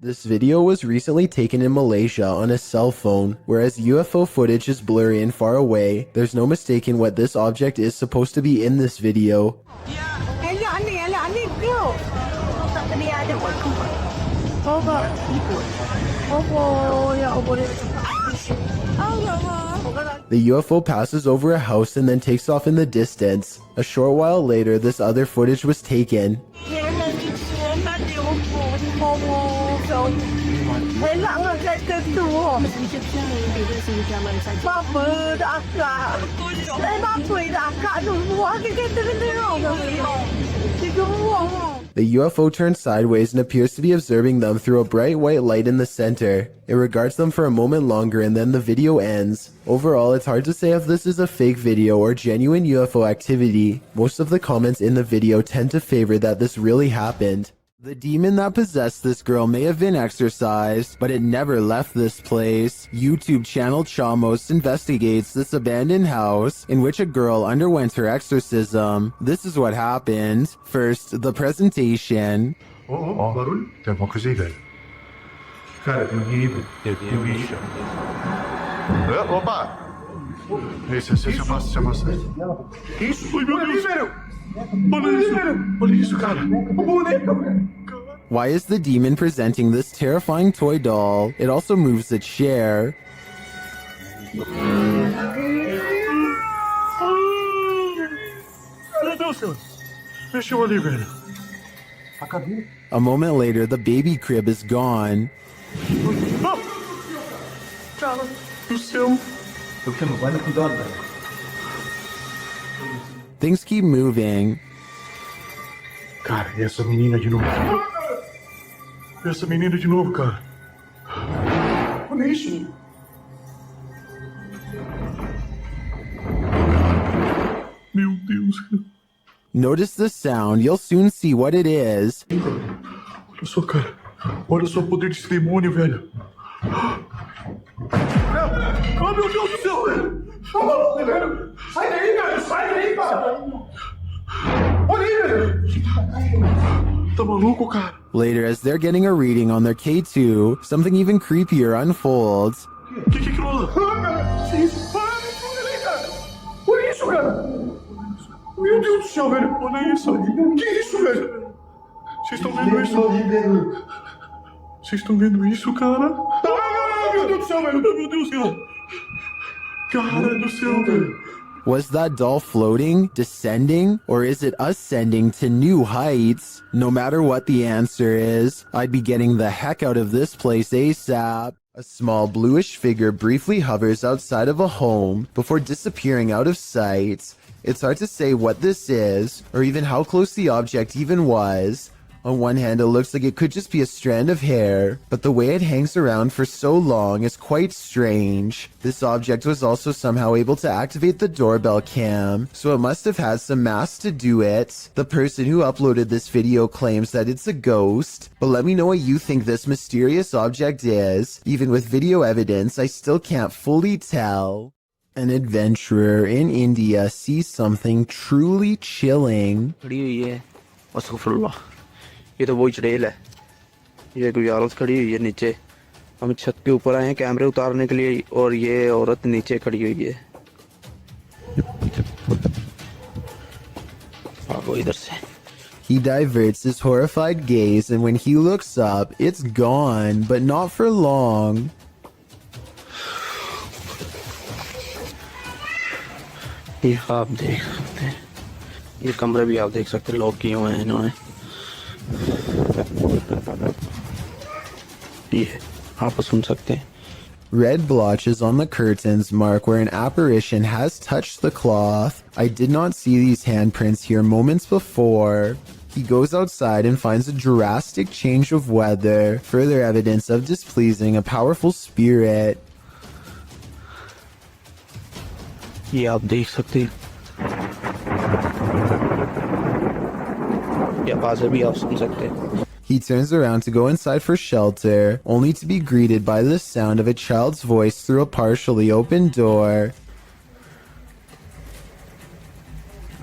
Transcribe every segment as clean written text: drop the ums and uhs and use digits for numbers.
This video was recently taken in Malaysia on a cell phone. Whereas UFO footage is blurry and far away, there's no mistaking what this object is supposed to be in this video. The UFO passes over a house and then takes off in the distance. A short while later, this other footage was taken. The UFO turns sideways and appears to be observing them through a bright white light in the center. It regards them for a moment longer and then the video ends. Overall, it's hard to say if this is a fake video or genuine UFO activity. Most of the comments in the video tend to favor that this really happened. The demon that possessed this girl may have been exorcised, but it never left this place. YouTube channel Chamos investigates this abandoned house in which a girl underwent her exorcism. This is what happened. First, the presentation. Barulho? Tem alguma coisa aí, velho? Cara, tem um bicho. Opa! Esse amassa. Isso, meu Deus, velho! Olha isso, cara! Why is the demon presenting this terrifying toy doll? It also moves a chair. Meu Deus, senhor! Mexeu ali, velho. A moment later, the baby crib is gone. Cara do céu! Things keep moving. Cara, e essa menina de novo? Cara. Olha isso. Meu Deus. Notice the sound. You'll soon see what it is. Olha só, cara. Olha só o poder desse demônio, velho. Oh, meu Deus do céu, velho. Tá maluco, velho. Sai daí, cara. Olha aí, velho. Tá maluco, cara? Later, as they're getting a reading on their K2, something even creepier unfolds. Que aquilo? Cara, que isso? Olha aí, cara. Olha isso, cara. Meu Deus do céu, velho. Olha isso. Que isso, velho? Vocês estão vendo isso? Vocês estão vendo isso, cara? Ah, meu Deus do céu, velho. Meu Deus do céu. Cara do céu, velho. Was that doll floating, descending, or is it ascending to new heights? No matter what the answer is, I'd be getting the heck out of this place ASAP. A small bluish figure briefly hovers outside of a home before disappearing out of sight. It's hard to say what this is, or even how close the object even was. On one hand, it looks like it could just be a strand of hair, but the way it hangs around for so long is quite strange. This object was also somehow able to activate the doorbell cam, so it must have had some mass to do it. The person who uploaded this video claims that it's a ghost, but let me know what you think this mysterious object is. Even with video evidence, I still can't fully tell. An adventurer in India sees something truly chilling. ये तो वही चुड़ैल है। ये कोई औरत खड़ी हुई है नीचे। हम छत के ऊपर आए हैं कैमरे उतारने के लिए और ये औरत नीचे खड़ी हुई है। भागो इधर से। He diverts his horrified gaze, and when he looks up, it's gone, but not for long. ये आप देख सकते हैं। ये कमरे भी आप देख सकते हैं, लॉक किए हुए हैं इन्होंने। ये आप सुन सकते हैं। Red blotches on the curtains mark where an apparition has touched the cloth. I did not see these handprints here moments before. He goes outside and finds a drastic change of weather, further evidence of displeasing a powerful spirit. ये आप देख सकते हैं। ये आवाज़ें भी आप सुन सकते हैं। He turns around to go inside for shelter, only to be greeted by the sound of a child's voice through a partially open door.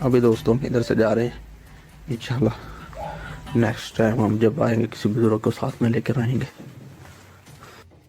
अभी दोस्तों इधर से जा रहे हैं इंशाल्लाह। नेक्स्ट टाइम हम जब आएंगे किसी बुजुर्ग को साथ में लेकर आएंगे।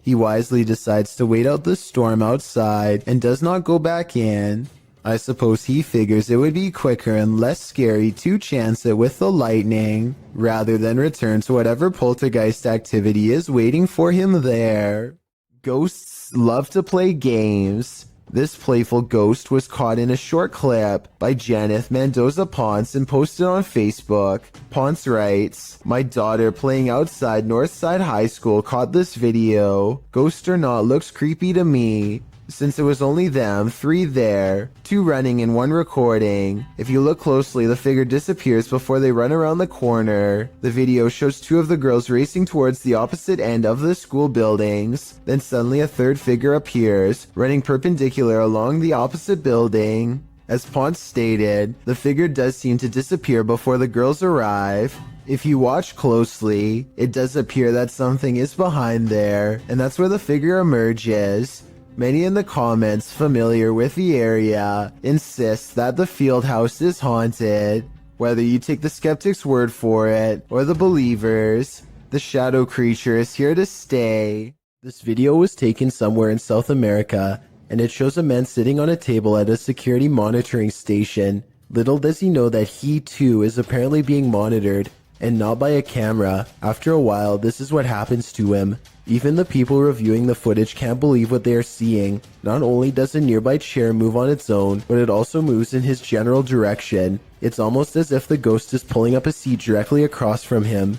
He wisely decides to wait out the storm outside and does not go back in. I suppose he figures it would be quicker and less scary to chance it with the lightning, rather than return to whatever poltergeist activity is waiting for him there. Ghosts love to play games. This playful ghost was caught in a short clip by Janeth Mendoza Ponce and posted on Facebook. Ponce writes, "My daughter playing outside Northside High School caught this video. Ghost or not, looks creepy to me. Since it was only them, 3 there, 2 running and 1 recording. If you look closely, the figure disappears before they run around the corner. The video shows 2 of the girls racing towards the opposite end of the school buildings. Then suddenly a 3rd figure appears, running perpendicular along the opposite building. As Ponce stated, the figure does seem to disappear before the girls arrive. If you watch closely, it does appear that something is behind there, and that's where the figure emerges. Many in the comments familiar with the area insist that the field house is haunted. Whether you take the skeptic's word for it or the believers, the shadow creature is here to stay." This video was taken somewhere in South America, and it shows a man sitting on a table at a security monitoring station. Little does he know that he too is apparently being monitored, and not by a camera. After a while, this is what happens to him. Even the people reviewing the footage can't believe what they are seeing. Not only does a nearby chair move on its own, but it also moves in his general direction. It's almost as if the ghost is pulling up a seat directly across from him.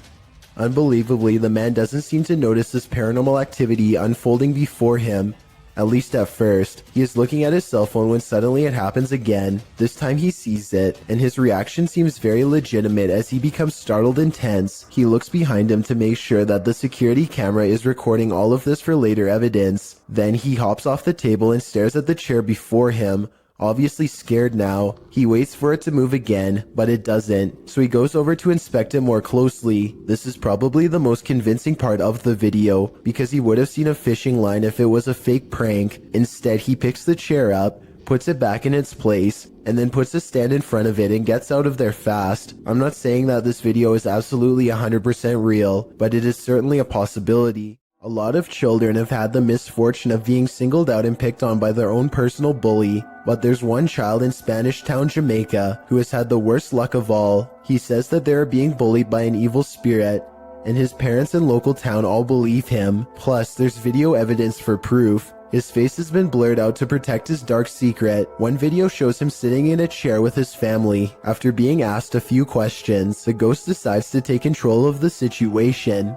Unbelievably, the man doesn't seem to notice this paranormal activity unfolding before him. At least at first. He is looking at his cell phone when suddenly it happens again. This time he sees it, and his reaction seems very legitimate as he becomes startled and tense. He looks behind him to make sure that the security camera is recording all of this for later evidence. Then he hops off the table and stares at the chair before him. Obviously scared now, he waits for it to move again, but it doesn't, so he goes over to inspect it more closely. This is probably the most convincing part of the video, because he would have seen a fishing line if it was a fake prank. Instead, he picks the chair up, puts it back in its place, and then puts a stand in front of it and gets out of there fast. I'm not saying that this video is absolutely 100% real, but it is certainly a possibility. A lot of children have had the misfortune of being singled out and picked on by their own personal bully, but there's one child in Spanish Town, Jamaica, who has had the worst luck of all. He says that they are being bullied by an evil spirit, and his parents and local town all believe him. Plus, there's video evidence for proof. His face has been blurred out to protect his dark secret. One video shows him sitting in a chair with his family. After being asked a few questions, the ghost decides to take control of the situation.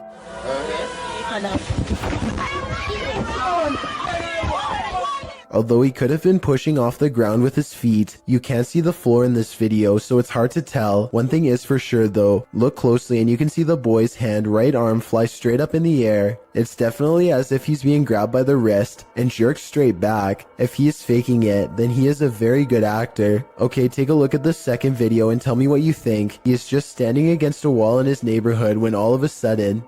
Although he could have been pushing off the ground with his feet, you can't see the floor in this video, so it's hard to tell. One thing is for sure though, look closely and you can see the boy's right arm fly straight up in the air. It's definitely as if he's being grabbed by the wrist and jerked straight back. If he is faking it, then he is a very good actor. Okay, take a look at the second video and tell me what you think. He is just standing against a wall in his neighborhood when all of a sudden...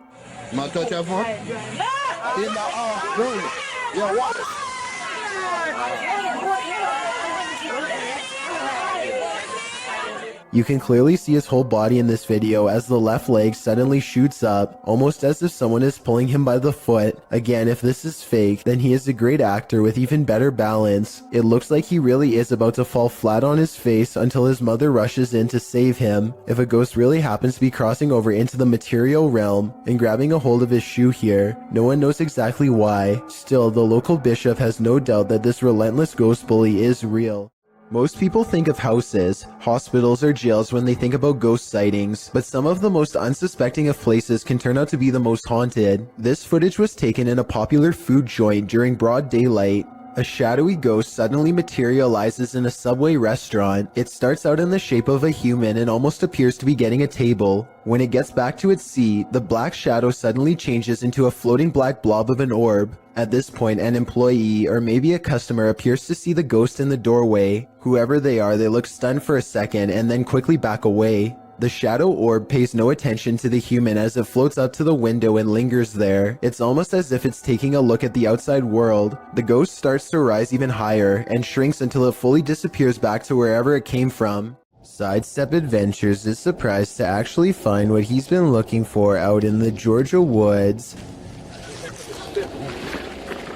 You can clearly see his whole body in this video as the left leg suddenly shoots up, almost as if someone is pulling him by the foot. Again, if this is fake, then he is a great actor with even better balance. It looks like he really is about to fall flat on his face until his mother rushes in to save him. If a ghost really happens to be crossing over into the material realm and grabbing a hold of his shoe here, no one knows exactly why. Still, the local bishop has no doubt that this relentless ghost bully is real. Most people think of houses, hospitals, or jails when they think about ghost sightings, but some of the most unsuspecting of places can turn out to be the most haunted. This footage was taken in a popular food joint during broad daylight. A shadowy ghost suddenly materializes in a Subway restaurant. It starts out in the shape of a human and almost appears to be getting a table. When it gets back to its seat, the black shadow suddenly changes into a floating black blob of an orb. At this point, an employee or maybe a customer appears to see the ghost in the doorway. Whoever they are, they look stunned for a second and then quickly back away. The shadow orb pays no attention to the human as it floats up to the window and lingers there. It's almost as if it's taking a look at the outside world. The ghost starts to rise even higher and shrinks until it fully disappears back to wherever it came from. Sidestep Adventures is surprised to actually find what he's been looking for out in the Georgia woods.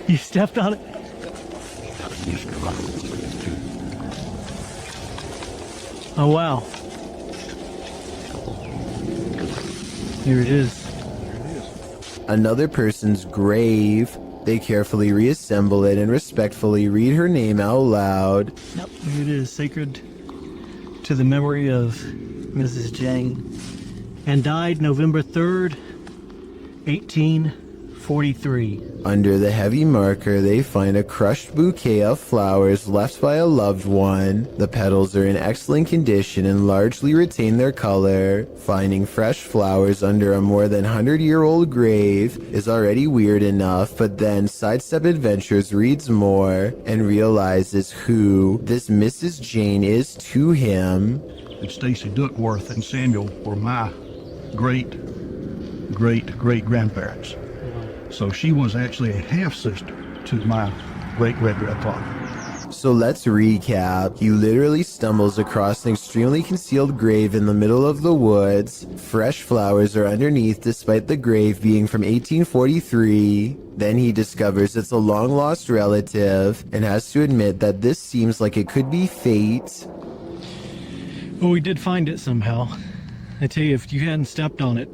You stepped on it? Oh, wow. Here it is. Another person's grave. They carefully reassemble it and respectfully read her name out loud. Yep, here it is. Sacred to the memory of Mrs. Jang. And died November 3rd, 1843. Under the heavy marker, they find a crushed bouquet of flowers left by a loved one. The petals are in excellent condition and largely retain their color. Finding fresh flowers under a more than 100-year-old grave is already weird enough, but then Sidestep Adventures reads more and realizes who this Mrs. Jane is to him. And Stacy Duckworth and Samuel were my great-great-great-grandparents. So she was actually a half-sister to my great-great-grandfather. So let's recap. He literally stumbles across an extremely concealed grave in the middle of the woods. Fresh flowers are underneath despite the grave being from 1843. Then he discovers it's a long-lost relative and has to admit that this seems like it could be fate. Well, we did find it somehow. I tell you, if you hadn't stepped on it,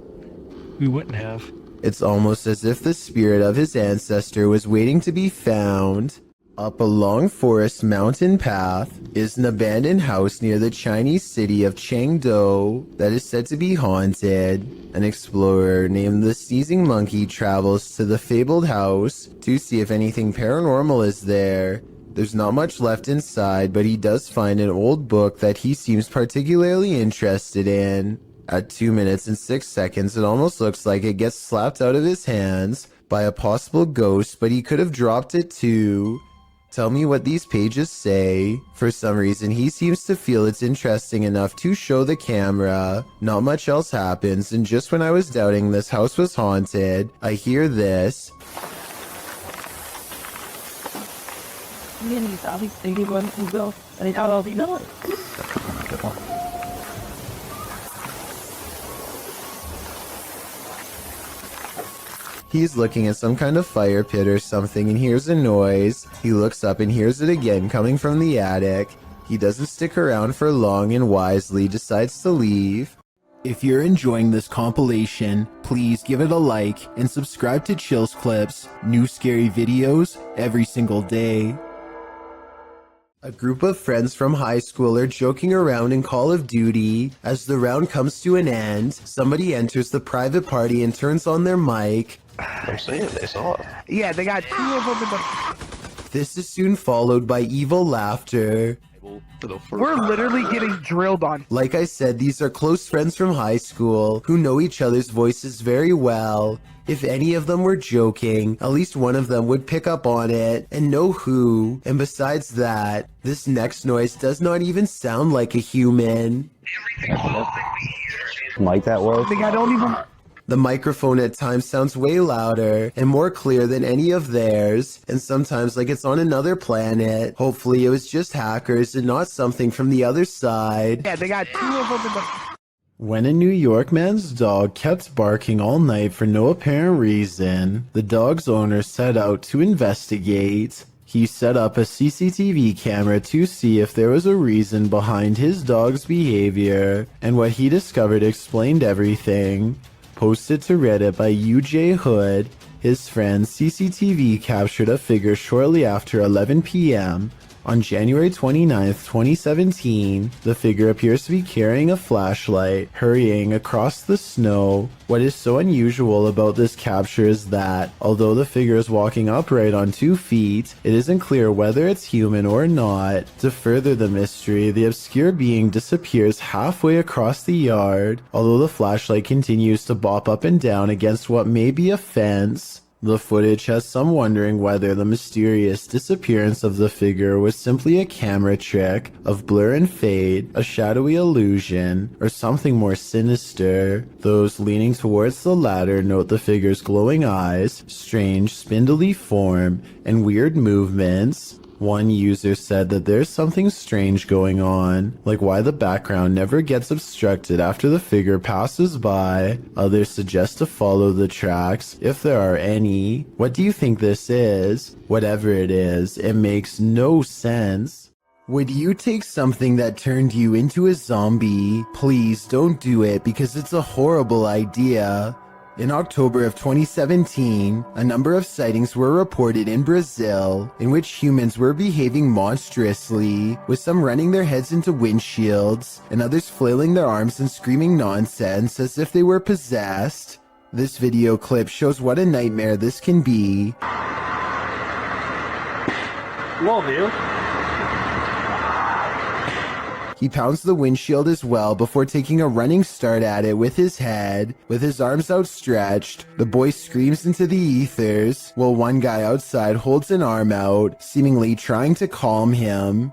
we wouldn't have. It's almost as if the spirit of his ancestor was waiting to be found. Up a long forest mountain path is an abandoned house near the Chinese city of Chengdu that is said to be haunted. An explorer named the Sneezing Monkey travels to the fabled house to see if anything paranormal is there. There's not much left inside, but he does find an old book that he seems particularly interested in. At 2 minutes and 6 seconds, it almost looks like it gets slapped out of his hands by a possible ghost, but he could have dropped it too. Tell me what these pages say. For some reason, he seems to feel it's interesting enough to show the camera. Not much else happens, and just when I was doubting this house was haunted, I hear this. He's looking at some kind of fire pit or something and hears a noise. He looks up and hears it again coming from the attic. He doesn't stick around for long and wisely decides to leave. If you're enjoying this compilation, please give it a like and subscribe to Chills Clips, new scary videos every single day. A group of friends from high school are joking around in Call of Duty. As the round comes to an end, somebody enters the private party and turns on their mic. I'm saying they saw it. Yeah, they got 2 of them in the... This is soon followed by evil laughter. We're literally getting drilled on. Like I said, these are close friends from high school who know each other's voices very well. If any of them were joking, at least one of them would pick up on it and know who. And besides that, this next noise does not even sound like a human. Like that was? They got don't even... The microphone at times sounds way louder and more clear than any of theirs, and sometimes like it's on another planet. Hopefully it was just hackers and not something from the other side. Yeah, they got 2 of them in the... When a New York man's dog kept barking all night for no apparent reason, the dog's owner set out to investigate. He set up a CCTV camera to see if there was a reason behind his dog's behavior, and what he discovered explained everything. Posted to Reddit by UJ Hood, his friend's CCTV captured a figure shortly after 11 p.m. On January 29th, 2017, the figure appears to be carrying a flashlight, hurrying across the snow. What is so unusual about this capture is that, although the figure is walking upright on 2 feet, it isn't clear whether it's human or not. To further the mystery, the obscure being disappears halfway across the yard, although the flashlight continues to bop up and down against what may be a fence. The footage has some wondering whether the mysterious disappearance of the figure was simply a camera trick of blur and fade, a shadowy illusion, or something more sinister. Those leaning towards the latter note the figure's glowing eyes, strange spindly form, and weird movements. One user said that there's something strange going on, like why the background never gets obstructed after the figure passes by. Others suggest to follow the tracks, if there are any. What do you think this is? Whatever it is, it makes no sense. Would you take something that turned you into a zombie? Please don't do it because it's a horrible idea. In October of 2017, a number of sightings were reported in Brazil in which humans were behaving monstrously, with some running their heads into windshields and others flailing their arms and screaming nonsense as if they were possessed. This video clip shows what a nightmare this can be. Love you. He pounds the windshield as well before taking a running start at it with his head. With his arms outstretched, the boy screams into the ethers, while one guy outside holds an arm out, seemingly trying to calm him.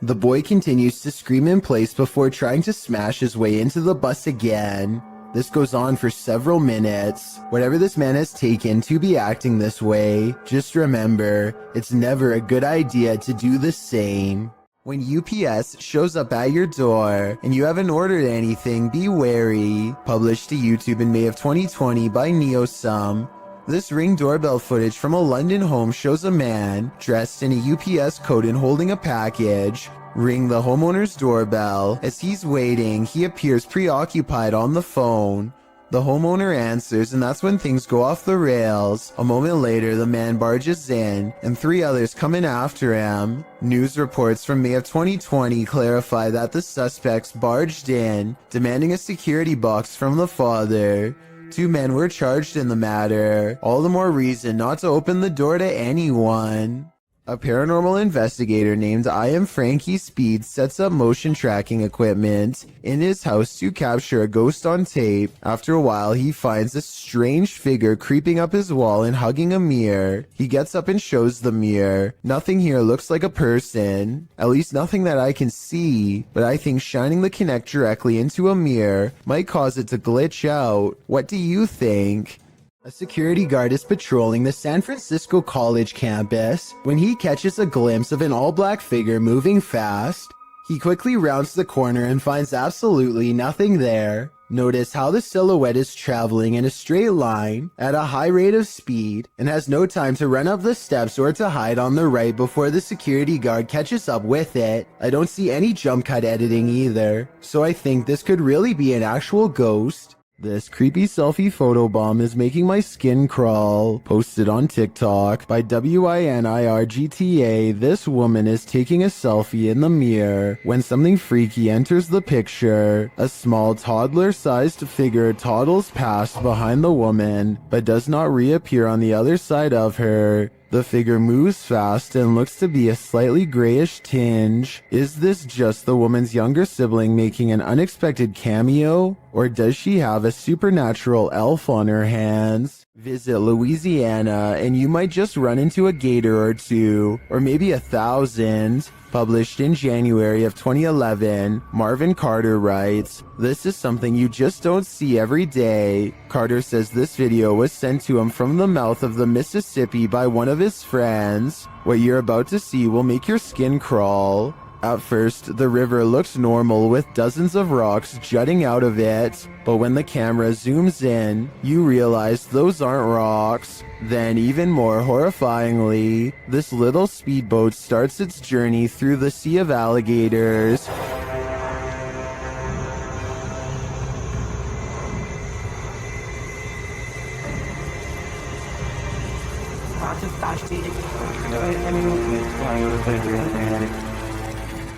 The boy continues to scream in place before trying to smash his way into the bus again. This goes on for several minutes. Whatever this man has taken to be acting this way, just remember, it's never a good idea to do the same. When UPS shows up at your door and you haven't ordered anything, be wary. Published to YouTube in May of 2020 by NeoSum. This Ring doorbell footage from a London home shows a man dressed in a UPS coat and holding a package ring the homeowner's doorbell. As he's waiting, he appears preoccupied on the phone. The homeowner answers, and that's when things go off the rails. A moment later, the man barges in, and 3 others come in after him. News reports from May of 2020 clarify that the suspects barged in, demanding a security box from the father. 2 men were charged in the matter. All the more reason not to open the door to anyone. A paranormal investigator named I Am Frankie Speed sets up motion tracking equipment in his house to capture a ghost on tape. After a while, he finds a strange figure creeping up his wall and hugging a mirror. He gets up and shows the mirror. Nothing here looks like a person. At least nothing that I can see. But I think shining the Kinect directly into a mirror might cause it to glitch out. What do you think? A security guard is patrolling the San Francisco College campus when he catches a glimpse of an all-black figure moving fast. He quickly rounds the corner and finds absolutely nothing there. Notice how the silhouette is traveling in a straight line at a high rate of speed and has no time to run up the steps or to hide on the right before the security guard catches up with it. I don't see any jump cut editing either, so I think this could really be an actual ghost. This creepy selfie photobomb is making my skin crawl. Posted on TikTok by WINIRGTA, this woman is taking a selfie in the mirror when something freaky enters the picture. A small toddler-sized figure toddles past behind the woman, but does not reappear on the other side of her. The figure moves fast and looks to be a slightly grayish tinge. Is this just the woman's younger sibling making an unexpected cameo? Or does she have a supernatural elf on her hands? Visit Louisiana and you might just run into a gator or 2, or maybe 1,000. Published in January of 2011, Marvin Carter writes, "This is something you just don't see every day." Carter says this video was sent to him from the mouth of the Mississippi by one of his friends. What you're about to see will make your skin crawl. At first, the river looks normal with dozens of rocks jutting out of it, but when the camera zooms in, you realize those aren't rocks. Then, even more horrifyingly, this little speedboat starts its journey through the sea of alligators.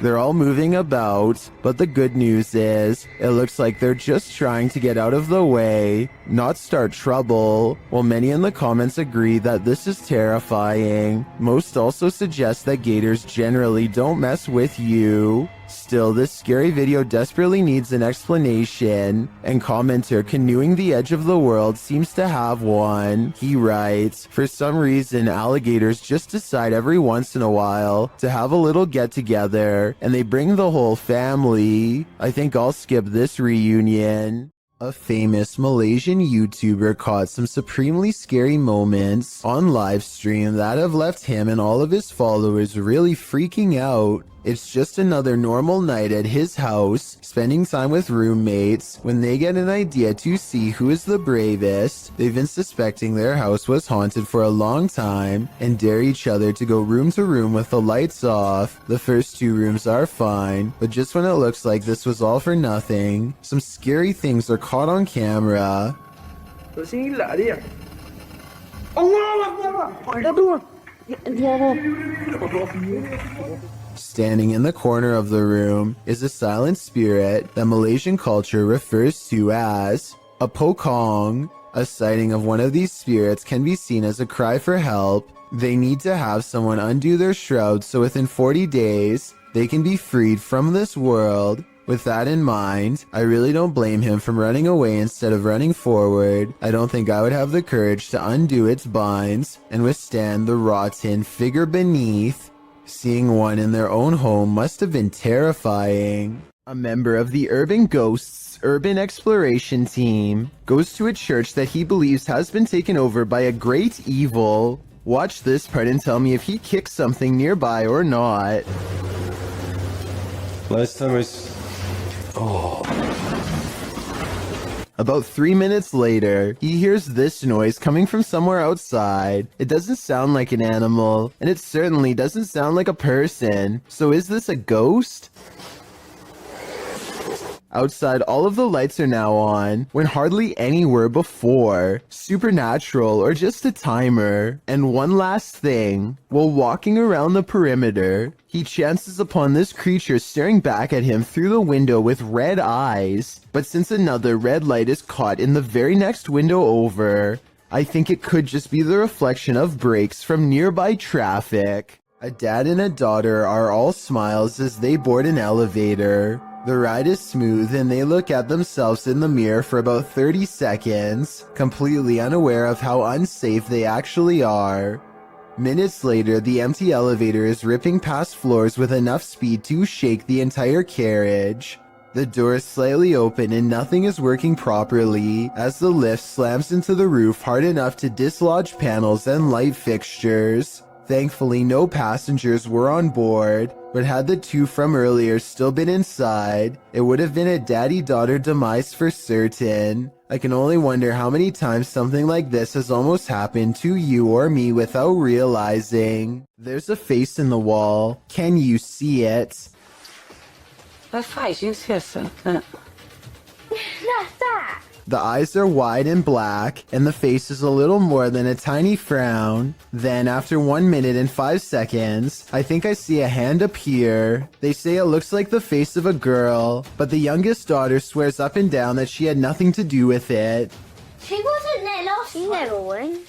They're all moving about, but the good news is, it looks like they're just trying to get out of the way, not start trouble. While many in the comments agree that this is terrifying, most also suggest that gators generally don't mess with you. Still, this scary video desperately needs an explanation, and commenter Canoeing the Edge of the World seems to have one. He writes, for some reason, alligators just decide every once in a while to have a little get-together, and they bring the whole family. I think I'll skip this reunion. A famous Malaysian YouTuber caught some supremely scary moments on livestream that have left him and all of his followers really freaking out. It's just another normal night at his house, spending time with roommates, when they get an idea to see who is the bravest. They've been suspecting their house was haunted for a long time, and dare each other to go room to room with the lights off. The first 2 rooms are fine, but just when it looks like this was all for nothing, some scary things are caught on camera. Standing in the corner of the room is a silent spirit that Malaysian culture refers to as a pokong. A sighting of one of these spirits can be seen as a cry for help. They need to have someone undo their shroud so within 40 days, they can be freed from this world. With that in mind, I really don't blame him from running away instead of running forward. I don't think I would have the courage to undo its binds and withstand the rotten figure beneath. Seeing one in their own home must have been terrifying. A member of the Urban Ghosts Urban Exploration Team goes to a church that he believes has been taken over by a great evil. Watch this part and tell me if he kicks something nearby or not. Last time About 3 minutes later, he hears this noise coming from somewhere outside. It doesn't sound like an animal, and it certainly doesn't sound like a person. So is this a ghost? Outside, all of the lights are now on, when hardly any were before. Supernatural or just a timer. And one last thing, while walking around the perimeter, he chances upon this creature staring back at him through the window with red eyes. But since another red light is caught in the very next window over, I think it could just be the reflection of brakes from nearby traffic. A dad and a daughter are all smiles as they board an elevator. The ride is smooth and they look at themselves in the mirror for about 30 seconds, completely unaware of how unsafe they actually are. Minutes later, the empty elevator is ripping past floors with enough speed to shake the entire carriage. The door is slightly open and nothing is working properly as the lift slams into the roof hard enough to dislodge panels and light fixtures. Thankfully, no passengers were on board, but had the 2 from earlier still been inside, it would have been a daddy-daughter demise for certain. I can only wonder how many times something like this has almost happened to you or me without realizing. There's a face in the wall. Can you see it? The eyes are wide and black, and the face is a little more than a tiny frown. Then, after 1 minute and 5 seconds, I think I see a hand appear. They say it looks like the face of a girl, but the youngest daughter swears up and down that she had nothing to do with it. She wasn't there last time. She never went.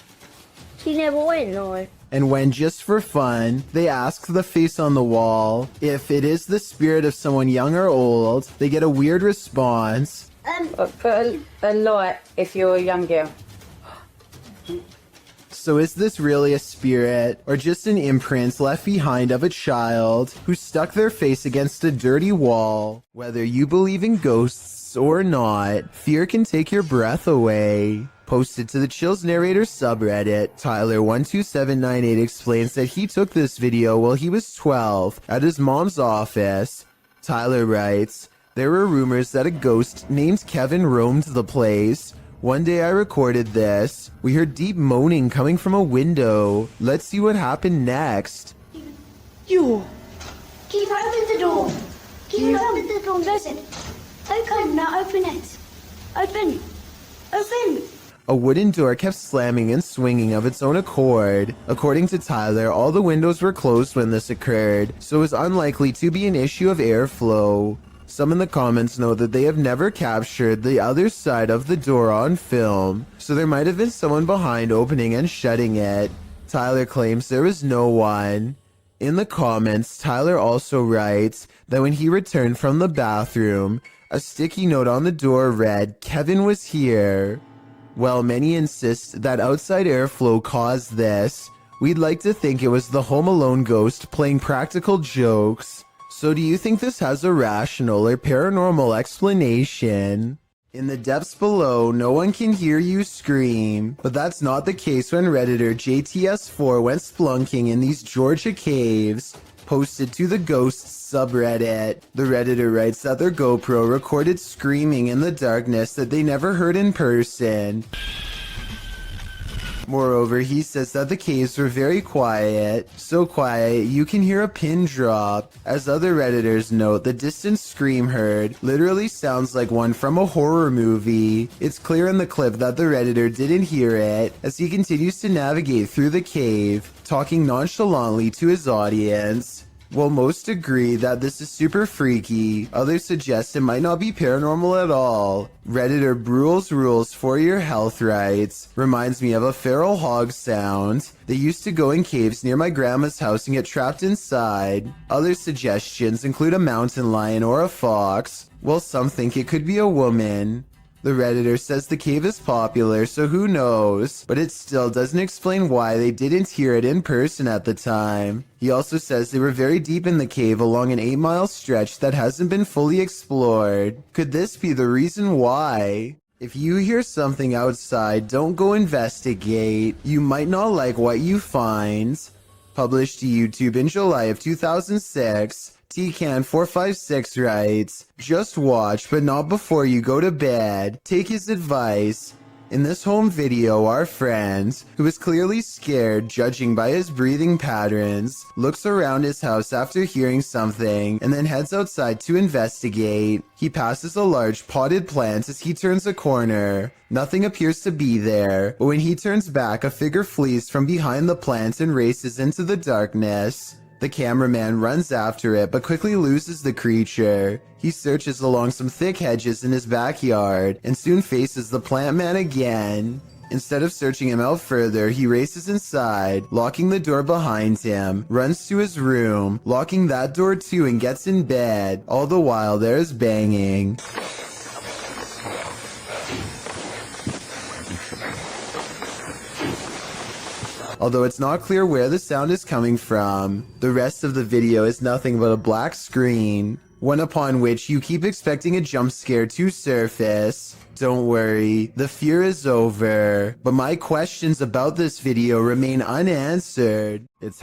She never went, no. And when, just for fun, they ask the face on the wall if it is the spirit of someone young or old, they get a weird response. Put a light if you're a young girl. So is this really a spirit, or just an imprint left behind of a child who stuck their face against a dirty wall? Whether you believe in ghosts or not, fear can take your breath away. Posted to the Chills Narrator subreddit, Tyler12798 explains that he took this video while he was 12 at his mom's office. Tyler writes, there were rumors that a ghost named Kevin roamed the place. One day I recorded this. We heard deep moaning coming from a window. Let's see what happened next. You. Keep open the door. Keep open the door. Listen. Open. Now open it. Open. Open. A wooden door kept slamming and swinging of its own accord. According to Tyler, all the windows were closed when this occurred, so it was unlikely to be an issue of airflow. Some in the comments know that they have never captured the other side of the door on film, so there might have been someone behind opening and shutting it. Tyler claims there was no one. In the comments, Tyler also writes that when he returned from the bathroom, a sticky note on the door read, "Kevin was here." While many insist that outside airflow caused this, we'd like to think it was the Home Alone ghost playing practical jokes. So do you think this has a rational or paranormal explanation? In the depths below, no one can hear you scream, but that's not the case when Redditor JTS4 went splunking in these Georgia caves. Posted to the Ghosts subreddit. The Redditor writes that their GoPro recorded screaming in the darkness that they never heard in person. Moreover, he says that the caves were very quiet, so quiet you can hear a pin drop. As other Redditors note, the distant scream heard literally sounds like one from a horror movie. It's clear in the clip that the Redditor didn't hear it, as he continues to navigate through the cave, talking nonchalantly to his audience. While most agree that this is super freaky, others suggest it might not be paranormal at all. Redditor Brule's Rules for Your Health writes, "Reminds me of a feral hog sound. They used to go in caves near my grandma's house and get trapped inside." Other suggestions include a mountain lion or a fox, while some think it could be a woman. The Redditor says the cave is popular, so who knows, but it still doesn't explain why they didn't hear it in person at the time. He also says they were very deep in the cave along an 8-mile stretch that hasn't been fully explored. Could this be the reason why? If you hear something outside, don't go investigate. You might not like what you find. Published to YouTube in July of 2006. TCan456 writes, "Just watch, but not before you go to bed. Take his advice." In this home video, our friend, who is clearly scared judging by his breathing patterns, looks around his house after hearing something and then heads outside to investigate. He passes a large potted plant as he turns a corner. Nothing appears to be there, but when he turns back, a figure flees from behind the plant and races into the darkness. The cameraman runs after it, but quickly loses the creature. He searches along some thick hedges in his backyard, and soon faces the plant man again. Instead of searching him out further, he races inside, locking the door behind him, runs to his room, locking that door too, and gets in bed. All the while there is banging. Although it's not clear where the sound is coming from. The rest of the video is nothing but a black screen, one upon which you keep expecting a jump scare to surface. Don't worry, the fear is over, but my questions about this video remain unanswered. It's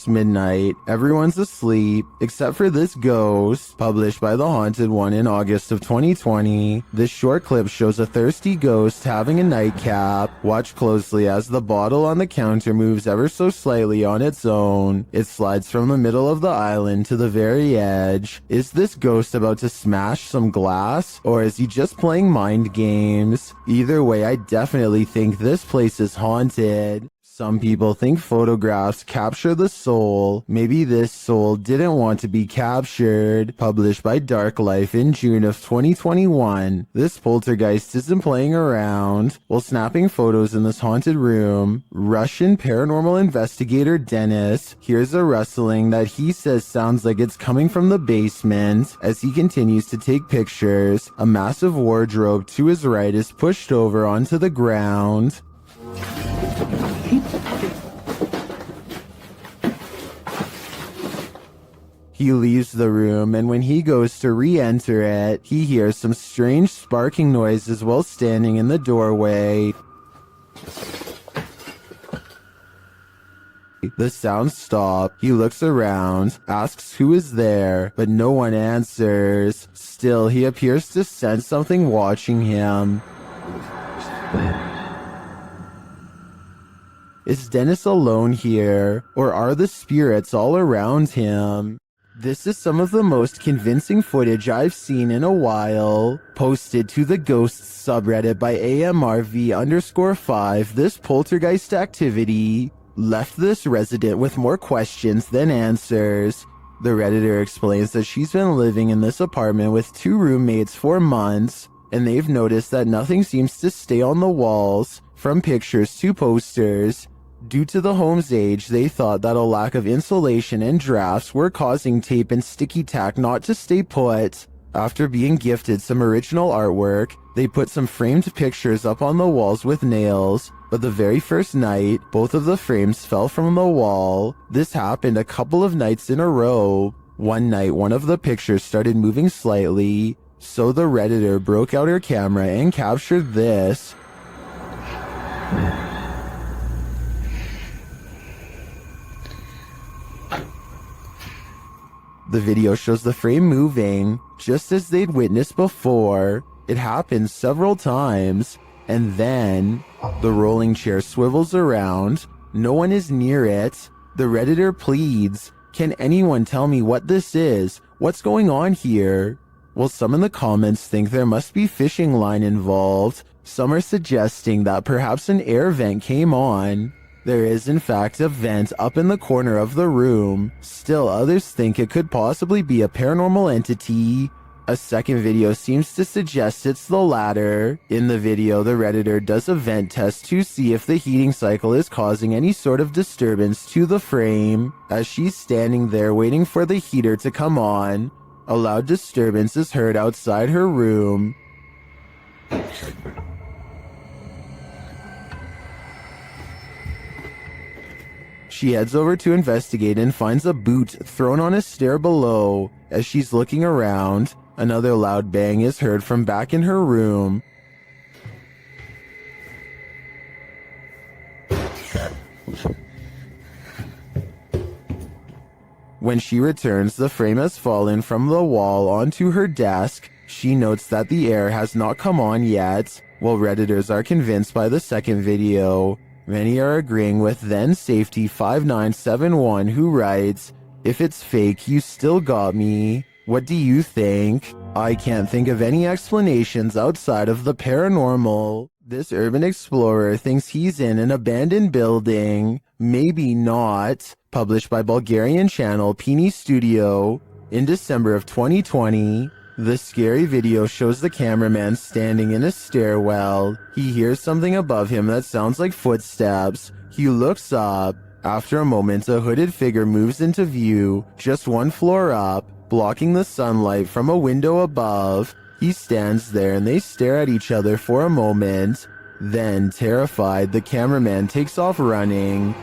midnight, everyone's asleep, except for this ghost, published by The Haunted One in August of 2020. This short clip shows a thirsty ghost having a nightcap. Watch closely as the bottle on the counter moves ever so slightly on its own. It slides from the middle of the island to the very edge. Is this ghost about to smash some glass, or is he just playing mind games? Either way, I definitely think this place is haunted. Some people think photographs capture the soul. Maybe this soul didn't want to be captured. Published by Dark Life in June of 2021. This poltergeist isn't playing around. While snapping photos in this haunted room, Russian paranormal investigator Dennis hears a rustling that he says sounds like it's coming from the basement. As he continues to take pictures, a massive wardrobe to his right is pushed over onto the ground. He leaves the room, and when he goes to re-enter it, he hears some strange sparking noises while standing in the doorway. The sounds stop. He looks around, asks who is there, but no one answers. Still, he appears to sense something watching him. Is Dennis alone here, or are the spirits all around him? This is some of the most convincing footage I've seen in a while. Posted to the Ghosts subreddit by AMRV_5, this poltergeist activity left this resident with more questions than answers. The Redditor explains that she's been living in this apartment with 2 roommates for months, and they've noticed that nothing seems to stay on the walls, from pictures to posters. Due to the home's age, they thought that a lack of insulation and drafts were causing tape and sticky tack not to stay put. After being gifted some original artwork, they put some framed pictures up on the walls with nails, but the very first night, both of the frames fell from the wall. This happened a couple of nights in a row. One night, one of the pictures started moving slightly, so the Redditor broke out her camera and captured this. The video shows the frame moving, just as they'd witnessed before. It happens several times, and then the rolling chair swivels around. No one is near it. The Redditor pleads, "Can anyone tell me what this is? What's going on here?" Well, some in the comments think there must be fishing line involved. Some are suggesting that perhaps an air vent came on. There is in fact a vent up in the corner of the room. Still, others think it could possibly be a paranormal entity. A second video seems to suggest it's the latter. In the video, the Redditor does a vent test to see if the heating cycle is causing any sort of disturbance to the frame. As she's standing there waiting for the heater to come on, a loud disturbance is heard outside her room. She heads over to investigate and finds a boot thrown on a stair below. As she's looking around, another loud bang is heard from back in her room. When she returns, the frame has fallen from the wall onto her desk. She notes that the air has not come on yet. While Redditors are convinced by the second video, many are agreeing with then Safety 5971, who writes, "If it's fake, you still got me. What do you think? I can't think of any explanations outside of the paranormal." This urban explorer thinks he's in an abandoned building. Maybe not. Published by Bulgarian channel Pini Studio in December of 2020. The scary video shows the cameraman standing in a stairwell. He hears something above him that sounds like footsteps. He looks up. After a moment, a hooded figure moves into view, just one floor up, blocking the sunlight from a window above. He stands there and they stare at each other for a moment. Then, terrified, the cameraman takes off running.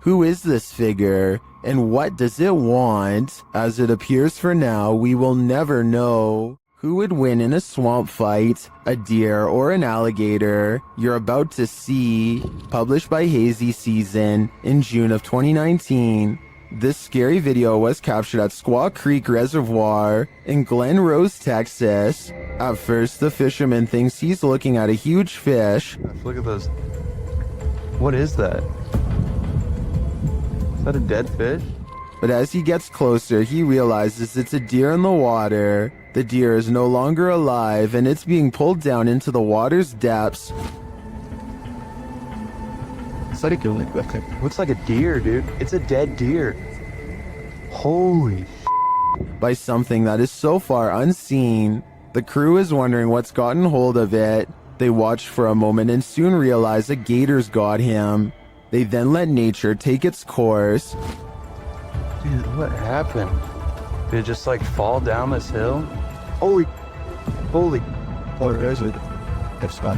Who is this figure, and what does it want? As it appears for now, we will never know. Who would win in a swamp fight, a deer or an alligator? You're about to see. Published by Hazy Season in June of 2019. This scary video was captured at Squaw Creek Reservoir in Glen Rose, Texas. At first, the fisherman thinks he's looking at a huge fish. Look at those. What is that? Is that a dead fish? But as he gets closer, he realizes it's a deer in the water. The deer is no longer alive, and it's being pulled down into the water's depths. Looks like a deer, dude. It's a dead deer. Holy By something that is so far unseen. The crew is wondering what's gotten hold of it. They watch for a moment and soon realize a gator's got him. They then let nature take its course. dude, what happened? Did it just like fall down this hill? Holy Or is it? It's not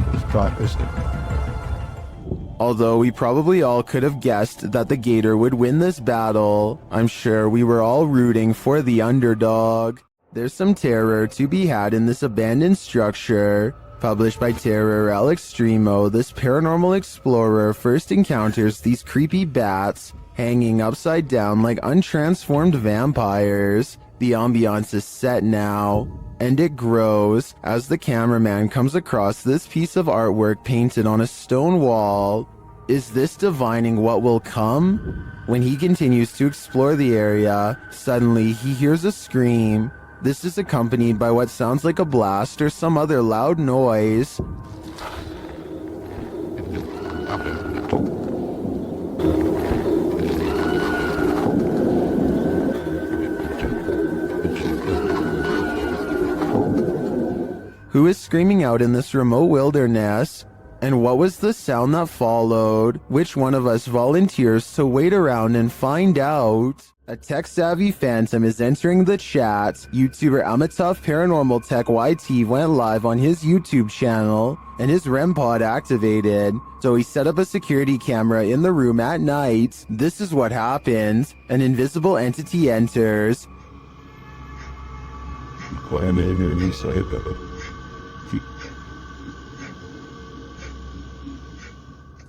Although we probably all could have guessed that the gator would win this battle, I'm sure we were all rooting for the underdog. There's some terror to be had in this abandoned structure. Published by Terror El Extremo, this paranormal explorer first encounters these creepy bats hanging upside down like untransformed vampires. The ambiance is set now, and it grows as the cameraman comes across this piece of artwork painted on a stone wall. Is this divining what will come? When he continues to explore the area, suddenly he hears a scream. This is accompanied by what sounds like a blast or some other loud noise. Who is screaming out in this remote wilderness? And what was the sound that followed? Which one of us volunteers to wait around and find out? A tech-savvy phantom is entering the chat. YouTuber Amitav Paranormal Tech YT went live on his YouTube channel, and his REM pod activated. So he set up a security camera in the room at night. This is what happened. An invisible entity enters.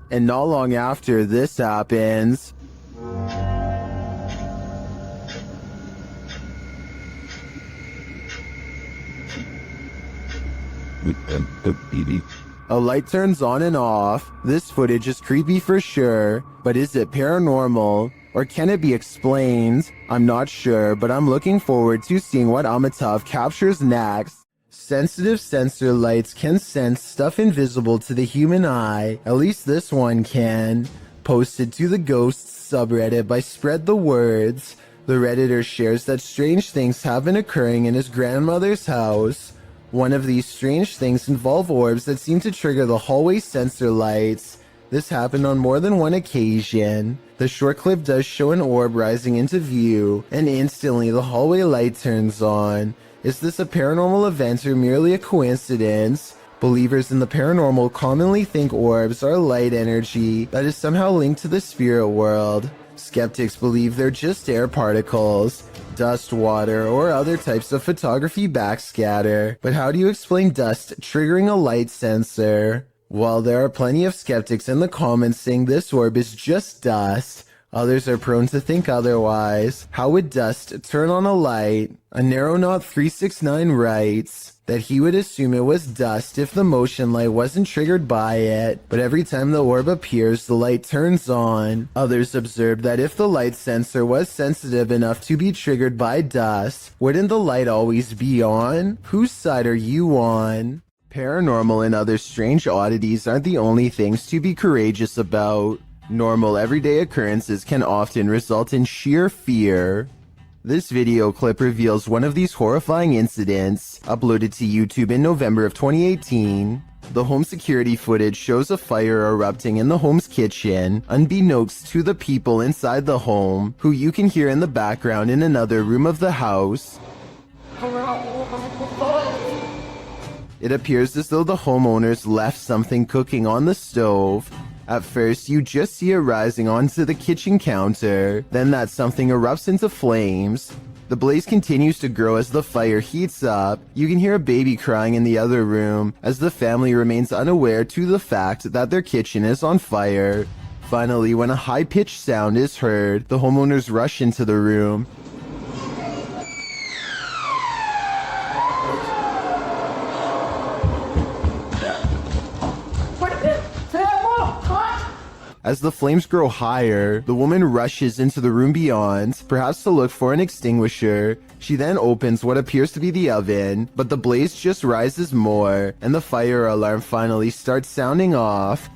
And not long after this happens, a light turns on and off. This footage is creepy for sure, but is it paranormal? Or can it be explained? I'm not sure, but I'm looking forward to seeing what Amitav captures next. Sensitive sensor lights can sense stuff invisible to the human eye. At least this one can. Posted to the Ghosts subreddit by Spread the Words. The Redditor shares that strange things have been occurring in his grandmother's house. One of these strange things involve orbs that seem to trigger the hallway sensor lights. This happened on more than one occasion. The short clip does show an orb rising into view, and instantly the hallway light turns on. Is this a paranormal event or merely a coincidence? Believers in the paranormal commonly think orbs are light energy that is somehow linked to the spirit world. Skeptics believe they're just air particles, dust, water, or other types of photography backscatter. But how do you explain dust triggering a light sensor? While there are plenty of skeptics in the comments saying this orb is just dust, others are prone to think otherwise. How would dust turn on a light? A Narrow-Knot369 writes that he would assume it was dust if the motion light wasn't triggered by it, but every time the orb appears, the light turns on. Others observed that if the light sensor was sensitive enough to be triggered by dust, wouldn't the light always be on? Whose side are you on? Paranormal and other strange oddities aren't the only things to be courageous about. Normal everyday occurrences can often result in sheer fear. This video clip reveals one of these horrifying incidents, uploaded to YouTube in November of 2018. The home security footage shows a fire erupting in the home's kitchen, unbeknownst to the people inside the home, who you can hear in the background in another room of the house. It appears as though the homeowners left something cooking on the stove. At first, you just see it rising onto the kitchen counter, then that something erupts into flames. The blaze continues to grow as the fire heats up. You can hear a baby crying in the other room, as the family remains unaware to the fact that their kitchen is on fire. Finally, when a high-pitched sound is heard, the homeowners rush into the room. As the flames grow higher, the woman rushes into the room beyond, perhaps to look for an extinguisher. She then opens what appears to be the oven, but the blaze just rises more, and the fire alarm finally starts sounding off.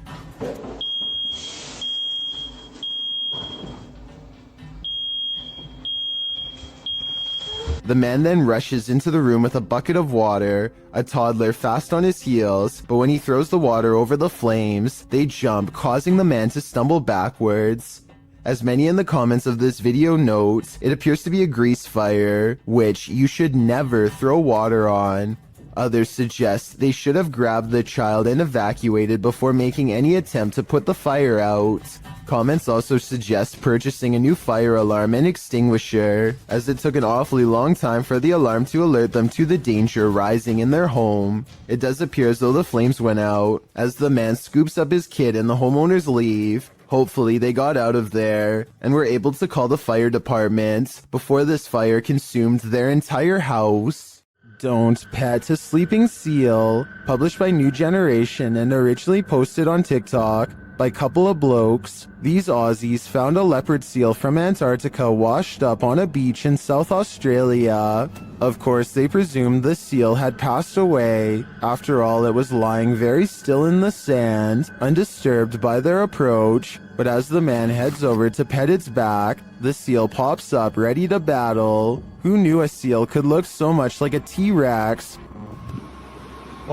The man then rushes into the room with a bucket of water, a toddler fast on his heels, but when he throws the water over the flames, they jump, causing the man to stumble backwards. As many in the comments of this video note, it appears to be a grease fire, which you should never throw water on. Others suggest they should have grabbed the child and evacuated before making any attempt to put the fire out. Comments also suggest purchasing a new fire alarm and extinguisher, as it took an awfully long time for the alarm to alert them to the danger rising in their home. It does appear as though the flames went out, as the man scoops up his kid and the homeowners leave. Hopefully they got out of there, and were able to call the fire department before this fire consumed their entire house. Don't Pet a Sleeping Seal, published by New Generation and originally posted on TikTok by a couple of blokes. These Aussies found a leopard seal from Antarctica washed up on a beach in South Australia. Of course, they presumed the seal had passed away. After all, it was lying very still in the sand, undisturbed by their approach. But as the man heads over to pet its back, the seal pops up ready to battle. Who knew a seal could look so much like a T-Rex?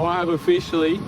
I have officially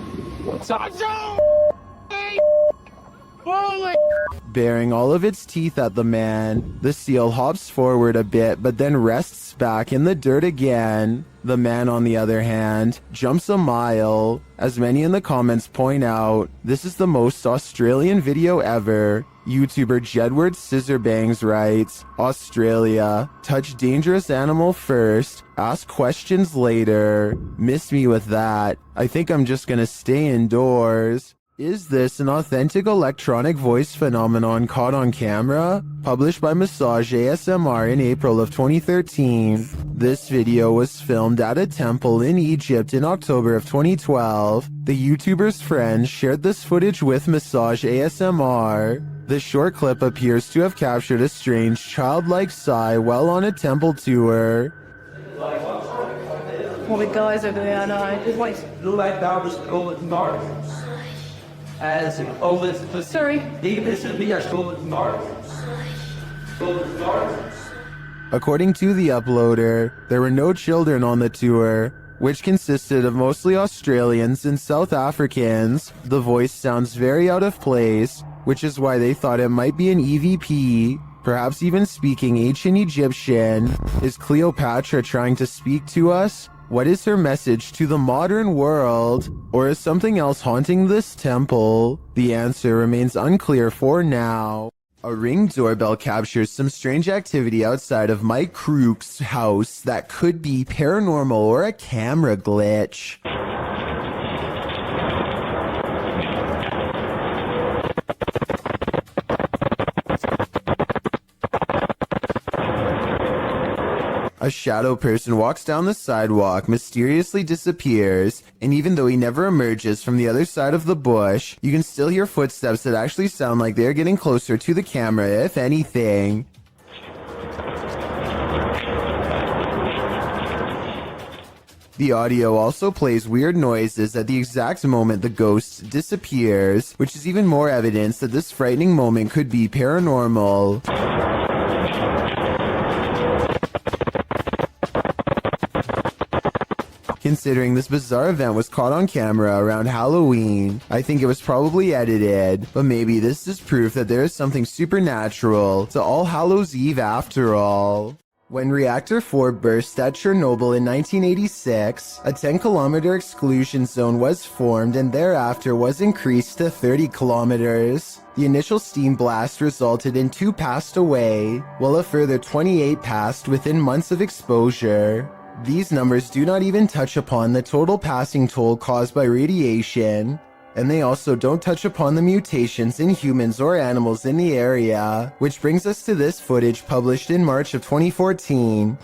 Baring all of its teeth at the man, the seal hops forward a bit but then rests back in the dirt again. The man, on the other hand, jumps a mile. As many in the comments point out, this is the most Australian video ever. YouTuber Jedward Scissorbangs writes, Australia, touch dangerous animal first, ask questions later. Miss me with that. I think I'm just gonna stay indoors. Is this an authentic electronic voice phenomenon caught on camera? Published by Massage ASMR in April of 2013. This video was filmed at a temple in Egypt in October of 2012. The YouTuber's friends shared this footage with Massage ASMR. The short clip appears to have captured a strange childlike sigh while on a temple tour. What the guys over there, I know. Wait. Sorry. According to the uploader, there were no children on the tour, which consisted of mostly Australians and South Africans. The voice sounds very out of place, which is why they thought it might be an EVP, perhaps even speaking ancient Egyptian. Is Cleopatra trying to speak to us? What is her message to the modern world? Or is something else haunting this temple? The answer remains unclear for now. A Ring doorbell captures some strange activity outside of Mike Crook's house that could be paranormal or a camera glitch. A shadow person walks down the sidewalk, mysteriously disappears, and even though he never emerges from the other side of the bush, you can still hear footsteps that actually sound like they're getting closer to the camera, if anything. The audio also plays weird noises at the exact moment the ghost disappears, which is even more evidence that this frightening moment could be paranormal. Considering this bizarre event was caught on camera around Halloween, I think it was probably edited, but maybe this is proof that there is something supernatural to All Hallows Eve after all. When Reactor 4 burst at Chernobyl in 1986, a 10-kilometer exclusion zone was formed and thereafter was increased to 30 kilometers. The initial steam blast resulted in 2 passed away, while a further 28 passed within months of exposure. These numbers do not even touch upon the total passing toll caused by radiation, and they also don't touch upon the mutations in humans or animals in the area, which brings us to this footage published in March of 2014.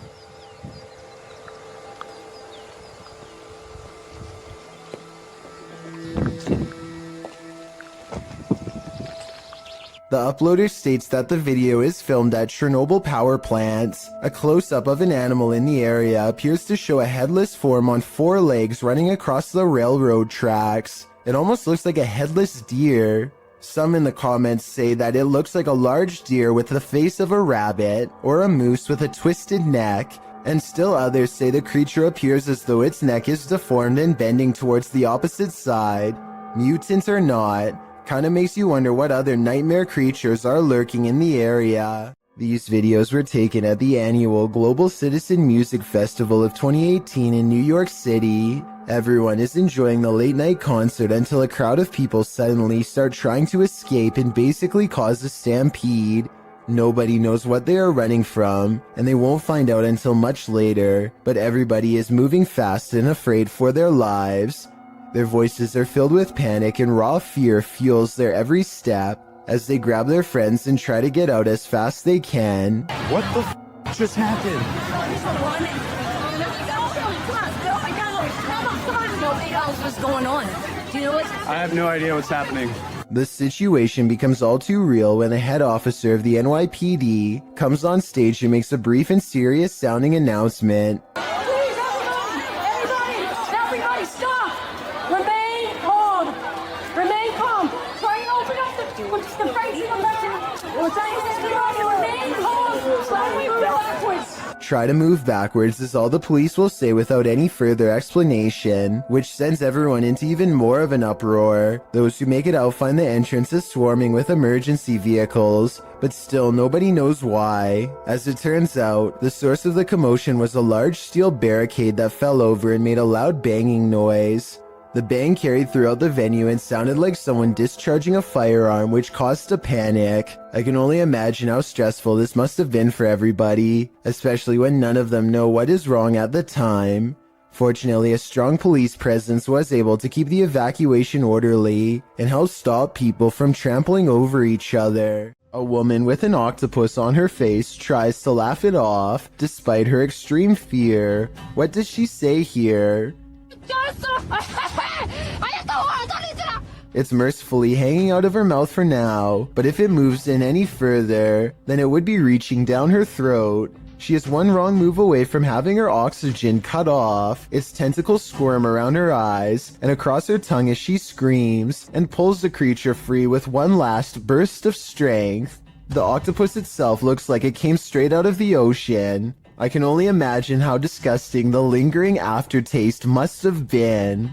The uploader states that the video is filmed at Chernobyl power plant. A close-up of an animal in the area appears to show a headless form on 4 legs running across the railroad tracks. It almost looks like a headless deer. Some in the comments say that it looks like a large deer with the face of a rabbit, or a moose with a twisted neck, and still others say the creature appears as though its neck is deformed and bending towards the opposite side. Mutant or not, kinda makes you wonder what other nightmare creatures are lurking in the area. These videos were taken at the annual Global Citizen Music Festival of 2018 in New York City. Everyone is enjoying the late night concert until a crowd of people suddenly start trying to escape and basically cause a stampede. Nobody knows what they are running from, and they won't find out until much later, but everybody is moving fast and afraid for their lives. Their voices are filled with panic and raw fear fuels their every step as they grab their friends and try to get out as fast they can. What the just happened? What's going on? Do you know what? I have no idea what's happening. The situation becomes all too real when the head officer of the NYPD comes on stage and makes a brief and serious sounding announcement. Everybody, stop! Remain calm! Remain calm! Try and open up the Try to move backwards is all the police will say without any further explanation, which sends everyone into even more of an uproar. Those who make it out find the entrance is swarming with emergency vehicles, but still nobody knows why. As it turns out, the source of the commotion was a large steel barricade that fell over and made a loud banging noise. The bang carried throughout the venue and sounded like someone discharging a firearm, which caused a panic. I can only imagine how stressful this must have been for everybody, especially when none of them know what is wrong at the time. Fortunately, a strong police presence was able to keep the evacuation orderly and help stop people from trampling over each other. A woman with an octopus on her face tries to laugh it off, despite her extreme fear. What does she say here? It's mercifully hanging out of her mouth for now, but if it moves in any further, then it would be reaching down her throat. She is one wrong move away from having her oxygen cut off. Its tentacles squirm around her eyes and across her tongue as she screams and pulls the creature free with one last burst of strength. The octopus itself looks like it came straight out of the ocean. I can only imagine how disgusting the lingering aftertaste must have been.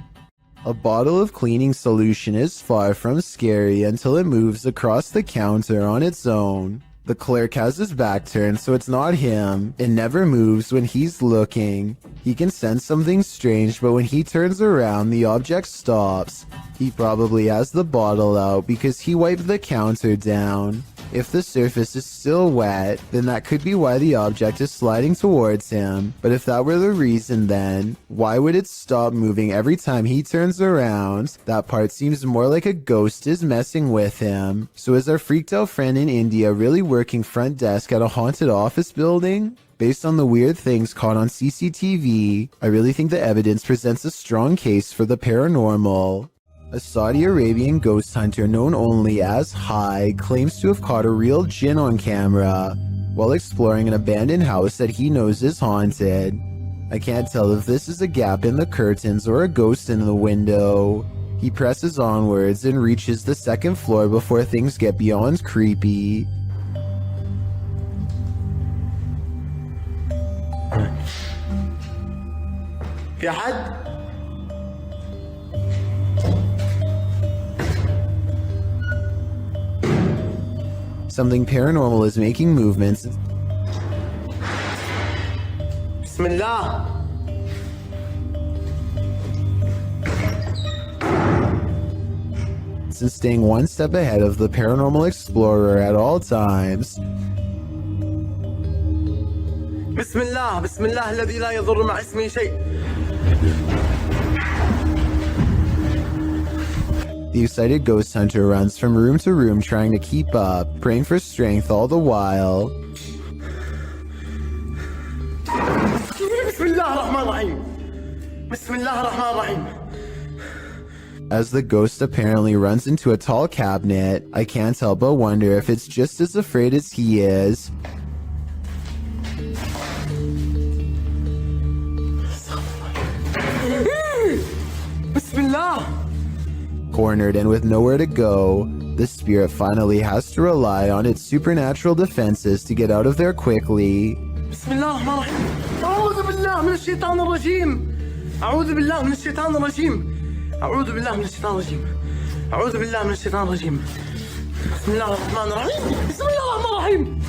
A bottle of cleaning solution is far from scary until it moves across the counter on its own. The clerk has his back turned, so it's not him. It never moves when he's looking. He can sense something strange, but when he turns around, the object stops. He probably has the bottle out because he wiped the counter down. If the surface is still wet, then that could be why the object is sliding towards him. But if that were the reason, then why would it stop moving every time he turns around? That part seems more like a ghost is messing with him. So is our freaked out friend in India really working front desk at a haunted office building? Based on the weird things caught on CCTV, I really think the evidence presents a strong case for the paranormal. A Saudi Arabian ghost hunter known only as Hai claims to have caught a real jinn on camera while exploring an abandoned house that he knows is haunted. I can't tell if this is a gap in the curtains or a ghost in the window. He presses onwards and reaches the second floor before things get beyond creepy. في حد؟ Something paranormal is making movements. بسم الله. And staying one step ahead of the paranormal explorer at all times. بسم الله بسم الله الذي لا يضر مع اسمه شيء. The excited ghost hunter runs from room to room trying to keep up, praying for strength all the while. بسم الله الرحمن الرحيم. بسم الله الرحمن الرحيم. As the ghost apparently runs into a tall cabinet, I can't help but wonder if it's just as afraid as he is. بسم الله. Cornered and with nowhere to go, the spirit finally has to rely on its supernatural defenses to get out of there quickly. بسم الله الرحمن الرحيم. أعوذ بالله من الشيطان الرجيم. أعوذ بالله من الشيطان الرجيم. أعوذ بالله من الشيطان الرجيم. أعوذ بالله من الشيطان الرجيم. بسم الله الرحمن الرحيم. بسم الله الرحمن الرحيم.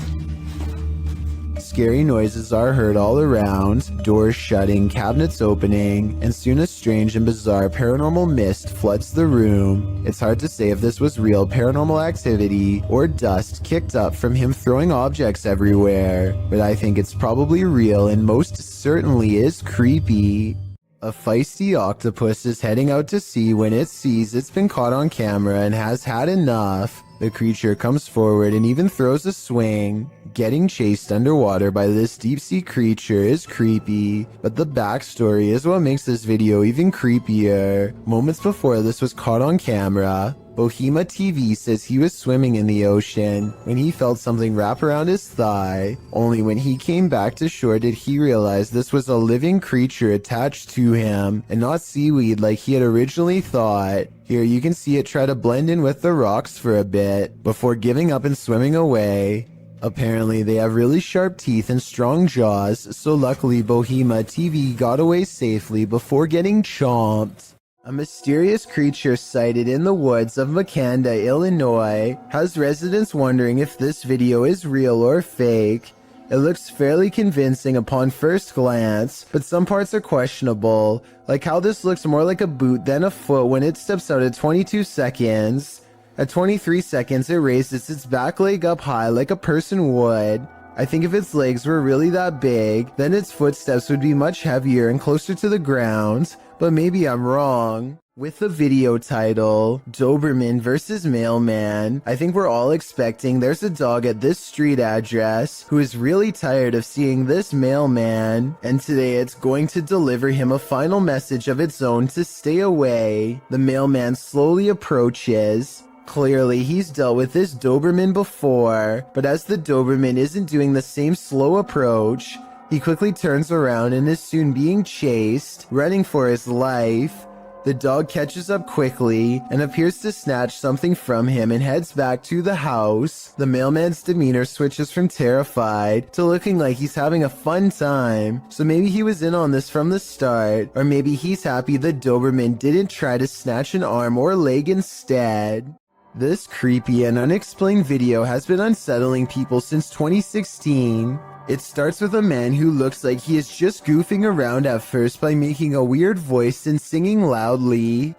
Scary noises are heard all around, doors shutting, cabinets opening, and soon a strange and bizarre paranormal mist floods the room. It's hard to say if this was real paranormal activity or dust kicked up from him throwing objects everywhere, but I think it's probably real and most certainly is creepy. A feisty octopus is heading out to sea when it sees it's been caught on camera and has had enough. The creature comes forward and even throws a swing. Getting chased underwater by this deep-sea creature is creepy, but the backstory is what makes this video even creepier. Moments before this was caught on camera, Bohema TV says he was swimming in the ocean when he felt something wrap around his thigh. Only when he came back to shore did he realize this was a living creature attached to him and not seaweed like he had originally thought. Here you can see it try to blend in with the rocks for a bit before giving up and swimming away. Apparently they have really sharp teeth and strong jaws, so luckily Bohema TV got away safely before getting chomped. A mysterious creature sighted in the woods of Makanda, Illinois, has residents wondering if this video is real or fake. It looks fairly convincing upon first glance, but some parts are questionable, like how this looks more like a boot than a foot when it steps out at 22 seconds. At 23 seconds, it raises its back leg up high like a person would. I think if its legs were really that big, then its footsteps would be much heavier and closer to the ground, but maybe I'm wrong. With the video title, Doberman vs. Mailman, I think we're all expecting there's a dog at this street address who is really tired of seeing this mailman, and today it's going to deliver him a final message of its own to stay away. The mailman slowly approaches. Clearly, he's dealt with this Doberman before, but as the Doberman isn't doing the same slow approach, he quickly turns around and is soon being chased, running for his life. The dog catches up quickly and appears to snatch something from him and heads back to the house. The mailman's demeanor switches from terrified to looking like he's having a fun time, so maybe he was in on this from the start, or maybe he's happy the Doberman didn't try to snatch an arm or leg instead. This creepy and unexplained video has been unsettling people since 2016. It starts with a man who looks like he is just goofing around at first by making a weird voice and singing loudly.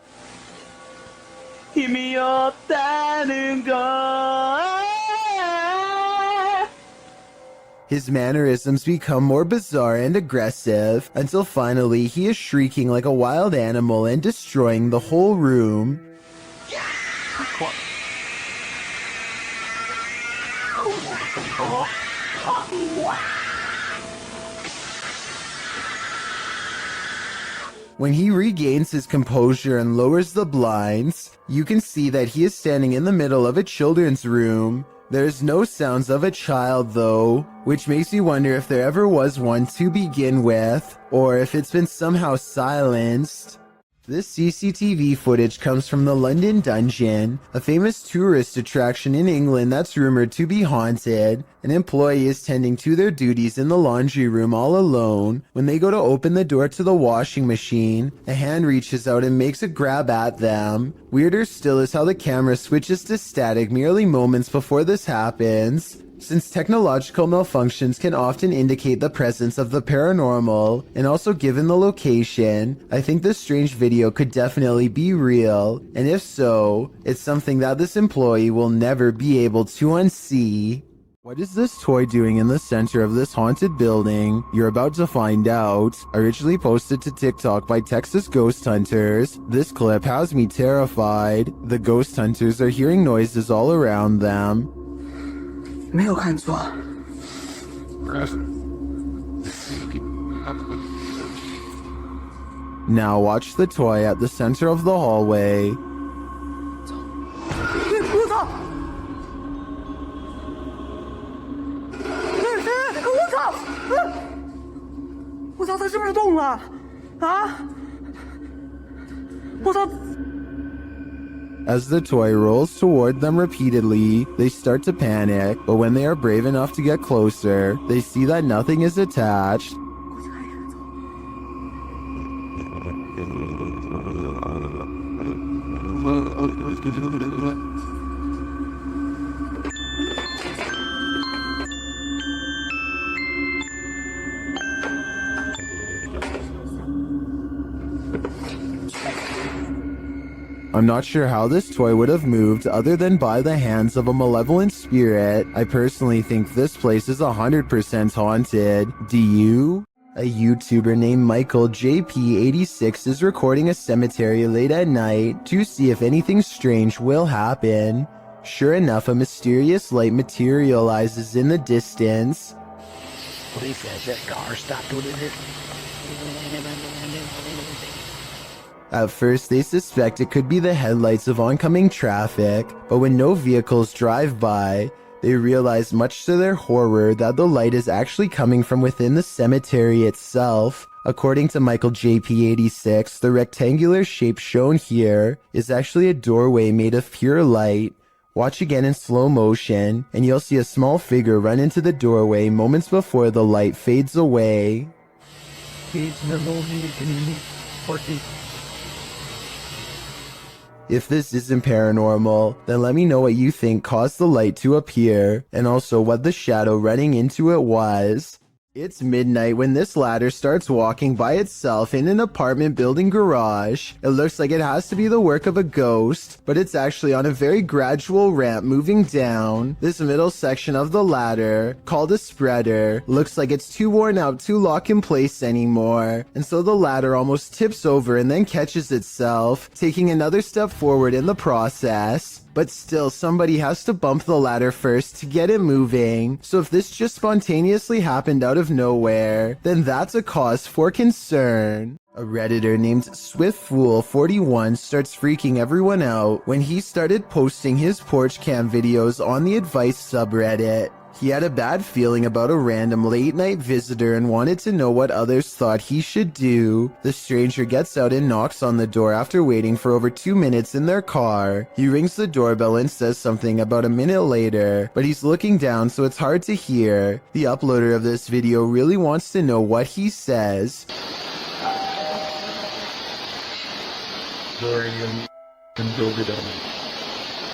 His mannerisms become more bizarre and aggressive until finally he is shrieking like a wild animal and destroying the whole room. When he regains his composure and lowers the blinds, you can see that he is standing in the middle of a children's room. There's no sounds of a child though, which makes me wonder if there ever was one to begin with, or if it's been somehow silenced. This CCTV footage comes from the London Dungeon, a famous tourist attraction in England that's rumored to be haunted. An employee is tending to their duties in the laundry room all alone. When they go to open the door to the washing machine, a hand reaches out and makes a grab at them. Weirder still is how the camera switches to static merely moments before this happens. Since technological malfunctions can often indicate the presence of the paranormal, and also given the location, I think this strange video could definitely be real, and if so, it's something that this employee will never be able to unsee. What is this toy doing in the center of this haunted building? You're about to find out. Originally posted to TikTok by Texas Ghost Hunters, this clip has me terrified. The ghost hunters are hearing noises all around them. 没有看错。 Now watch the toy at the center of the hallway. 我操！我操！我操！它是不是动了？啊！我操！ As the toy rolls toward them repeatedly, they start to panic, but when they are brave enough to get closer, they see that nothing is attached. I'm not sure how this toy would have moved other than by the hands of a malevolent spirit. I personally think this place is 100% haunted. Do you? A YouTuber named Michael JP86 is recording a cemetery late at night to see if anything strange will happen. Sure enough, a mysterious light materializes in the distance. At first, they suspect it could be the headlights of oncoming traffic, but when no vehicles drive by, they realize much to their horror that the light is actually coming from within the cemetery itself. According to Michael JP86, the rectangular shape shown here is actually a doorway made of pure light. Watch again in slow motion, and you'll see a small figure run into the doorway moments before the light fades away. If this isn't paranormal, then let me know what you think caused the light to appear, and also what the shadow running into it was. It's midnight when this ladder starts walking by itself in an apartment building garage. It looks like it has to be the work of a ghost, but it's actually on a very gradual ramp moving down. This middle section of the ladder, called a spreader, looks like it's too worn out to lock in place anymore, and so the ladder almost tips over and then catches itself, taking another step forward in the process. But still, somebody has to bump the ladder first to get it moving. So if this just spontaneously happened out of nowhere, then that's a cause for concern. A Redditor named SwiftFool41 starts freaking everyone out when he started posting his porch cam videos on the advice subreddit. He had a bad feeling about a random late night visitor and wanted to know what others thought he should do. The stranger gets out and knocks on the door after waiting for over 2 minutes in their car. He rings the doorbell and says something about a minute later, but he's looking down so it's hard to hear. The uploader of this video really wants to know what he says.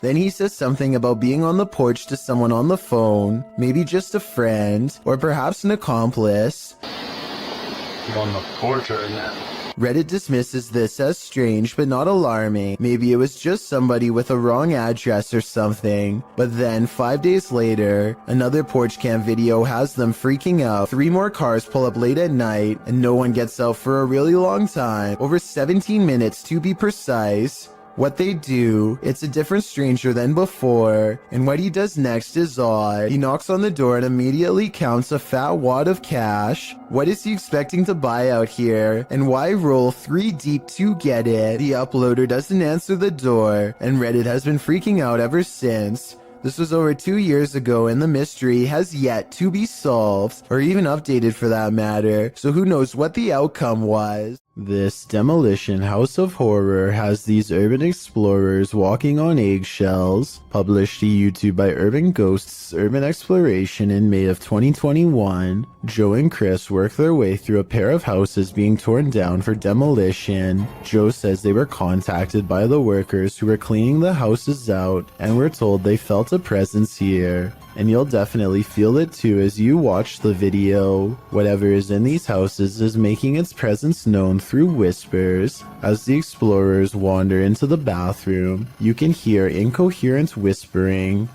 Then he says something about being on the porch to someone on the phone, maybe just a friend, or perhaps an accomplice. I'm on the porch right now. Reddit dismisses this as strange but not alarming. Maybe it was just somebody with a wrong address or something. But then, 5 days later, another porch cam video has them freaking out. 3 more cars pull up late at night, and no one gets out for a really long time, over 17 minutes to be precise. What they do, it's a different stranger than before, and what he does next is odd. He knocks on the door and immediately counts a fat wad of cash. What is he expecting to buy out here, and why roll 3 deep to get it? The uploader doesn't answer the door, and Reddit has been freaking out ever since. This was over 2 years ago and the mystery has yet to be solved, or even updated for that matter, so who knows what the outcome was. This demolition house of horror has these urban explorers walking on eggshells. Published to YouTube by Urban Ghosts Urban Exploration in May of 2021, Joe and Chris work their way through a pair of houses being torn down for demolition. Joe says they were contacted by the workers who were cleaning the houses out and were told they felt a presence here. And you'll definitely feel it too as you watch the video. Whatever is in these houses is making its presence known through whispers. As the explorers wander into the bathroom, you can hear incoherent whispering.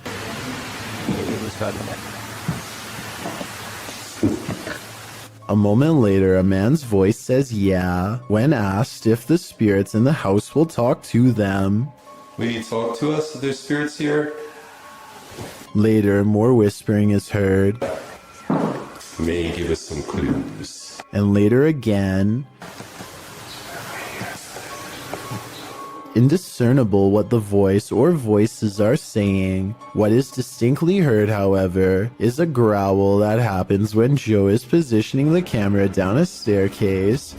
A moment later, a man's voice says yeah, when asked if the spirits in the house will talk to them. Will you talk to us? There's spirits here? Later, more whispering is heard. May give us some clues. And later again. Indiscernible what the voice or voices are saying. What is distinctly heard, however, is a growl that happens when Joe is positioning the camera down a staircase.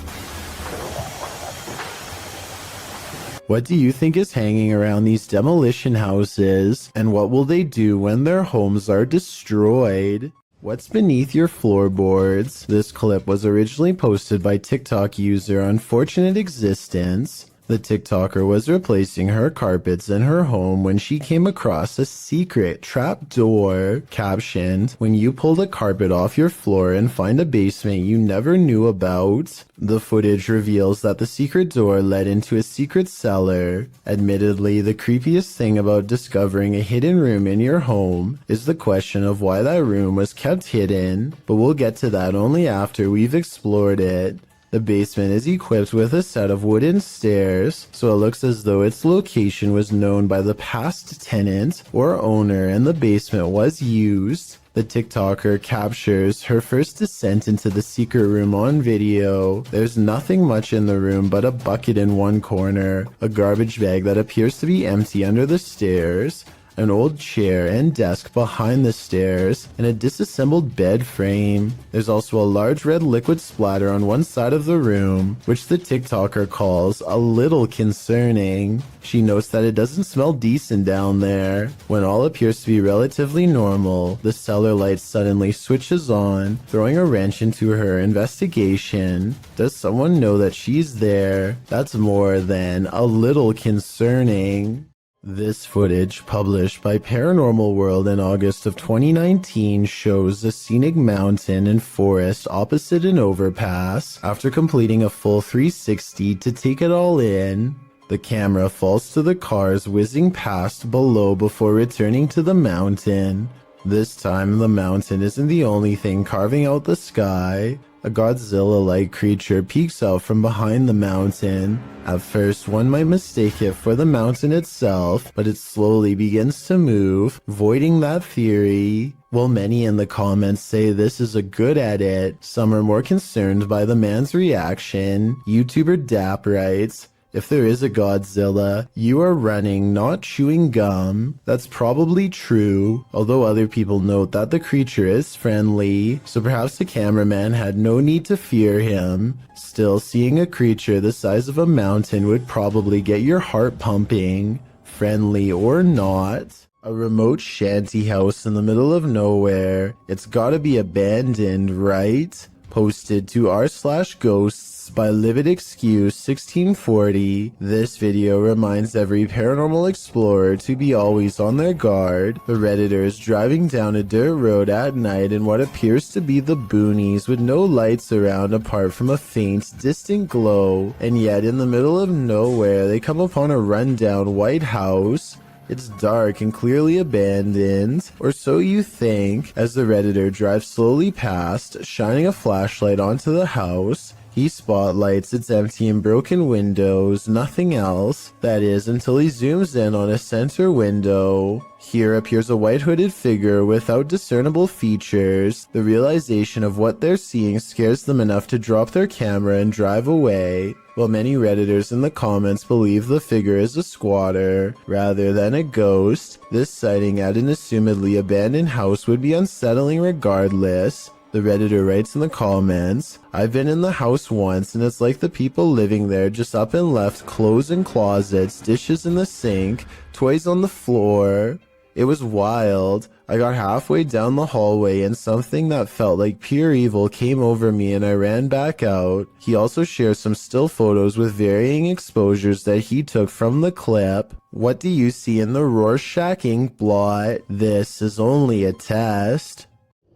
What do you think is hanging around these demolition houses, and what will they do when their homes are destroyed? What's beneath your floorboards? This clip was originally posted by TikTok user Unfortunate Existence. The TikToker was replacing her carpets in her home when she came across a secret trap door captioned, "When you pull the carpet off your floor and find a basement you never knew about." The footage reveals that the secret door led into a secret cellar. Admittedly, the creepiest thing about discovering a hidden room in your home is the question of why that room was kept hidden, but we'll get to that only after we've explored it. The basement is equipped with a set of wooden stairs, so it looks as though its location was known by the past tenant or owner and the basement was used. The TikToker captures her first descent into the secret room on video. There's nothing much in the room but a bucket in one corner, a garbage bag that appears to be empty under the stairs, an old chair and desk behind the stairs, and a disassembled bed frame. There's also a large red liquid splatter on one side of the room, which the TikToker calls a little concerning. She notes that it doesn't smell decent down there. When all appears to be relatively normal, the cellar light suddenly switches on, throwing a wrench into her investigation. Does someone know that she's there? That's more than a little concerning. This footage, published by Paranormal World in August of 2019, shows a scenic mountain and forest opposite an overpass. After completing a full 360 to take it all in, the camera falls to the cars whizzing past below before returning to the mountain. This time, the mountain isn't the only thing carving out the sky. A Godzilla-like creature peeks out from behind the mountain. At first, one might mistake it for the mountain itself, but it slowly begins to move, voiding that theory. While many in the comments say this is a good edit, some are more concerned by the man's reaction. YouTuber Dap writes, "If there is a Godzilla, you are running, not chewing gum." That's probably true, although other people note that the creature is friendly, so perhaps the cameraman had no need to fear him. Still, seeing a creature the size of a mountain would probably get your heart pumping, friendly or not. A remote shanty house in the middle of nowhere. It's gotta be abandoned, right? Posted to r/ghosts by Livid Excuse 1640. This video reminds every paranormal explorer to be always on their guard. The Redditor is driving down a dirt road at night in what appears to be the boonies with no lights around apart from a faint, distant glow, and yet in the middle of nowhere they come upon a rundown white house. It's dark and clearly abandoned, or so you think, as the Redditor drives slowly past, shining a flashlight onto the house. He spotlights its empty and broken windows, nothing else. That is, until he zooms in on a center window. Here appears a white hooded figure without discernible features. The realization of what they're seeing scares them enough to drop their camera and drive away. While many Redditors in the comments believe the figure is a squatter rather than a ghost, this sighting at an assumedly abandoned house would be unsettling regardless. The Redditor writes in the comments, "I've been in the house once and it's like the people living there just up and left clothes in closets, dishes in the sink, toys on the floor. It was wild. I got halfway down the hallway and something that felt like pure evil came over me and I ran back out." He also shares some still photos with varying exposures that he took from the clip. What do you see in the Rorschach ink blot? This is only a test.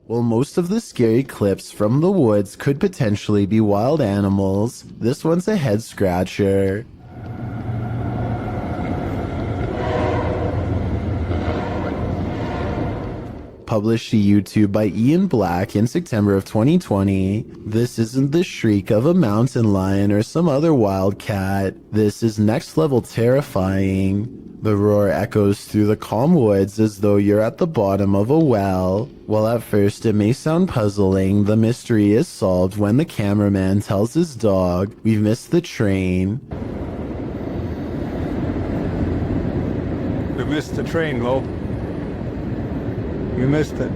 While most of the scary clips from the woods could potentially be wild animals, this one's a head scratcher. Published to YouTube by Ian Black in September of 2020. This isn't the shriek of a mountain lion or some other wild cat. This is next level terrifying. The roar echoes through the calm woods as though you're at the bottom of a well. While at first it may sound puzzling, the mystery is solved when the cameraman tells his dog, "We've missed the train." We missed the train, Lo. We missed it.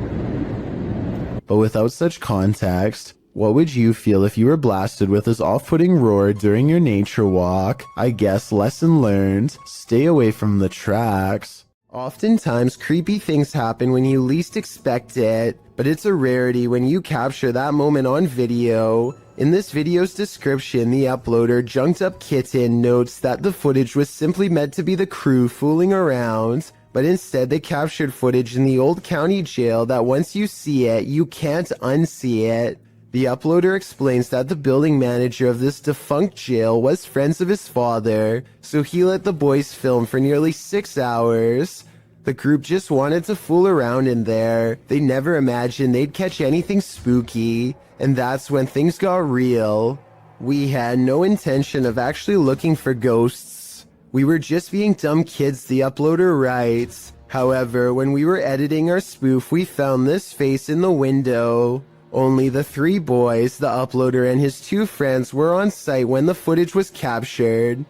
But without such context, what would you feel if you were blasted with this off-putting roar during your nature walk? I guess lesson learned, stay away from the tracks. Oftentimes, creepy things happen when you least expect it, but it's a rarity when you capture that moment on video. In this video's description, the uploader Junked Up Kitten notes that the footage was simply meant to be the crew fooling around, but instead they captured footage in the old county jail that once you see it, you can't unsee it. The uploader explains that the building manager of this defunct jail was friends of his father, so he let the boys film for nearly 6 hours. The group just wanted to fool around in there. They never imagined they'd catch anything spooky, and that's when things got real. We had no intention of actually looking for ghosts. We were just being dumb kids, the uploader writes. However, when we were editing our spoof, we found this face in the window. Only the 3 boys, the uploader and his 2 friends were on site when the footage was captured.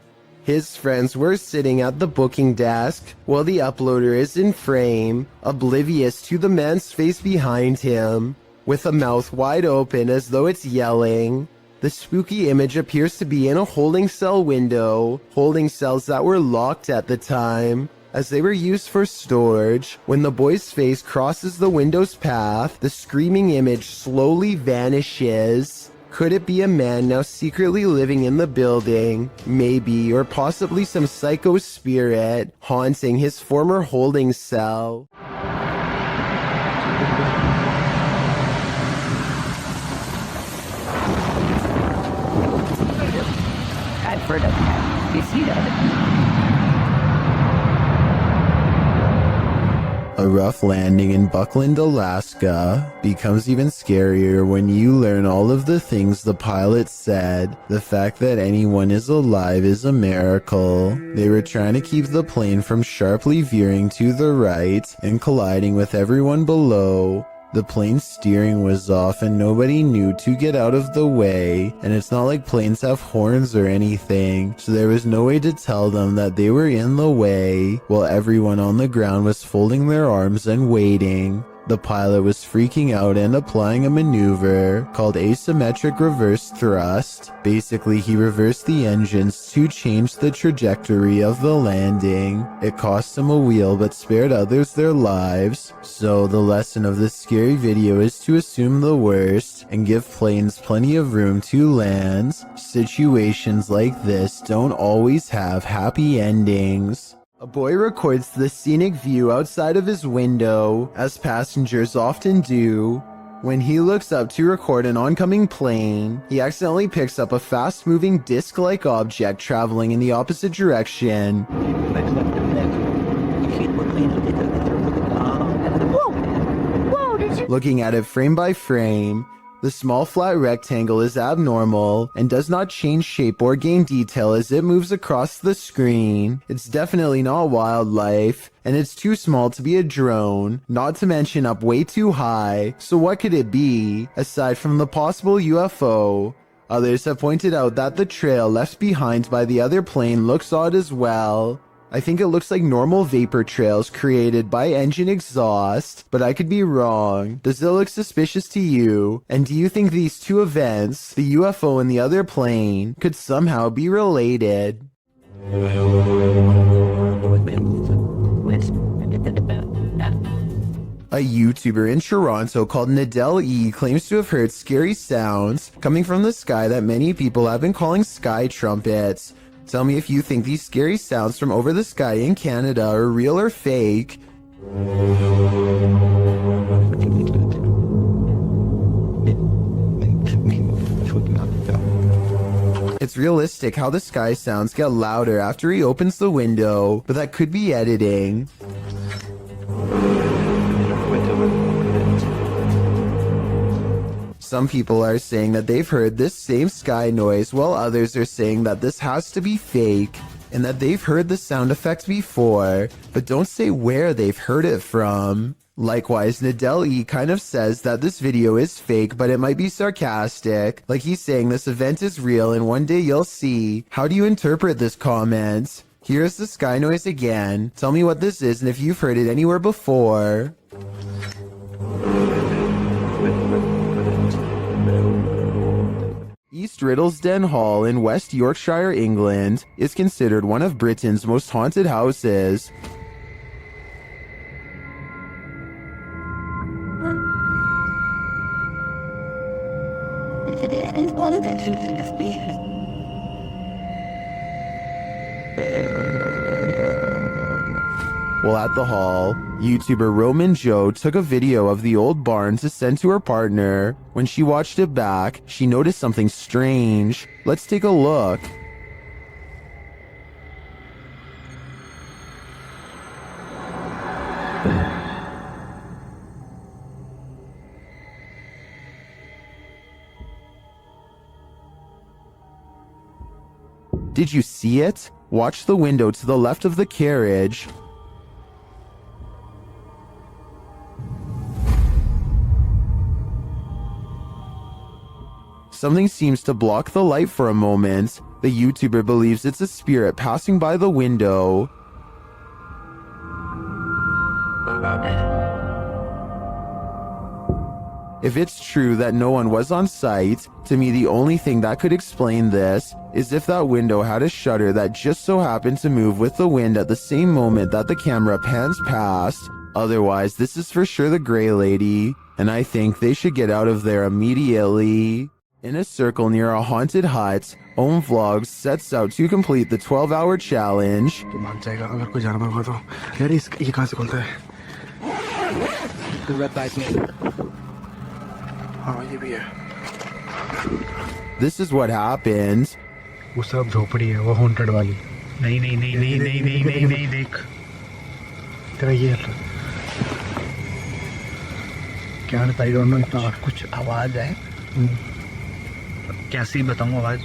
His friends were sitting at the booking desk, while the uploader is in frame, oblivious to the man's face behind him, with a mouth wide open as though it's yelling. The spooky image appears to be in a holding cell window, holding cells that were locked at the time, as they were used for storage. When the boy's face crosses the window's path, the screaming image slowly vanishes. Could it be a man now secretly living in the building? Maybe, or possibly some psycho spirit haunting his former holding cell. I've heard of that. You see that? A rough landing in Buckland, Alaska becomes even scarier when you learn all of the things the pilot said. The fact that anyone is alive is a miracle. They were trying to keep the plane from sharply veering to the right and colliding with everyone below. The plane's steering was off and nobody knew to get out of the way, and it's not like planes have horns or anything, so there was no way to tell them that they were in the way, while everyone on the ground was folding their arms and waiting. The pilot was freaking out and applying a maneuver called asymmetric reverse thrust. Basically, he reversed the engines to change the trajectory of the landing. It cost him a wheel but spared others their lives. So the lesson of this scary video is to assume the worst and give planes plenty of room to land. Situations like this don't always have happy endings. A boy records the scenic view outside of his window, as passengers often do. When he looks up to record an oncoming plane, he accidentally picks up a fast-moving disc-like object traveling in the opposite direction. Looking at it frame by frame, the small flat rectangle is abnormal and does not change shape or gain detail as it moves across the screen. It's definitely not wildlife, and it's too small to be a drone, not to mention up way too high. So what could it be, aside from the possible UFO? Others have pointed out that the trail left behind by the other plane looks odd as well. I think it looks like normal vapor trails created by engine exhaust, but I could be wrong. Does it look suspicious to you? And do you think these two events, the UFO and the other plane, could somehow be related? A YouTuber in Toronto called Nadell E claims to have heard scary sounds coming from the sky that many people have been calling sky trumpets. Tell me if you think these scary sounds from over the sky in Canada are real or fake. It's realistic how the sky sounds get louder after he opens the window, but that could be editing. Some people are saying that they've heard this same sky noise, while others are saying that this has to be fake and that they've heard the sound effect before, but don't say where they've heard it from. Likewise, Nadell E kind of says that this video is fake, but it might be sarcastic, like he's saying this event is real and one day you'll see. How do you interpret this comment? Here's the sky noise again. Tell me what this is and if you've heard it anywhere before. East Riddlesden Hall in West Yorkshire, England, is considered one of Britain's most haunted houses. While at the hall, YouTuber Roman Joe took a video of the old barn to send to her partner. When she watched it back, she noticed something strange. Let's take a look. Did you see it? Watch the window to the left of the carriage. Something seems to block the light for a moment. The YouTuber believes it's a spirit passing by the window. If it's true that no one was on site, to me the only thing that could explain this is if that window had a shutter that just so happened to move with the wind at the same moment that the camera pans past. Otherwise, this is for sure the Grey Lady, and I think they should get out of there immediately. In a circle near a haunted hut, Om Vlogs sets out to complete the 12-hour challenge. तो मान जाएगा अगर कोई जानवर हुआ तो यार ये कहाँ से खुलता है हाँ ये भी है This is what happened. वो सब झोपड़ी है वो हॉन्टेड वाली नहीं नहीं नहीं नहीं नहीं नहीं नहीं नहीं देख तेरा ये क्या आई डोंट नो इतना कुछ आवाज है कैसी बताऊं आवाज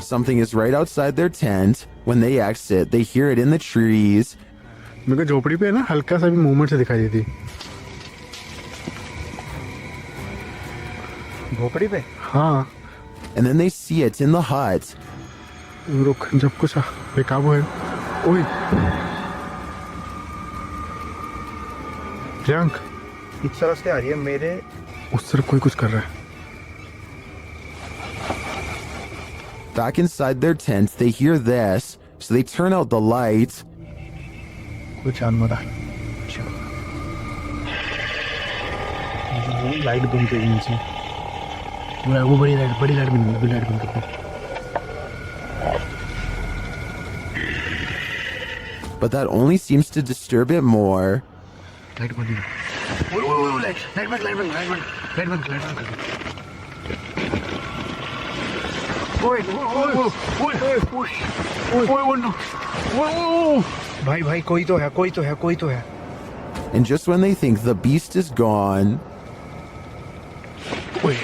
Something is right outside their tent. When they exit, they hear it in the trees. मेरे को झोपड़ी पे ना हल्का सा भी मूवमेंट से दिखाई देती झोपड़ी पे हाँ And then they see it in the hut. रुक जब कुछ बेकाबू है ओए प्रियंक इस तरफ से आ रही है मेरे उस तरफ कोई कुछ कर रहा है Back inside their tent, they hear this, so they turn out the light. कुछ जानवर है लाइट बंद कर नीचे वो बड़ी लाइट बंद कर दो But that only seems to disturb it more. Light बंद लाइट बंद कर भाई भाई कोई तो है And just when they think the beast is gone, खोल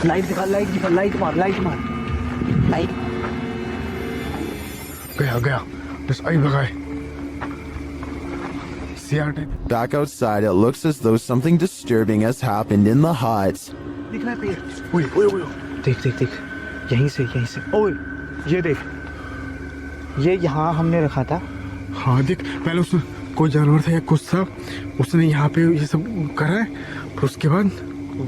लाइट मार गया बस आई भगाए back outside, it looks as though something disturbing has happened in the hut. दिख रहा है देख यहीं से ओए ये देख ये यहाँ हमने रखा था हाँ देख पहले उसने कोई जानवर था या कुछ था उसने यहाँ पे ये सब करा है फिर उसके बाद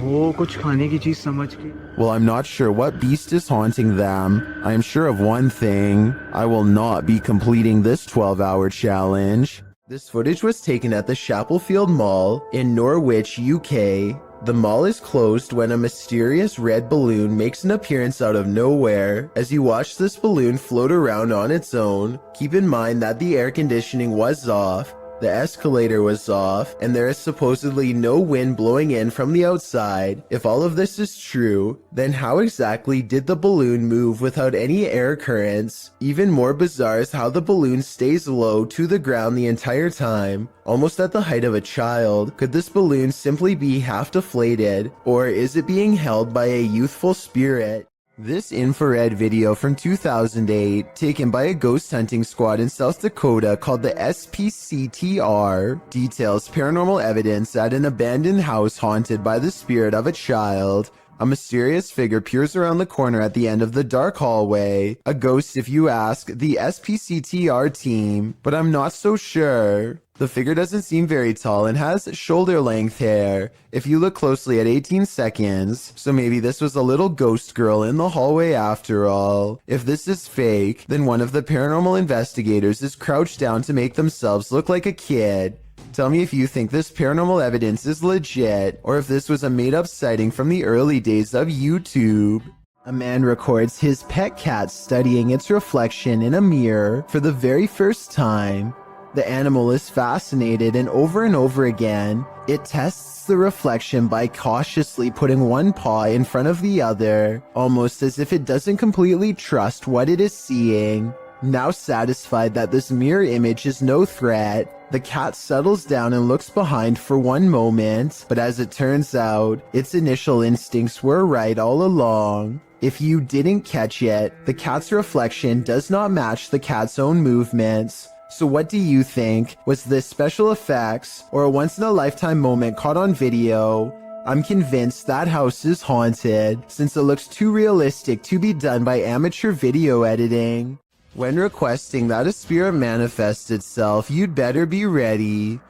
वो कुछ खाने की चीज समझ के Well, I'm not sure what beast is haunting them. I am sure of one thing. I will not be completing this 12-hour challenge. This footage was taken at the Chapelfield Mall in Norwich, UK. The mall is closed when a mysterious red balloon makes an appearance out of nowhere. As you watch this balloon float around on its own, keep in mind that the air conditioning was off, the escalator was off, and there is supposedly no wind blowing in from the outside. If all of this is true, then how exactly did the balloon move without any air currents? Even more bizarre is how the balloon stays low to the ground the entire time, almost at the height of a child. Could this balloon simply be half deflated, or is it being held by a youthful spirit? This infrared video from 2008, taken by a ghost hunting squad in South Dakota called the SPCTR, details paranormal evidence at an abandoned house haunted by the spirit of a child. A mysterious figure peers around the corner at the end of the dark hallway. A ghost if you ask the SPCTR team, but I'm not so sure. The figure doesn't seem very tall and has shoulder-length hair, if you look closely at 18 seconds, so maybe this was a little ghost girl in the hallway after all. If this is fake, then one of the paranormal investigators is crouched down to make themselves look like a kid. Tell me if you think this paranormal evidence is legit, or if this was a made-up sighting from the early days of YouTube. A man records his pet cat studying its reflection in a mirror for the very first time. The animal is fascinated, and over again, it tests the reflection by cautiously putting one paw in front of the other, almost as if it doesn't completely trust what it is seeing. Now satisfied that this mirror image is no threat, the cat settles down and looks behind for one moment, but as it turns out, its initial instincts were right all along. If you didn't catch it, the cat's reflection does not match the cat's own movements. So what do you think? Was this special effects or a once-in-a-lifetime moment caught on video? I'm convinced that house is haunted, since it looks too realistic to be done by amateur video editing. When requesting that a spirit manifest itself, you'd better be ready.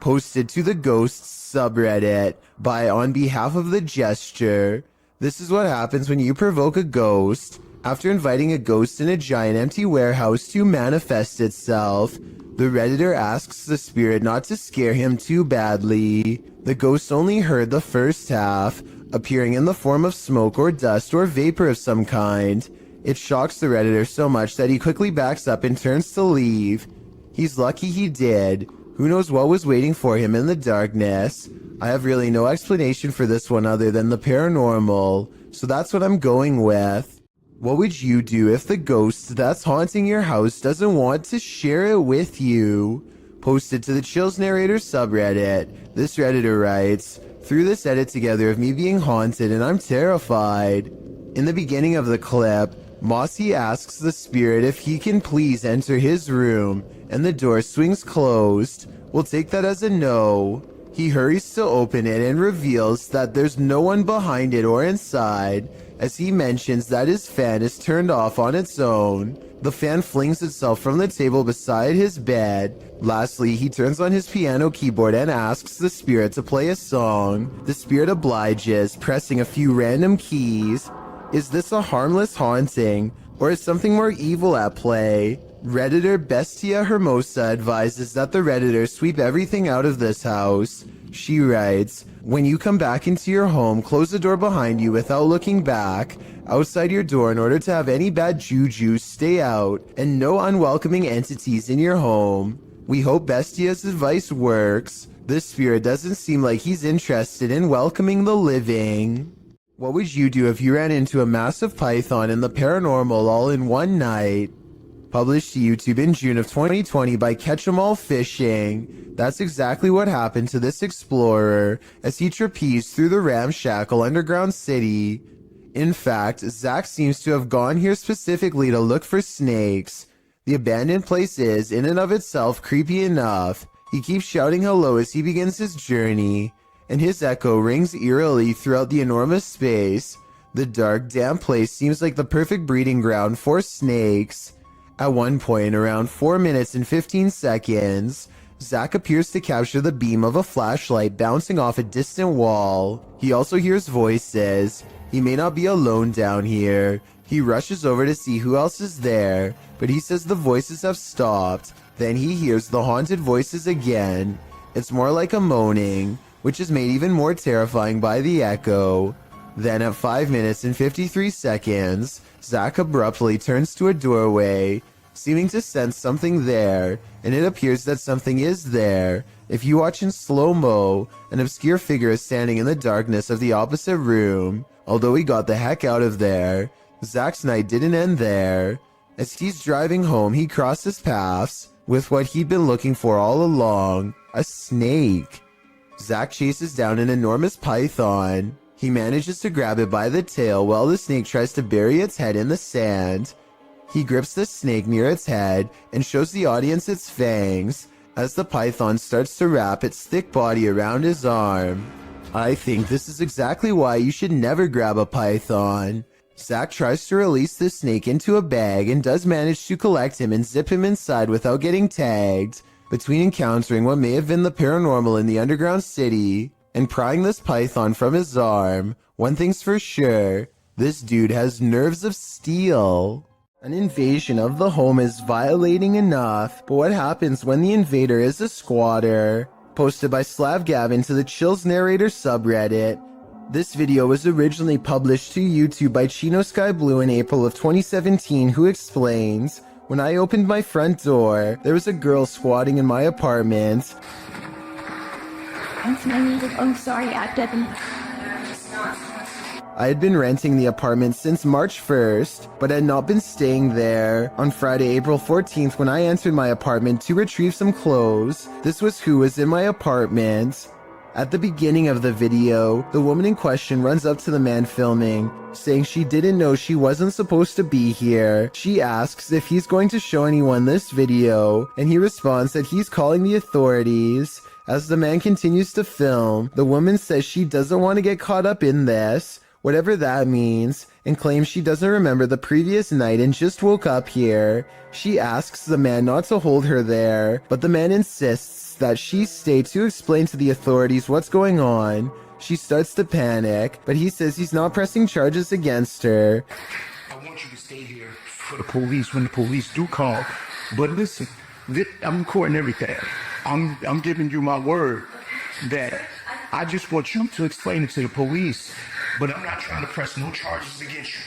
Posted to the Ghosts subreddit by On Behalf of the Gesture. This is what happens when you provoke a ghost. After inviting a ghost in a giant empty warehouse to manifest itself, the Redditor asks the spirit not to scare him too badly. The ghost only heard the first half, appearing in the form of smoke or dust or vapor of some kind. It shocks the Redditor so much that he quickly backs up and turns to leave. He's lucky he did. Who knows what was waiting for him in the darkness? I have really no explanation for this one other than the paranormal, so that's what I'm going with. What would you do if the ghost that's haunting your house doesn't want to share it with you? Posted to the Chills Narrator subreddit, this Redditor writes, "Threw this edit together of me being haunted and I'm terrified." In the beginning of the clip, Mossy asks the spirit if he can please enter his room, and the door swings closed. We'll take that as a no. He hurries to open it and reveals that there's no one behind it or inside, as he mentions that his fan is turned off on its own. The fan flings itself from the table beside his bed. Lastly, he turns on his piano keyboard and asks the spirit to play a song. The spirit obliges, pressing a few random keys. Is this a harmless haunting, or is something more evil at play? Redditor Bestia Hermosa advises that the Redditor sweep everything out of this house. She writes, "When you come back into your home, close the door behind you without looking back, outside your door in order to have any bad juju stay out, and no unwelcoming entities in your home." We hope Bestia's advice works. This spirit doesn't seem like he's interested in welcoming the living. What would you do if you ran into a massive python and the paranormal all in one night? Published to YouTube in June of 2020 by Catch 'em All Fishing. That's exactly what happened to this explorer as he trapezed through the ramshackle underground city. In fact, Zach seems to have gone here specifically to look for snakes. The abandoned place is, in and of itself, creepy enough. He keeps shouting hello as he begins his journey, and his echo rings eerily throughout the enormous space. The dark, damp place seems like the perfect breeding ground for snakes. At one point, around 4 minutes and 15 seconds, Zach appears to capture the beam of a flashlight bouncing off a distant wall. He also hears voices. He may not be alone down here. He rushes over to see who else is there, but he says the voices have stopped. Then he hears the haunted voices again. It's more like a moaning, which is made even more terrifying by the echo. Then at 5 minutes and 53 seconds, Zach abruptly turns to a doorway, seeming to sense something there, and it appears that something is there. If you watch in slow-mo, an obscure figure is standing in the darkness of the opposite room. Although he got the heck out of there, Zach's night didn't end there. As he's driving home, he crosses paths with what he'd been looking for all along, a snake. Zach chases down an enormous python. He manages to grab it by the tail while the snake tries to bury its head in the sand. He grips the snake near its head and shows the audience its fangs as the python starts to wrap its thick body around his arm. I think this is exactly why you should never grab a python. Zach tries to release the snake into a bag and does manage to collect him and zip him inside without getting tagged. Between encountering what may have been the paranormal in the underground city and prying this python from his arm, one thing's for sure, this dude has nerves of steel. An invasion of the home is violating enough, but what happens when the invader is a squatter? Posted by Slav Gavin to the Chills Narrator subreddit. This video was originally published to YouTube by Chino Sky Blue in April of 2017, who explains, "When I opened my front door, there was a girl squatting in my apartment. I'm sorry, I didn't. I had been renting the apartment since March 1st, but had not been staying there. On Friday, April 14th, when I entered my apartment to retrieve some clothes, this was who was in my apartment. At the beginning of the video, the woman in question runs up to the man filming, saying she didn't know she wasn't supposed to be here. She asks if he's going to show anyone this video, and he responds that he's calling the authorities. As the man continues to film, the woman says she doesn't want to get caught up in this, whatever that means, and claims she doesn't remember the previous night and just woke up here. She asks the man not to hold her there, but the man insists that she stay to explain to the authorities what's going on. She starts to panic, but he says he's not pressing charges against her. I want you to stay here for the police when the police do call. But listen, I'm recording everything. I'm giving you my word that I just want you to explain it to the police. But I'm not trying to press no charges against you.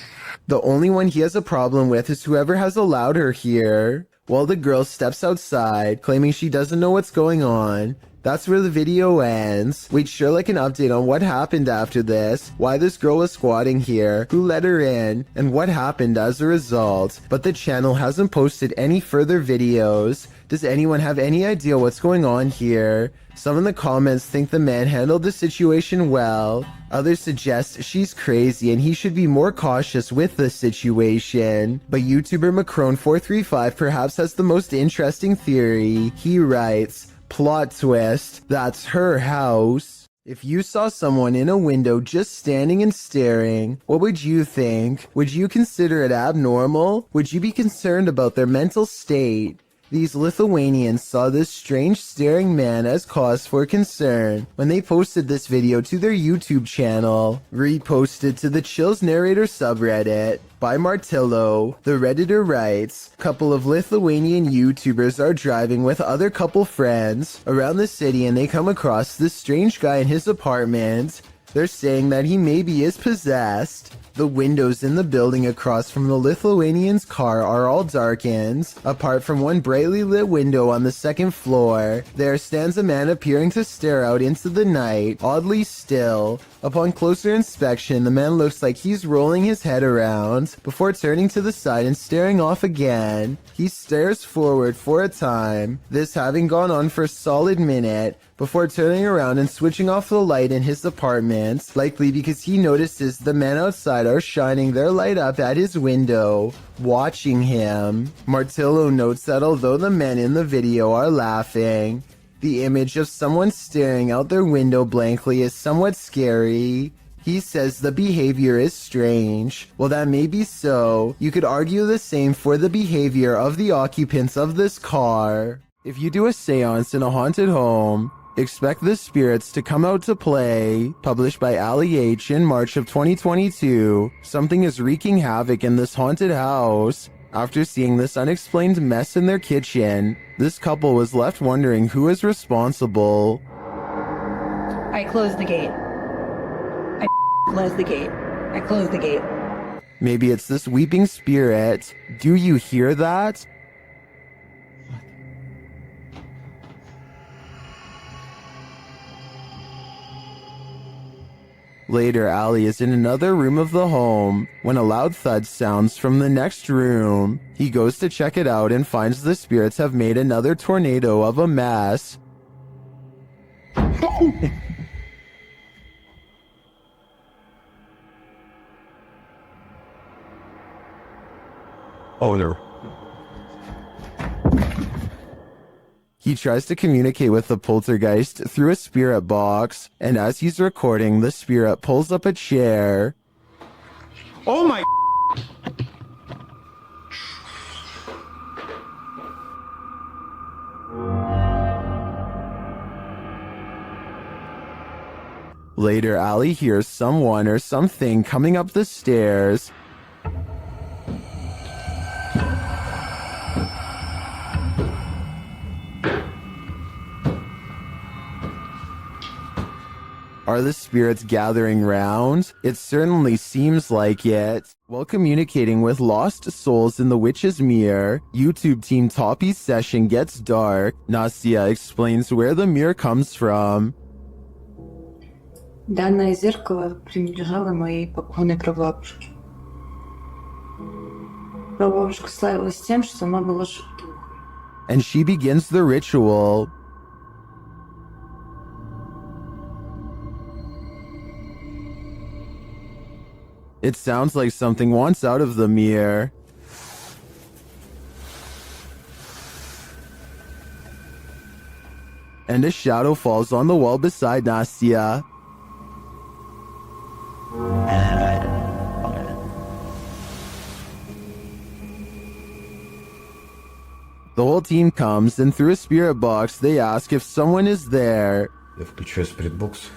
The only one he has a problem with is whoever has allowed her here. While the girl steps outside, claiming she doesn't know what's going on. That's where the video ends. We'd sure like an update on what happened after this, why this girl was squatting here, who let her in, and what happened as a result. But the channel hasn't posted any further videos. Does anyone have any idea what's going on here? Some in the comments think the man handled the situation well. Others suggest she's crazy and he should be more cautious with the situation. But YouTuber Macron435 perhaps has the most interesting theory. He writes, plot twist, that's her house. If you saw someone in a window just standing and staring, what would you think? Would you consider it abnormal? Would you be concerned about their mental state? These Lithuanians saw this strange staring man as cause for concern when they posted this video to their YouTube channel. Reposted to the Chills Narrator subreddit by Martillo, the Redditor writes, couple of Lithuanian YouTubers are driving with other couple friends around the city and they come across this strange guy in his apartment. They're saying that he maybe is possessed. The windows in the building across from the Lithuanian's car are all darkened, apart from one brightly lit window on the second floor. There stands a man appearing to stare out into the night, oddly still. Upon closer inspection, the man looks like he's rolling his head around, before turning to the side and staring off again. He stares forward for a time, this having gone on for a solid minute, before turning around and switching off the light in his apartment, likely because he notices the men outside are shining their light up at his window, watching him. Martillo notes that although the men in the video are laughing, the image of someone staring out their window blankly is somewhat scary. He says the behavior is strange. Well, that may be so. You could argue the same for the behavior of the occupants of this car. If you do a seance in a haunted home, expect the spirits to come out to play. Published by Ali H in March of 2022. Something is wreaking havoc in this haunted house. After seeing this unexplained mess in their kitchen, this couple was left wondering who is responsible. I closed the gate. I closed the gate. I closed the gate. Maybe it's this weeping spirit. Do you hear that? Later, Ali is in another room of the home when a loud thud sounds from the next room. He goes to check it out and finds the spirits have made another tornado of a mess. Oh, there. He tries to communicate with the poltergeist through a spirit box, and as he's recording, the spirit pulls up a chair. Oh my. Later, Ali hears someone or something coming up the stairs. Are the spirits gathering round? It certainly seems like it. While communicating with lost souls in the Witch's Mirror, YouTube team Toppy's session gets dark. Nastia explains where the mirror comes from. Данное зеркало принадлежало моей покойной прабабушке. Прабабушка славилась тем, что она была шутом. And she begins the ritual. It sounds like something wants out of the mirror. And a shadow falls on the wall beside Nastya. The whole team comes, and through a spirit box, they ask if someone is there. Я включаю спиритбокс.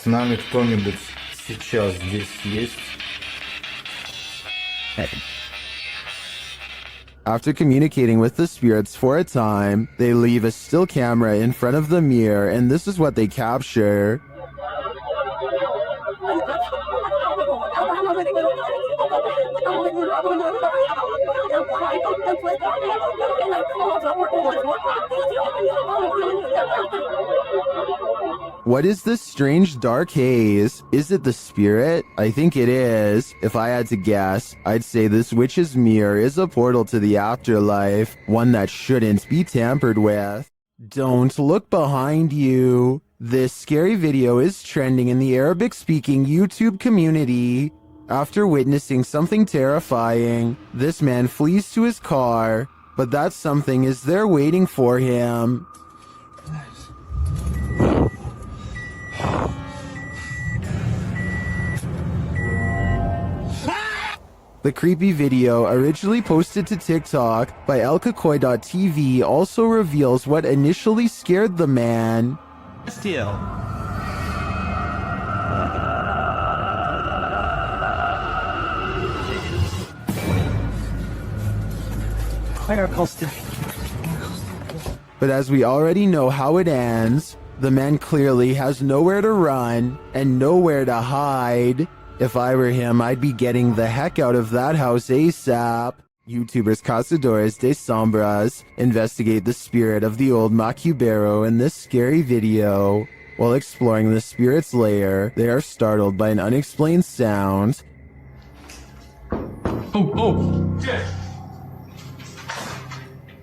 С нами кто-нибудь сейчас здесь есть? After communicating with the spirits for a time, they leave a still camera in front of the mirror, and this is what they capture. What is this strange dark haze? Is it the spirit? I think it is. If I had to guess, I'd say this witch's mirror is a portal to the afterlife, one that shouldn't be tampered with. Don't look behind you. This scary video is trending in the Arabic-speaking YouTube community. After witnessing something terrifying, this man flees to his car, but that something is there waiting for him. The creepy video, originally posted to TikTok by elkakoi.tv, also reveals what initially scared the man. Still. But as we already know how it ends, the man clearly has nowhere to run and nowhere to hide. If I were him, I'd be getting the heck out of that house ASAP. YouTubers Cazadores de Sombras investigate the spirit of the old Macubero in this scary video. While exploring the spirit's lair, they are startled by an unexplained sound.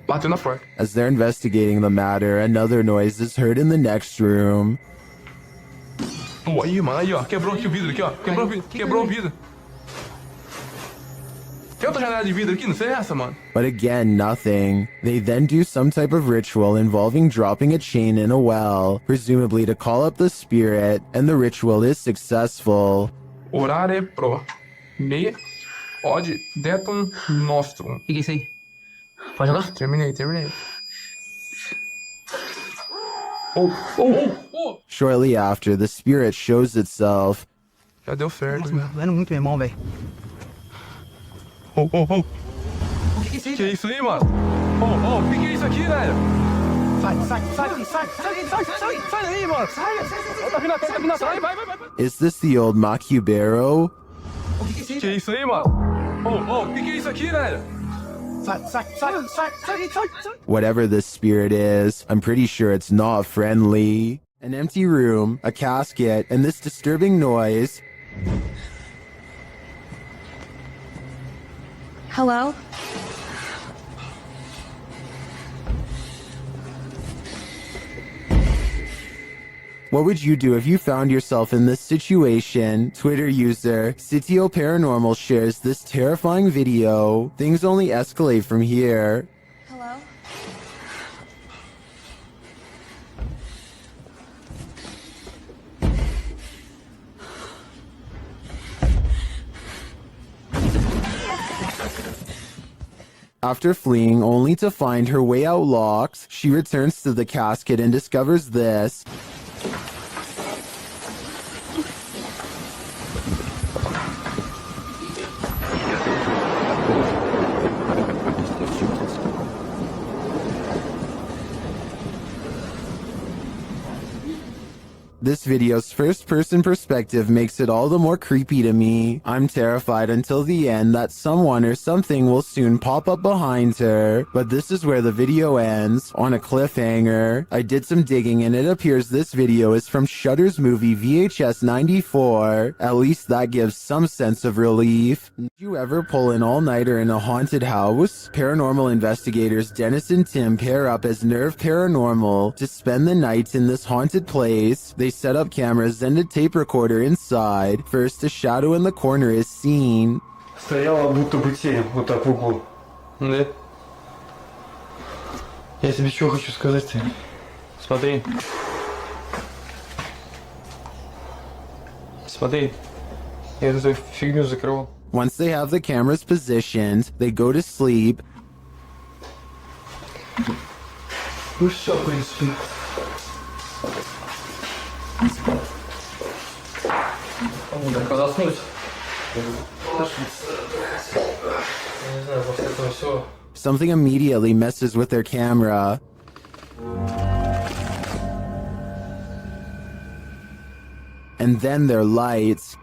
Bateu na porta. As they're investigating the matter, another noise is heard in the next room. Aí, mano, aí, ó. Quebrou aqui o vidro, aqui, ó. Quebrou o vidro. Tem outra janela de vidro aqui? Não sei essa, mano. But again, nothing. They then do some type of ritual involving dropping a chain in a well, presumably to call up the spirit, and the ritual is successful. Orare pro. Me. Od detum nostrum. O que é isso aí? Pode jogar? Terminei. Shortly after, the spirit shows itself. Já deu certo. Nossa, doendo muito meu irmão, velho. O que é isso aí, mano? O que é isso aqui, velho? Sai daí, mano. Sai. Tá vindo atrás. Vai. Is this the old Macubero? Que é isso aí, mano? O que é isso aqui, velho? Sai. Whatever this spirit is, I'm pretty sure it's not friendly. An empty room, a casket, and this disturbing noise. Hello? What would you do if you found yourself in this situation? Twitter user Sitio Paranormal shares this terrifying video. Things only escalate from here. Hello? After fleeing only to find her way out locked, she returns to the casket and discovers this. This video's first-person perspective makes it all the more creepy to me. I'm terrified until the end that someone or something will soon pop up behind her. But this is where the video ends, on a cliffhanger. I did some digging and it appears this video is from Shudder's movie VHS 94. At least that gives some sense of relief. Did you ever pull an all-nighter in a haunted house? Paranormal investigators Dennis and Tim pair up as Nerve Paranormal to spend the night in this haunted place. They set up cameras and a tape recorder inside. First, a shadow in the corner is seen. Стояла будто бы тень, вот так в углу. Да? Я тебе что хочу сказать-то? Смотри. Смотри. Я эту фигню закрывал. Once they have the cameras positioned, they go to sleep. Ну все, в принципе. Так, заснуть. Я не знаю, после этого все. Something immediately messes with their camera. And then their lights.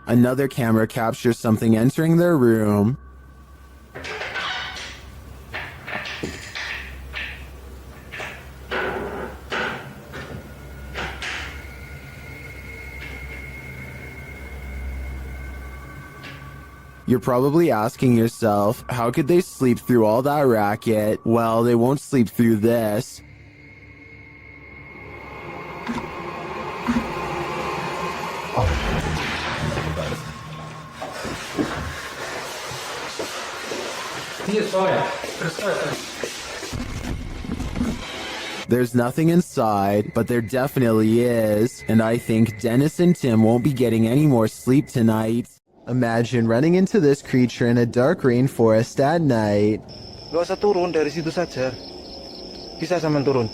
Another camera captures something entering their room. You're probably asking yourself, how could they sleep through all that racket? Well, they won't sleep through this. There's nothing inside, but there definitely is, and I think Dennis and Tim won't be getting any more sleep tonight. Imagine running into this creature in a dark rainforest at night. Gak usah turun dari situ saja. Bisa sampean turun.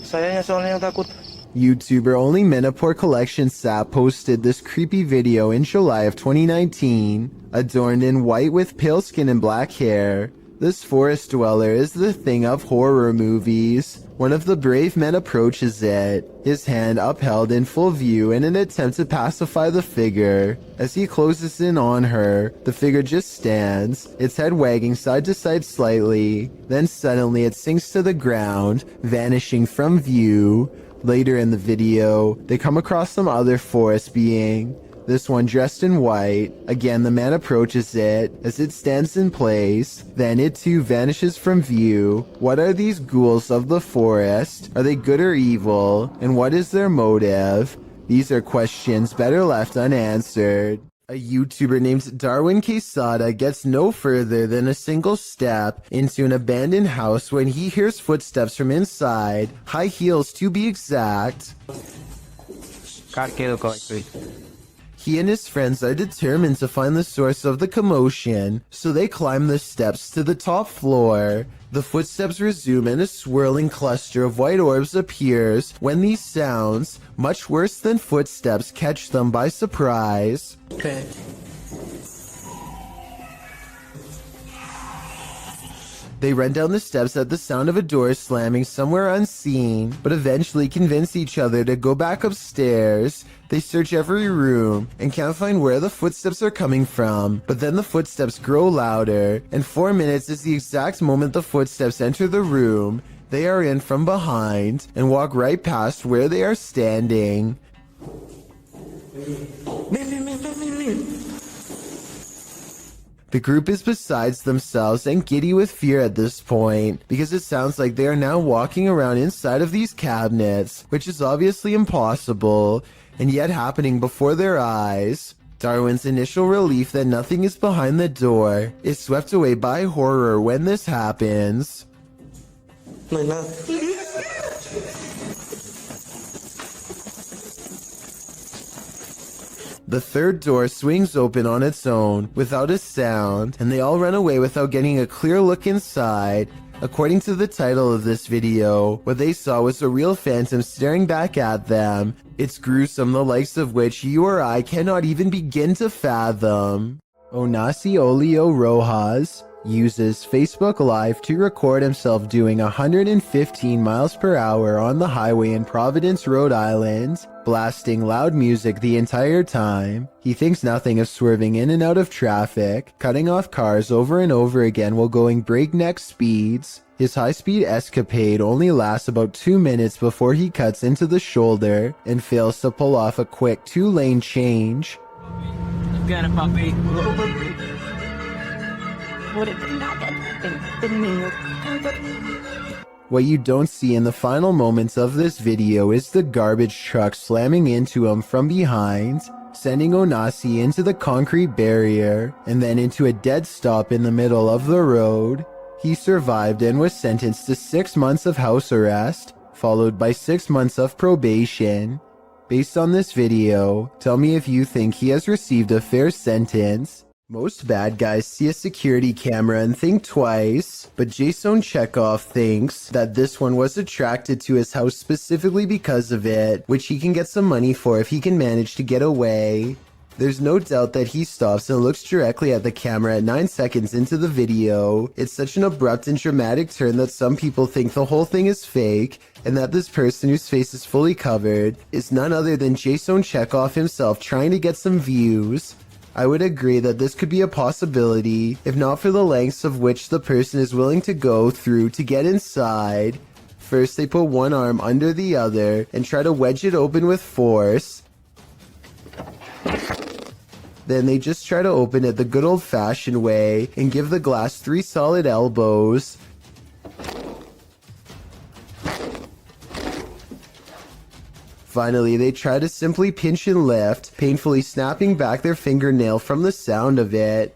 Sayanya soalnya yang takut. YouTuber Only Menopore Collection Sap posted this creepy video in July of 2019, adorned in white with pale skin and black hair. This forest dweller is the thing of horror movies. One of the brave men approaches it, his hand upheld in full view in an attempt to pacify the figure. As he closes in on her, the figure just stands, its head wagging side to side slightly. Then suddenly it sinks to the ground, vanishing from view. Later in the video, they come across some other forest being. This one dressed in white. Again, the man approaches it as it stands in place. Then it too vanishes from view. What are these ghouls of the forest? Are they good or evil? And what is their motive? These are questions better left unanswered. A YouTuber named Darwin Quesada gets no further than a single step into an abandoned house when he hears footsteps from inside, high heels to be exact. He and his friends are determined to find the source of the commotion, so they climb the steps to the top floor. The footsteps resume and a swirling cluster of white orbs appears when these sounds, much worse than footsteps, catch them by surprise. Okay. They run down the steps at the sound of a door slamming somewhere unseen, but eventually convince each other to go back upstairs. They search every room and can't find where the footsteps are coming from, but then the footsteps grow louder, and 4 minutes is the exact moment the footsteps enter the room. They are in from behind and walk right past where they are standing. The group is besides themselves and giddy with fear at this point, because it sounds like they are now walking around inside of these cabinets, which is obviously impossible, and yet happening before their eyes. Darwin's initial relief that nothing is behind the door is swept away by horror when this happens. The third door swings open on its own, without a sound, and they all run away without getting a clear look inside. According to the title of this video, what they saw was a real phantom staring back at them. It's gruesome, the likes of which you or I cannot even begin to fathom. Onaciolio Rojas uses Facebook Live to record himself doing 115 miles per hour on the highway in Providence, Rhode Island, blasting loud music the entire time. He thinks nothing of swerving in and out of traffic, cutting off cars over and over again while going breakneck speeds. His high-speed escapade only lasts about 2 minutes before he cuts into the shoulder and fails to pull off a quick 2-lane change. Got it, puppy. What you don't see in the final moments of this video is the garbage truck slamming into him from behind, sending Onasi into the concrete barrier and then into a dead stop in the middle of the road. He survived and was sentenced to 6 months of house arrest, followed by 6 months of probation. Based on this video, tell me if you think he has received a fair sentence. Most bad guys see a security camera and think twice, but Jason Chekhov thinks that this one was attracted to his house specifically because of it, which he can get some money for if he can manage to get away. There's no doubt that he stops and looks directly at the camera at 9 seconds into the video. It's such an abrupt and dramatic turn that some people think the whole thing is fake, and that this person whose face is fully covered is none other than Jason Chekhov himself trying to get some views. I would agree that this could be a possibility, if not for the lengths of which the person is willing to go through to get inside. First, they put one arm under the other and try to wedge it open with force. Then they just try to open it the good old-fashioned way and give the glass 3 solid elbows. Finally, they try to simply pinch and lift, painfully snapping back their fingernail from the sound of it.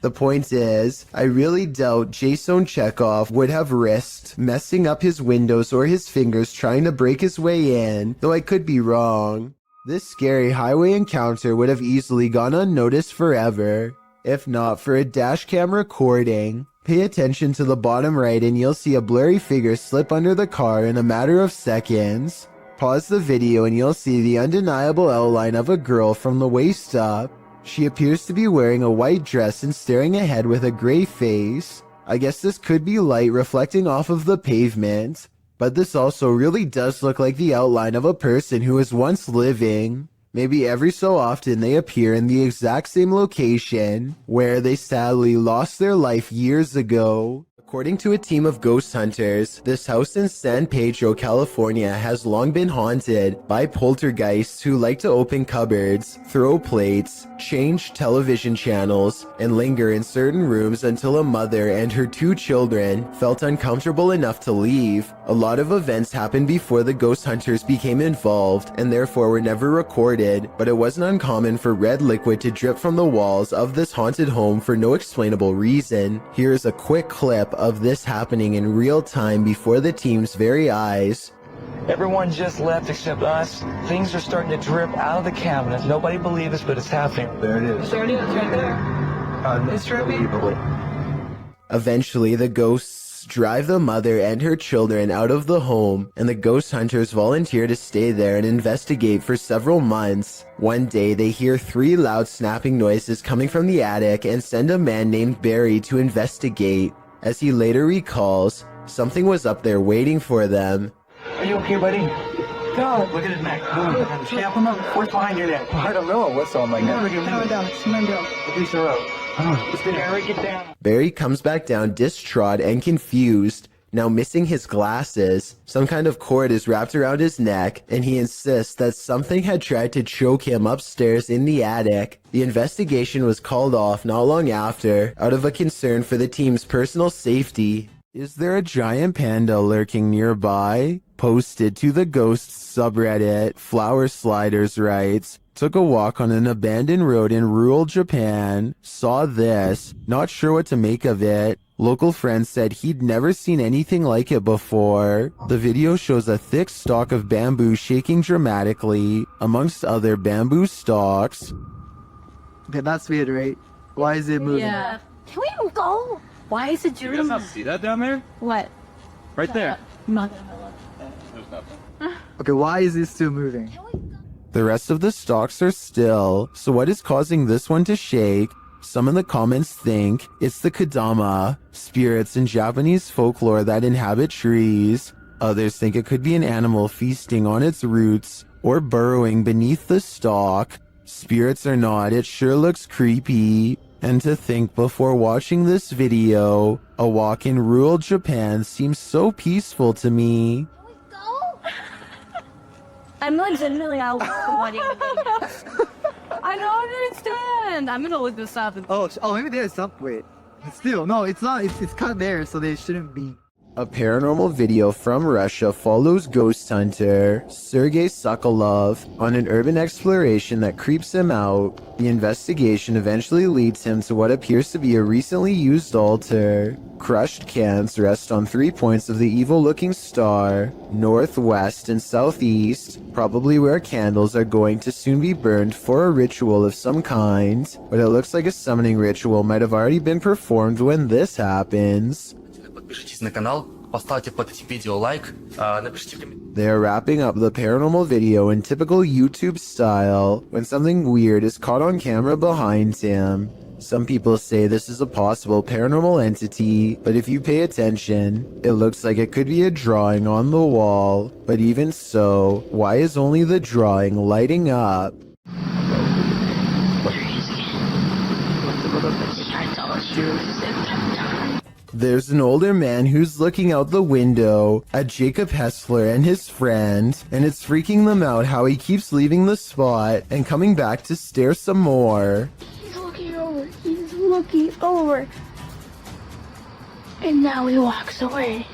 The point is, I really doubt Jason Chekhov would have risked messing up his windows or his fingers trying to break his way in, though I could be wrong. This scary highway encounter would have easily gone unnoticed forever, if not for a dash cam recording. Pay attention to the bottom right and you'll see a blurry figure slip under the car in a matter of seconds. Pause the video and you'll see the undeniable outline of a girl from the waist up. She appears to be wearing a white dress and staring ahead with a gray face. I guess this could be light reflecting off of the pavement, but this also really does look like the outline of a person who was once living. Maybe every so often they appear in the exact same location where they sadly lost their life years ago. According to a team of ghost hunters, this house in San Pedro, California has long been haunted by poltergeists who like to open cupboards, throw plates, change television channels, and linger in certain rooms until a mother and her 2 children felt uncomfortable enough to leave. A lot of events happened before the ghost hunters became involved and therefore were never recorded, but it wasn't uncommon for red liquid to drip from the walls of this haunted home for no explainable reason. Here's a quick clip of this happening in real time before the team's very eyes. Everyone just left except us. Things are starting to drip out of the cabinet. Nobody believes us, but it's happening. There it is. There it is, right there. It's dripping. Eventually, the ghosts drive the mother and her children out of the home, and the ghost hunters volunteer to stay there and investigate for several months. One day, they hear 3 loud snapping noises coming from the attic and send a man named Barry to investigate. As he later recalls, something was up there waiting for them. Are you okay, buddy? God, look at his neck. Snap him up. What's behind your neck? I don't know. What's on my neck? Barry, get down. Barry comes back down distraught and confused, now missing his glasses. Some kind of cord is wrapped around his neck, and he insists that something had tried to choke him upstairs in the attic. The investigation was called off not long after, out of a concern for the team's personal safety. Is there a giant panda lurking nearby? Posted to the Ghosts subreddit, Flower Sliders writes, took a walk on an abandoned road in rural Japan, saw this, not sure what to make of it. Local friends said he'd never seen anything like it before. The video shows a thick stalk of bamboo shaking dramatically, amongst other bamboo stalks. Okay, that's weird, right? Why is it moving? Yeah. Can we go? Why is it dreaming? See that down there? What? Right there. I'm not gonna look. There's nothing. Okay, why is it still moving? The rest of the stalks are still, so what is causing this one to shake? Some in the comments think it's the Kadama, spirits in Japanese folklore that inhabit trees. Others think it could be an animal feasting on its roots or burrowing beneath the stalk. Spirits or not, it sure looks creepy. And to think before watching this video, a walk in rural Japan seems so peaceful to me. I'm legitimately out watching the video. I don't understand. I'm gonna look this up. Oh, maybe there's some. Wait. Still, no, it's not. It's cut there, so they shouldn't be. A paranormal video from Russia follows ghost hunter Sergei Sokolov on an urban exploration that creeps him out. The investigation eventually leads him to what appears to be a recently used altar. Crushed cans rest on 3 points of the evil-looking star, north, west, and southeast, probably where candles are going to soon be burned for a ritual of some kind. But it looks like a summoning ritual might have already been performed when this happens. Подпишитесь на канал, поставьте под этим видео лайк, напишите комментарий. They are wrapping up the paranormal video in typical YouTube style when something weird is caught on camera behind him. Some people say this is a possible paranormal entity, but if you pay attention, it looks like it could be a drawing on the wall. But even so, why is only the drawing lighting up? There's an older man who's looking out the window at Jacob Hessler and his friend, and it's freaking them out how he keeps leaving the spot and coming back to stare some more. He's looking over. He's looking over. And now he walks away.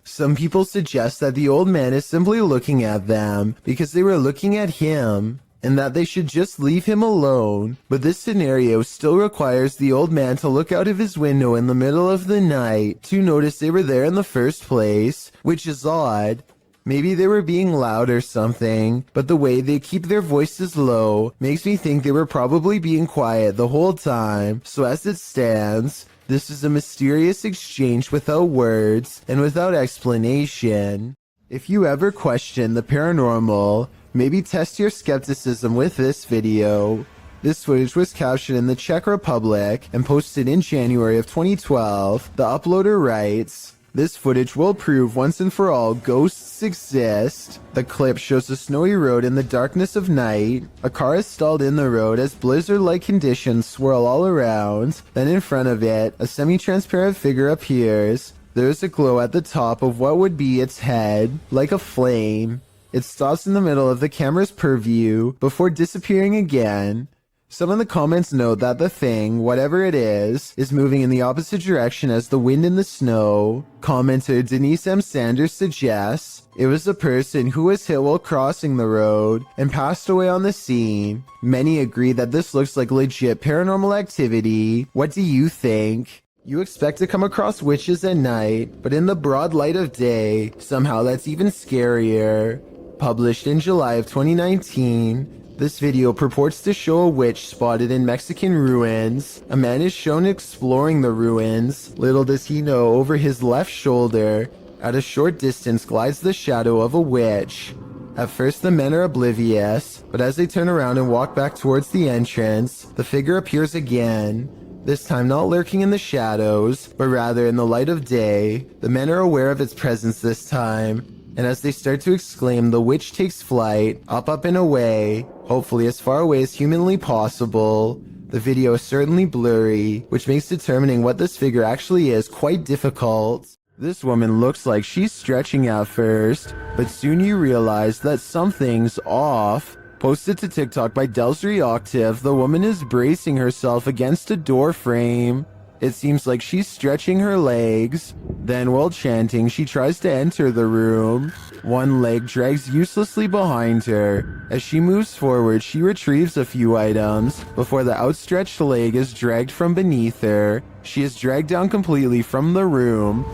Some people suggest that the old man is simply looking at them because they were looking at him, and that they should just leave him alone. But this scenario still requires the old man to look out of his window in the middle of the night to notice they were there in the first place, which is odd. Maybe they were being loud or something, but the way they keep their voices low makes me think they were probably being quiet the whole time. So as it stands, this is a mysterious exchange without words and without explanation. If you ever question the paranormal, maybe test your skepticism with this video. This footage was captured in the Czech Republic and posted in January of 2012. The uploader writes, "This footage will prove once and for all ghosts exist." The clip shows a snowy road in the darkness of night. A car is stalled in the road as blizzard-like conditions swirl all around. Then in front of it, a semi-transparent figure appears. There is a glow at the top of what would be its head, like a flame. It stops in the middle of the camera's purview before disappearing again. Some in the comments note that the thing, whatever it is moving in the opposite direction as the wind and the snow. Commenter Denise M. Sanders suggests it was a person who was hit while crossing the road and passed away on the scene. Many agree that this looks like legit paranormal activity. What do you think? You expect to come across witches at night, but in the broad light of day, somehow that's even scarier. Published in July of 2019, this video purports to show a witch spotted in Mexican ruins. A man is shown exploring the ruins. Little does he know, over his left shoulder, at a short distance glides the shadow of a witch. At first the men are oblivious, but as they turn around and walk back towards the entrance, the figure appears again. This time not lurking in the shadows, but rather in the light of day. The men are aware of its presence this time, and as they start to exclaim, the witch takes flight, up and away, hopefully as far away as humanly possible. The video is certainly blurry, which makes determining what this figure actually is quite difficult. This woman looks like she's stretching at first, but soon you realize that something's off. Posted to TikTok by Delsry Octave, the woman is bracing herself against a door frame. It seems like she's stretching her legs. Then, while chanting, she tries to enter the room. One leg drags uselessly behind her. As she moves forward, she retrieves a few items before the outstretched leg is dragged from beneath her. She is dragged down completely from the room.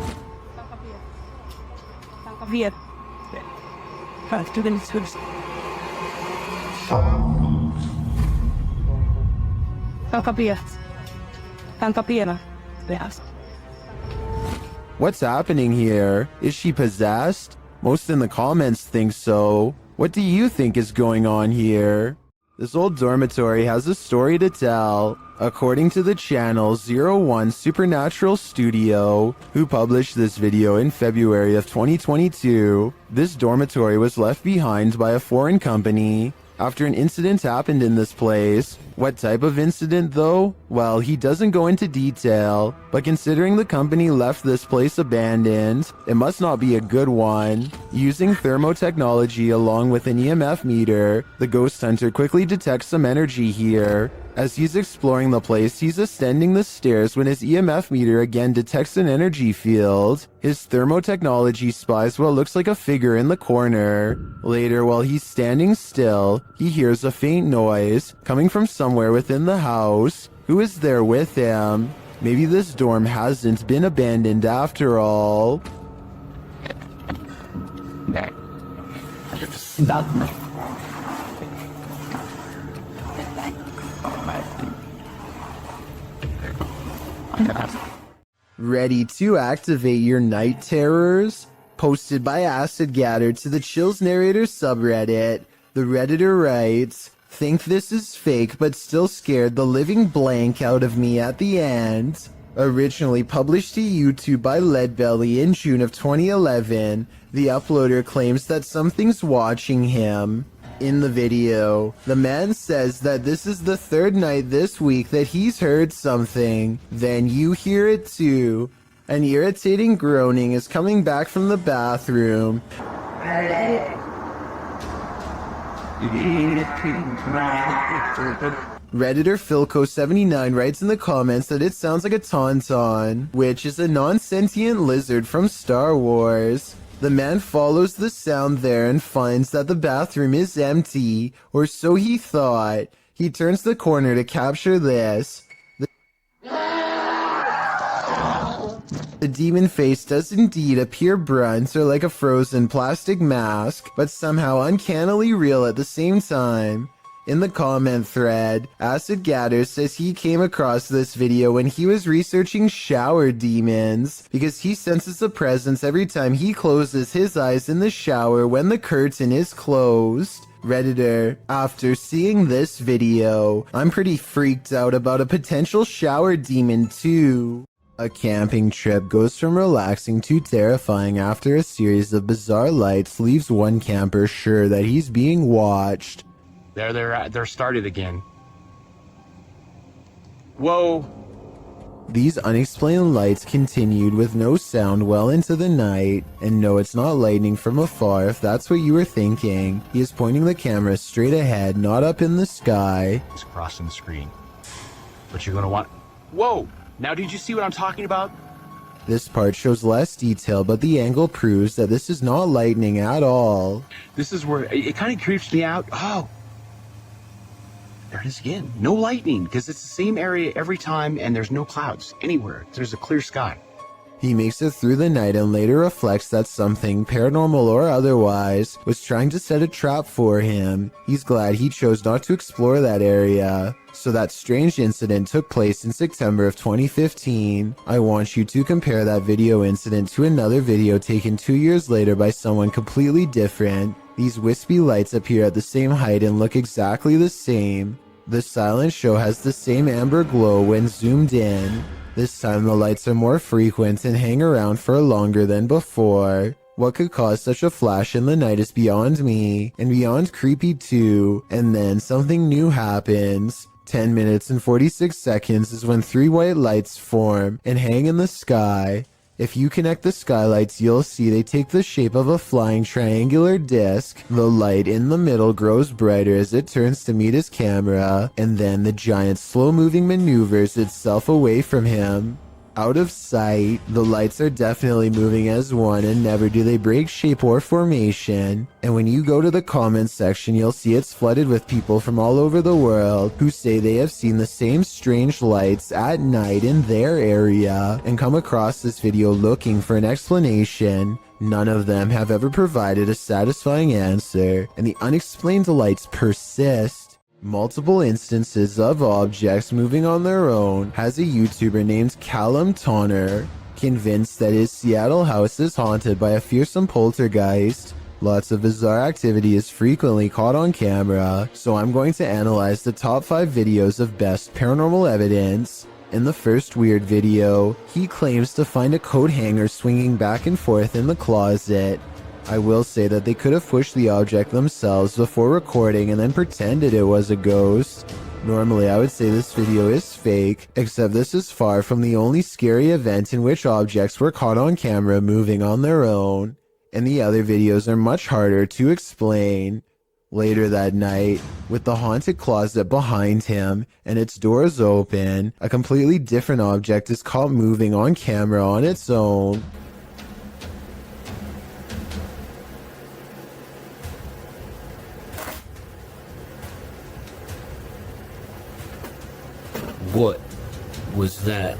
What's happening here? Is she possessed? Most in the comments think so. What do you think is going on here? This old dormitory has a story to tell. According to the channel 01 Supernatural Studio, who published this video in February of 2022, this dormitory was left behind by a foreign company after an incident happened in this place. What type of incident though? Well, he doesn't go into detail, but considering the company left this place abandoned, it must not be a good one. Using thermotechnology along with an EMF meter, the ghost hunter quickly detects some energy here. As he's exploring the place, he's ascending the stairs when his EMF meter again detects an energy field. His thermotechnology spies what looks like a figure in the corner. Later, while he's standing still, he hears a faint noise coming from somewhere within the house. Who is there with him? Maybe this dorm hasn't been abandoned after all. Ready to activate your night terrors? Posted by Acid Gather to the Chills Narrator subreddit, the Redditor writes, "Think this is fake but still scared the living blank out of me at the end." Originally published to YouTube by Leadbelly in June of 2011, the uploader claims that something's watching him. In the video, the man says that this is the third night this week that he's heard something. Then you hear it too. An irritating groaning is coming back from the bathroom. Redditor Philco79 writes in the comments that it sounds like a tauntaun, which is a non-sentient lizard from Star Wars. The man follows the sound there and finds that the bathroom is empty, or so he thought. He turns the corner to capture this. The demon face does indeed appear blunt or like a frozen plastic mask, but somehow uncannily real at the same time. In the comment thread, Acid Gather says he came across this video when he was researching shower demons, because he senses a presence every time he closes his eyes in the shower when the curtain is closed. Redditor, after seeing this video, I'm pretty freaked out about a potential shower demon too. A camping trip goes from relaxing to terrifying after a series of bizarre lights leaves one camper sure that he's being watched. They're started again. Whoa. These unexplained lights continued with no sound well into the night, and no, it's not lightning from afar if that's what you were thinking. He is pointing the camera straight ahead, not up in the sky. It's crossing the screen. But you're gonna want... Whoa! Now did you see what I'm talking about? This part shows less detail, but the angle proves that this is not lightning at all. This is where it kind of creeps me out. Oh! There it is again. No lightning, because it's the same area every time and there's no clouds anywhere. There's a clear sky. He makes it through the night and later reflects that something, paranormal or otherwise, was trying to set a trap for him. He's glad he chose not to explore that area. So that strange incident took place in September of 2015. I want you to compare that video incident to another video taken 2 years later by someone completely different. These wispy lights appear at the same height and look exactly the same. The silent show has the same amber glow when zoomed in. This time the lights are more frequent and hang around for longer than before. What could cause such a flash in the night is beyond me, and beyond creepy too. And then something new happens. 10 minutes and 46 seconds is when 3 white lights form and hang in the sky. If you connect the skylights, you'll see they take the shape of a flying triangular disc. The light in the middle grows brighter as it turns to meet his camera, and then the giant slow-moving maneuvers itself away from him. Out of sight, the lights are definitely moving as one, and never do they break shape or formation. And when you go to the comments section, you'll see it's flooded with people from all over the world who say they have seen the same strange lights at night in their area and come across this video looking for an explanation. None of them have ever provided a satisfying answer, and the unexplained lights persist. multiple instances of objects moving on their own has a YouTuber named Callum Tonner. Convinced that his Seattle house is haunted by a fearsome poltergeist, lots of bizarre activity is frequently caught on camera, so I'm going to analyze the top 5 videos of best paranormal evidence. In the first weird video, he claims to find a coat hanger swinging back and forth in the closet. I will say that they could have pushed the object themselves before recording and then pretended it was a ghost. Normally I would say this video is fake, except this is far from the only scary event in which objects were caught on camera moving on their own, and the other videos are much harder to explain. Later that night, with the haunted closet behind him and its doors open, a completely different object is caught moving on camera on its own. What was that?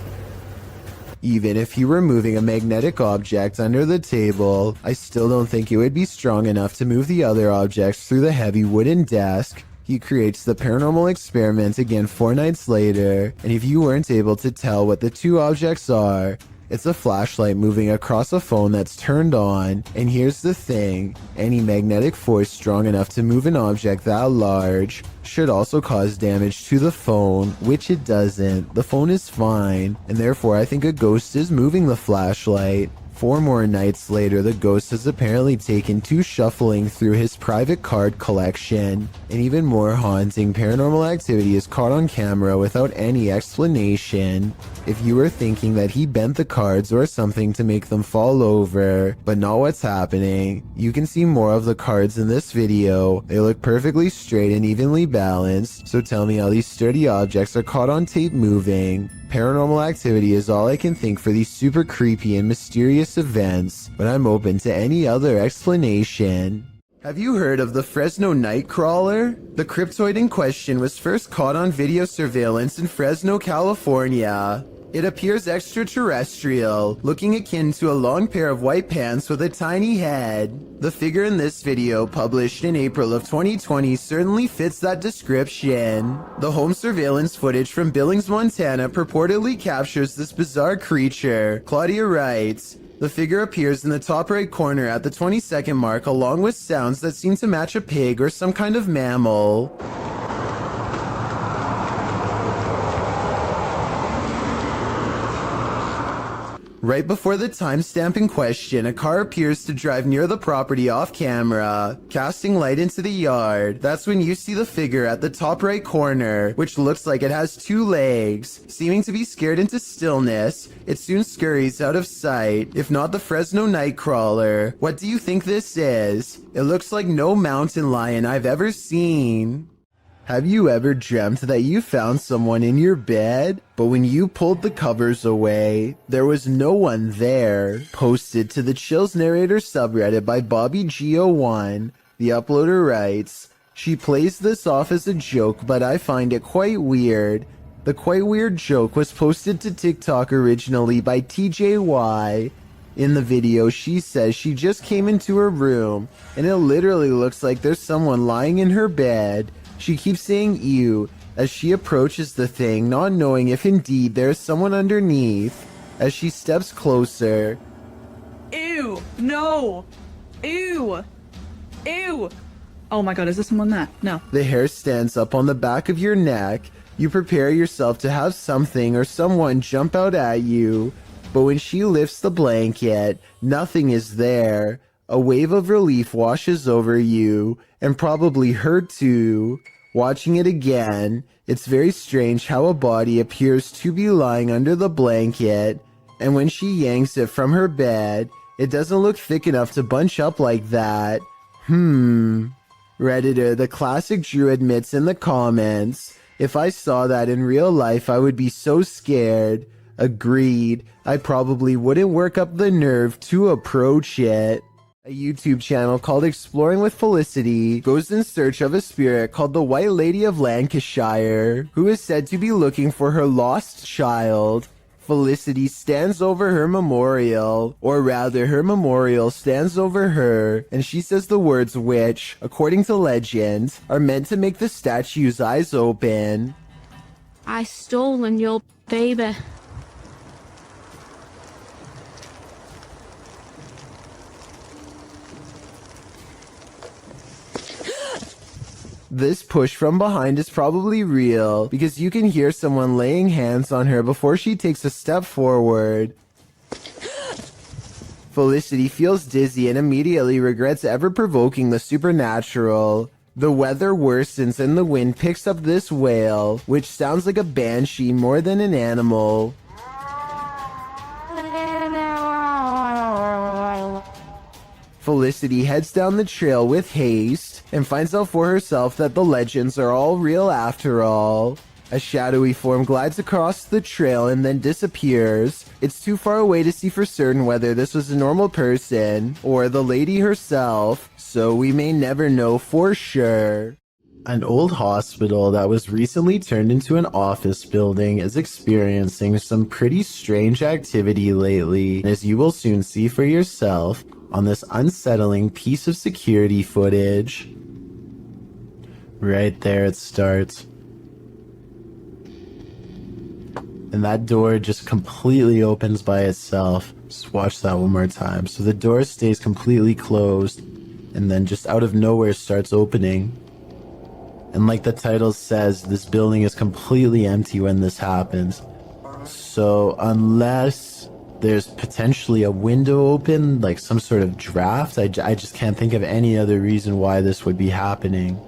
Even if he were moving a magnetic object under the table, I still don't think it would be strong enough to move the other objects through the heavy wooden desk. He creates the paranormal experiment again 4 nights later, and if you weren't able to tell what the 2 objects are, it's a flashlight moving across a phone that's turned on, and here's the thing, any magnetic force strong enough to move an object that large should also cause damage to the phone, which it doesn't. The phone is fine, and therefore I think a ghost is moving the flashlight. 4 more nights later, the ghost has apparently taken to shuffling through his private card collection. And even more haunting paranormal activity is caught on camera without any explanation. If you were thinking that he bent the cards or something to make them fall over, but not what's happening, you can see more of the cards in this video. They look perfectly straight and evenly balanced, so tell me how these sturdy objects are caught on tape moving. Paranormal activity is all I can think for these super creepy and mysterious events, but I'm open to any other explanation. Have you heard of the Fresno Nightcrawler? The cryptoid in question was first caught on video surveillance in Fresno, California. It appears extraterrestrial, looking akin to a long pair of white pants with a tiny head. The figure in this video, published in April of 2020, certainly fits that description. The home surveillance footage from Billings, Montana purportedly captures this bizarre creature. Claudia writes, "The figure appears in the top right corner at the 20-second mark along with sounds that seem to match a pig or some kind of mammal." Right before the timestamp in question, a car appears to drive near the property off camera, casting light into the yard. That's when you see the figure at the top right corner, which looks like it has 2 legs. Seeming to be scared into stillness, it soon scurries out of sight. If not the Fresno Nightcrawler, what do you think this is? It looks like no mountain lion I've ever seen. Have you ever dreamt that you found someone in your bed, but when you pulled the covers away, there was no one there? Posted to the Chills Narrator subreddit by BobbyGO1, the uploader writes, "She plays this off as a joke, but I find it quite weird. The quite weird joke was posted to TikTok originally by TJY. In the video, she says she just came into her room, and it literally looks like there's someone lying in her bed. She keeps saying ew as she approaches the thing, not knowing if indeed there is someone underneath. As she steps closer, Ew! No! Ew! Ew! Oh my god, is this someone there? No. the hair stands up on the back of your neck. You prepare yourself to have something or someone jump out at you, but when she lifts the blanket, nothing is there. A wave of relief washes over you, and probably her too. Watching it again, it's very strange how a body appears to be lying under the blanket, and when she yanks it from her bed, it doesn't look thick enough to bunch up like that. Redditor, the classic Drew admits in the comments, "If I saw that in real life, I would be so scared." Agreed. I probably wouldn't work up the nerve to approach it. A YouTube channel called Exploring with Felicity goes in search of a spirit called the White Lady of Lancashire, who is said to be looking for her lost child. Felicity stands over her memorial, or rather her memorial stands over her, and she says the words which, according to legend, are meant to make the statue's eyes open. I stolen your baby. This push from behind is probably real because you can hear someone laying hands on her before she takes a step forward. Felicity feels dizzy and immediately regrets ever provoking the supernatural. The weather worsens and the wind picks up this wail, which sounds like a banshee more than an animal. Felicity heads down the trail with haste and finds out for herself that the legends are all real after all. A shadowy form glides across the trail and then disappears. It's too far away to see for certain whether this was a normal person or the lady herself, so we may never know for sure. An old hospital that was recently turned into an office building is experiencing some pretty strange activity lately, as you will soon see for yourself on this unsettling piece of security footage. Right there it starts. And that door just completely opens by itself. Just watch that one more time. So the door stays completely closed and then just out of nowhere starts opening. And like the title says, this building is completely empty when this happens. So unless there's potentially a window open, like some sort of draft, I just can't think of any other reason why this would be happening.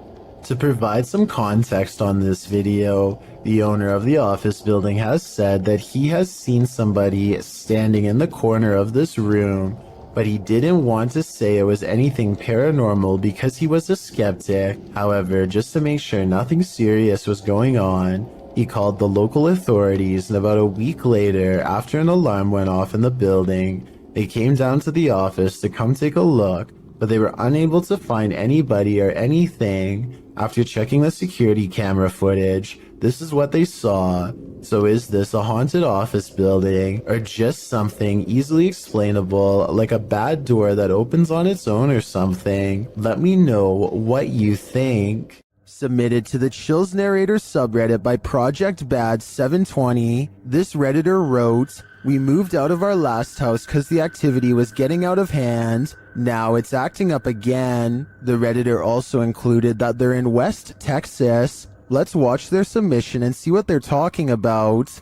To provide some context on this video, the owner of the office building has said that he has seen somebody standing in the corner of this room, but he didn't want to say it was anything paranormal because he was a skeptic. However, just to make sure nothing serious was going on, he called the local authorities, and about a week later, after an alarm went off in the building, they came down to the office to come take a look, but they were unable to find anybody or anything. After checking the security camera footage, this is what they saw. So is this a haunted office building, or just something easily explainable, like a bad door that opens on its own or something? Let me know what you think. Submitted to the Chills Narrator subreddit by Project Bad 720, this Redditor wrote, "We moved out of our last house because the activity was getting out of hand. Now it's acting up again." The Redditor also included that they're in West Texas. Let's watch their submission and see what they're talking about.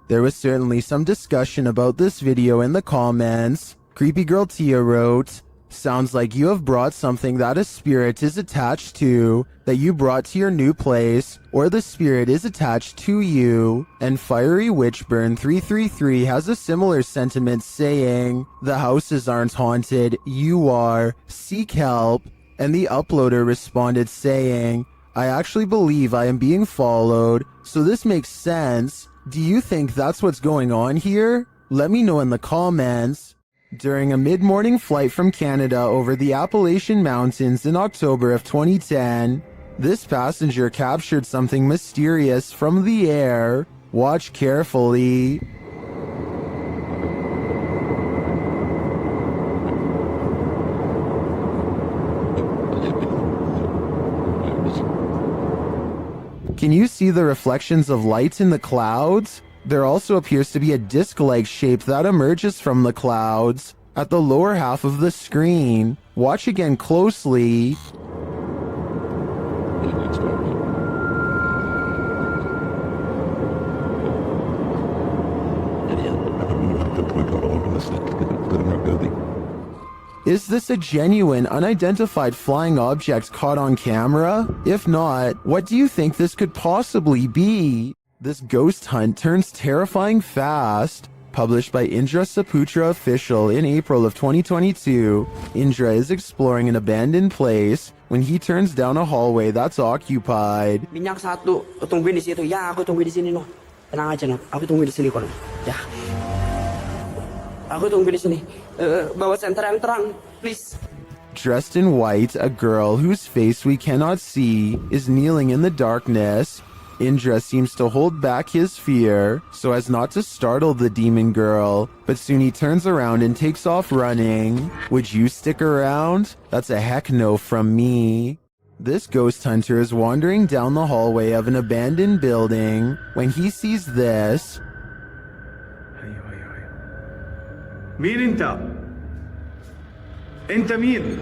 There was certainly some discussion about this video in the comments. Creepy Girl Tia wrote, "Sounds like you have brought something that a spirit is attached to, that you brought to your new place, or the spirit is attached to you." And Fiery Witchburn 333 has a similar sentiment saying, "The houses aren't haunted, you are. Seek help." And the uploader responded saying, "I actually believe I am being followed, so this makes sense. Do you think that's what's going on here? Let me know in the comments." During a mid-morning flight from Canada over the Appalachian Mountains in October of 2010, this passenger captured something mysterious from the air. Watch carefully. Can you see the reflections of light in the clouds? There also appears to be a disc-like shape that emerges from the clouds at the lower half of the screen. Watch again closely. Is this a genuine, unidentified flying object caught on camera? If not, what do you think this could possibly be? This ghost hunt turns terrifying fast. Published by Indra Saputra Official in April of 2022, Indra is exploring an abandoned place when he turns down a hallway that's occupied. Minyak satu, tungguin di situ. Ya, aku tungguin di sini, no. Tenang aja, no. Aku tungguin di sini, kok. Ya. Aku tungguin di sini. Bawa senter yang terang, please. Dressed in white, a girl whose face we cannot see is kneeling in the darkness. Indra seems to hold back his fear so as not to startle the demon girl, but soon he turns around and takes off running. Would you stick around? That's a heck no from me. This ghost hunter is wandering down the hallway of an abandoned building when he sees this. مين انت؟ انت مين؟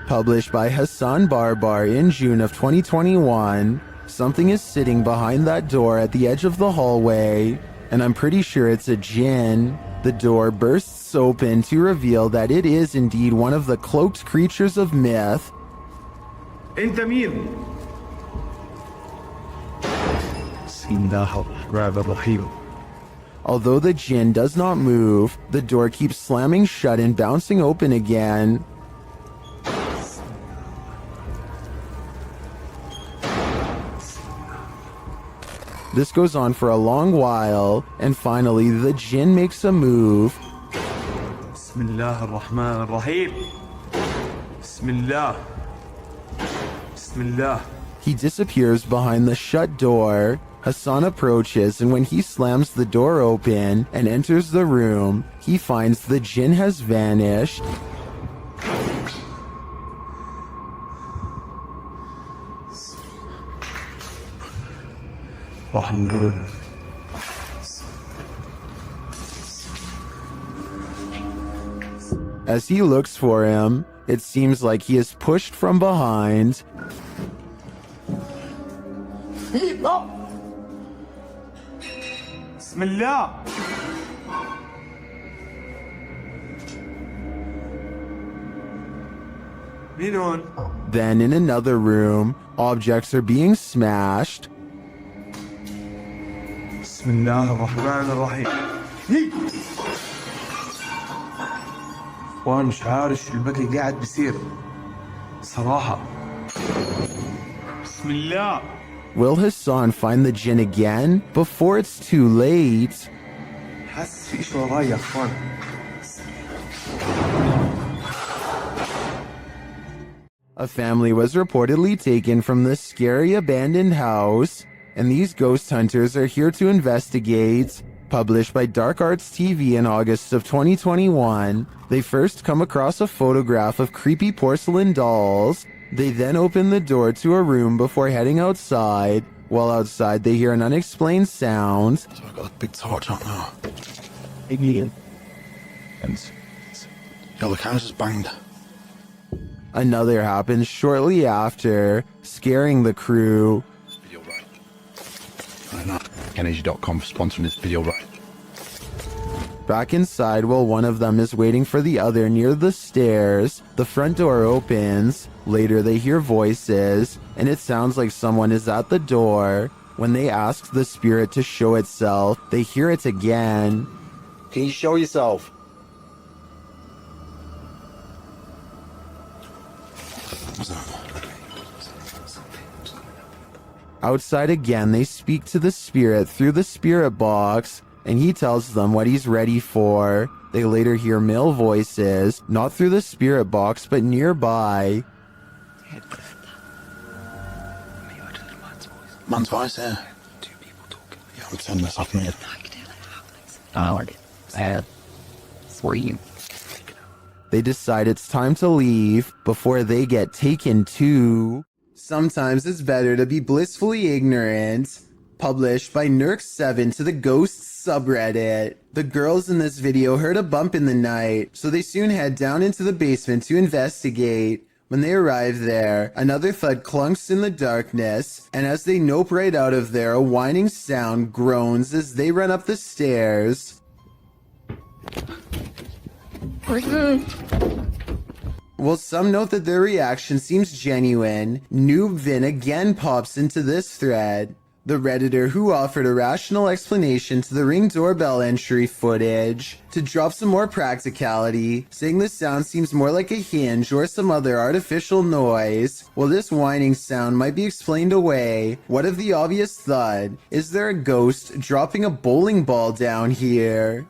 Published by Hassan Barbar in June of 2021, something is sitting behind that door at the edge of the hallway, and I'm pretty sure it's a jinn. The door bursts open to reveal that it is indeed one of the cloaked creatures of myth. انت مين؟ Although the jinn does not move, the door keeps slamming shut and bouncing open again. This goes on for a long while, and finally the jinn makes a move. Bismillah ar-Rahman ar-Rahim. Bismillah. Bismillah. He disappears behind the shut door. Hassan approaches, and when he slams the door open and enters the room, he finds the jinn has vanished. As he looks for him, it seems like he is pushed from behind. Bismillah. Then in another room, objects are being smashed. Bismillah ar-Rahman ar-Rahim. وانا مش عارف شو البكي قاعد بيصير صراحة. بسم الله. Will Hassan find the jinn again before it's too late? حاسس في شيء وراي يا اخوان. A family was reportedly taken from this scary abandoned house, and these ghost hunters are here to investigate. Published by Dark Arts TV in August of 2021, they first come across a photograph of creepy porcelain dolls. They then open the door to a room before heading outside. While outside, they hear an unexplained sound. So I got a big torch out now. Alien. And the camera's just banged. Another happens shortly after, scaring the crew. Video right. Energy.com for sponsoring this video right. Back inside, while one of them is waiting for the other near the stairs, the front door opens. Later, they hear voices, and it sounds like someone is at the door. When they ask the spirit to show itself, they hear it again. Can you show yourself? Outside again, they speak to the spirit through the spirit box, and he tells them what he's ready for. They later hear male voices, not through the spirit box, but nearby. Man's voice there. Two people talking. Yeah, I'm turning this off, mate. They decide it's time to leave before they get taken too. Sometimes it's better to be blissfully ignorant. Published by Nurk7 to the Ghosts subreddit. The girls in this video heard a bump in the night, so they soon head down into the basement to investigate. When they arrive there, another thud clunks in the darkness, and as they nope right out of there, a whining sound groans as they run up the stairs. While some note that their reaction seems genuine, Noobvin again pops into this thread. The Redditor who offered a rational explanation to the Ring doorbell entry footage to drop some more practicality, saying the sound seems more like a hinge or some other artificial noise. While this whining sound might be explained away, what of the obvious thud? Is there a ghost dropping a bowling ball down here?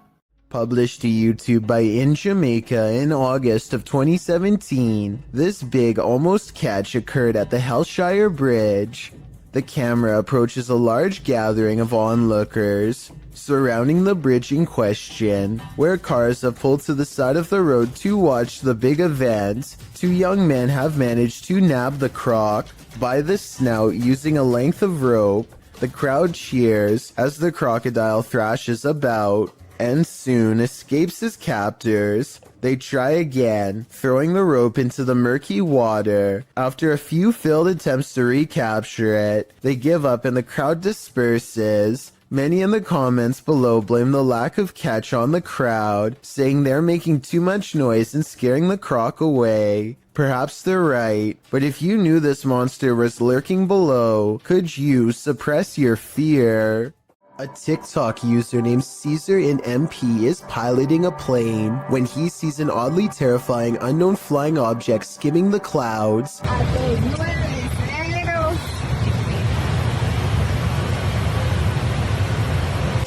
Published to YouTube by In Jamaica in August of 2017, this big almost catch occurred at the Hellshire Bridge. The camera approaches a large gathering of onlookers surrounding the bridge in question, where cars have pulled to the side of the road to watch the big event. Two young men have managed to nab the croc by the snout using a length of rope. The crowd cheers as the crocodile thrashes about and soon escapes his captors. They try again, throwing the rope into the murky water. After a few failed attempts to recapture it, they give up and the crowd disperses. Many in the comments below blame the lack of catch on the crowd, saying they're making too much noise and scaring the croc away. Perhaps they're right, but if you knew this monster was lurking below, could you suppress your fear? A TikTok user named Caesar in MP is piloting a plane when he sees an oddly terrifying unknown flying object skimming the clouds.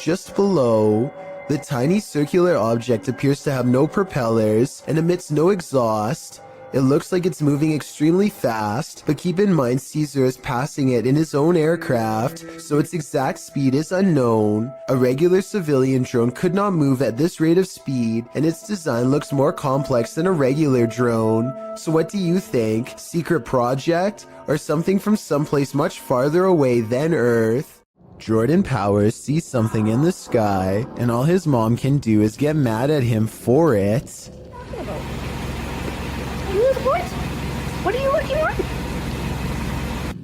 Just below, the tiny circular object appears to have no propellers and emits no exhaust. It looks like it's moving extremely fast, but keep in mind Caesar is passing it in his own aircraft, so its exact speed is unknown. A regular civilian drone could not move at this rate of speed, and its design looks more complex than a regular drone. So what do you think? Secret project? Or something from someplace much farther away than Earth? Jordan Powers sees something in the sky, and all his mom can do is get mad at him for it. What are you looking at?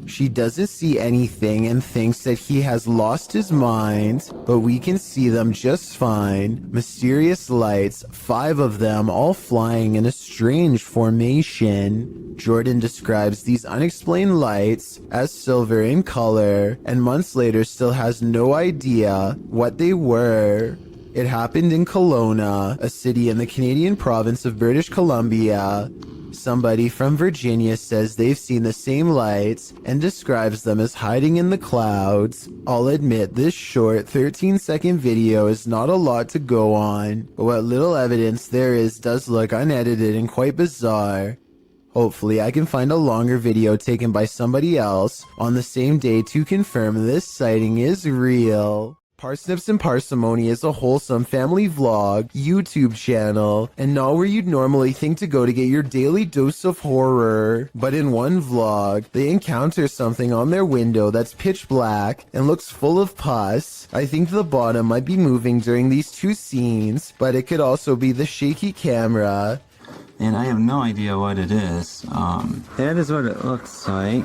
She doesn't see anything and thinks that he has lost his mind, but we can see them just fine. Mysterious lights, 5 of them all flying in a strange formation. Jordan describes these unexplained lights as silver in color, and months later still has no idea what they were. It happened in Kelowna, a city in the Canadian province of British Columbia. Somebody from Virginia says they've seen the same lights and describes them as hiding in the clouds. I'll admit this short 13-second video is not a lot to go on, but what little evidence there is does look unedited and quite bizarre. Hopefully I can find a longer video taken by somebody else on the same day to confirm this sighting is real. Parsnips and Parsimony is a wholesome family vlog, YouTube channel, and not where you'd normally think to go to get your daily dose of horror. But in one vlog, they encounter something on their window that's pitch black and looks full of pus. I think the bottom might be moving during these 2 scenes, but it could also be the shaky camera. And I have no idea what it is. That is what it looks like.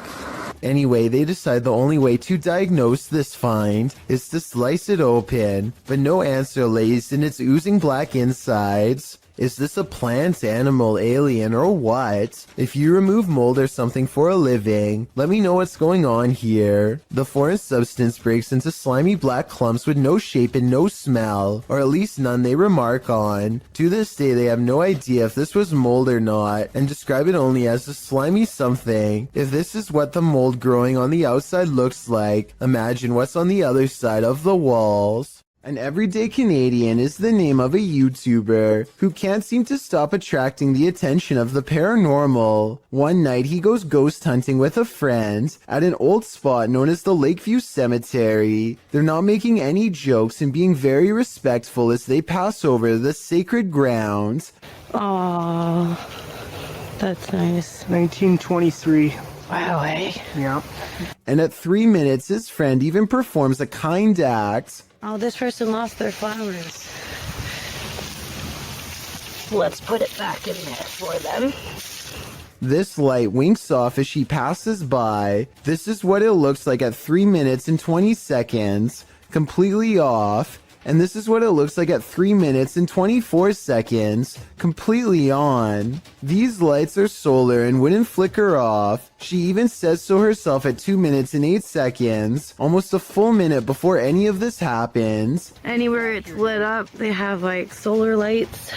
Anyway, they decide the only way to diagnose this find is to slice it open, but no answer lays in its oozing black insides. Is this a plant, animal, alien, or what? If you remove mold or something for a living, let me know what's going on here. The foreign substance breaks into slimy black clumps with no shape and no smell, or at least none they remark on. To this day, they have no idea if this was mold or not, and describe it only as a slimy something. If this is what the mold growing on the outside looks like, imagine what's on the other side of the walls. An everyday Canadian is the name of a YouTuber who can't seem to stop attracting the attention of the paranormal. One night he goes ghost hunting with a friend at an old spot known as the Lakeview Cemetery. They're not making any jokes and being very respectful as they pass over the sacred ground. Aww, that's nice. 1923. Wow, eh? Yeah. And at 3 minutes, his friend even performs a kind act. Oh, this person lost their flowers. Let's put it back in there for them. This light winks off as she passes by. This is what it looks like at 3 minutes and 20 seconds. Completely off. And this is what it looks like at 3 minutes and 24 seconds, completely on. These lights are solar and wouldn't flicker off. She even says so herself at 2 minutes and 8 seconds, almost a full minute before any of this happens. Anywhere it's lit up, they have like solar lights.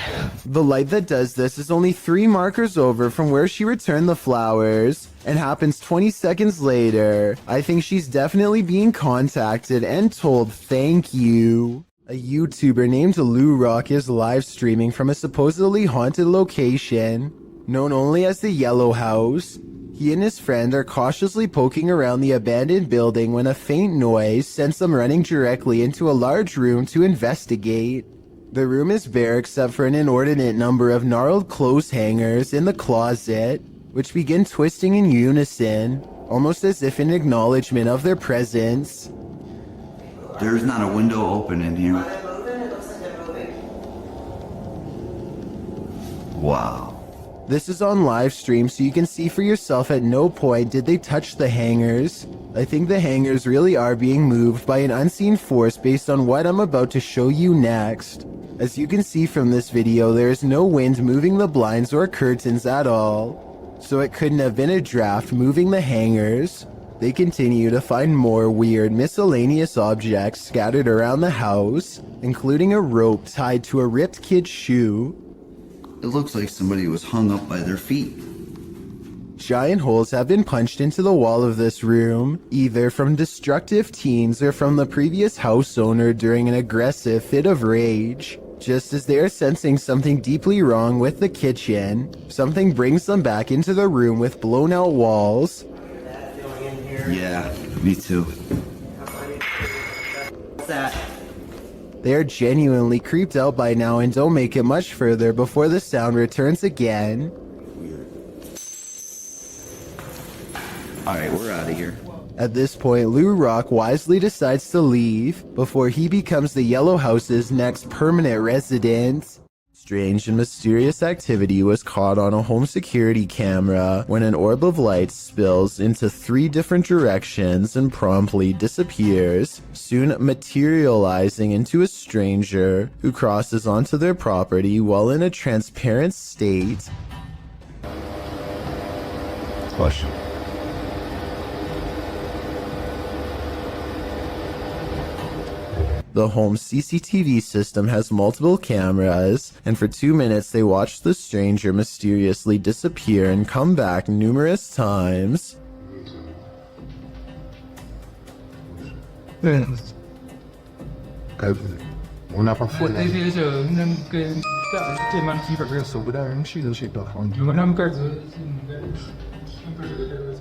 The light that does this is only 3 markers over from where she returned the flowers, and happens 20 seconds later. I think she's definitely being contacted and told thank you. A YouTuber named Lou Rock is live streaming from a supposedly haunted location, known only as the Yellow House. He and his friend are cautiously poking around the abandoned building when a faint noise sends them running directly into a large room to investigate. The room is bare except for an inordinate number of gnarled clothes hangers in the closet, which begin twisting in unison, almost as if in acknowledgement of their presence. There's not a window open in here. Wow. This is on live stream, so you can see for yourself at no point did they touch the hangers. I think the hangers really are being moved by an unseen force based on what I'm about to show you next. As you can see from this video, there is no wind moving the blinds or curtains at all, so it couldn't have been a draft moving the hangers. They continue to find more weird miscellaneous objects scattered around the house, including a rope tied to a ripped kid's shoe. It looks like somebody was hung up by their feet. Giant holes have been punched into the wall of this room, either from destructive teens or from the previous house owner during an aggressive fit of rage. Just as they are sensing something deeply wrong with the kitchen, something brings them back into the room with blown out walls. Yeah, me too. What's that? They are genuinely creeped out by now and don't make it much further before the sound returns again. Alright, we're out of here. At this point, Lou Rock wisely decides to leave before he becomes the Yellow House's next permanent resident. Strange and mysterious activity was caught on a home security camera when an orb of light spills into 3 different directions and promptly disappears, soon materializing into a stranger who crosses onto their property while in a transparent state. Question. The home CCTV system has multiple cameras, and for 2 minutes they watch the stranger mysteriously disappear and come back numerous times.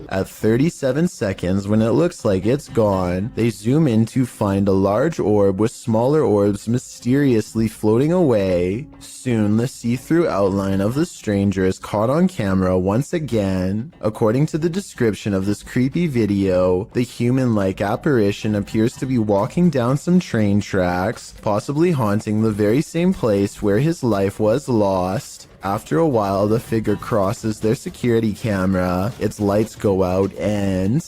At 37 seconds, when it looks like it's gone, they zoom in to find a large orb with smaller orbs mysteriously floating away. Soon, the see-through outline of the stranger is caught on camera once again. According to the description of this creepy video, the human-like apparition appears to be walking down some train tracks, possibly haunting the very same place where his life was lost. After a while, the figure crosses their security camera, its lights go out, and...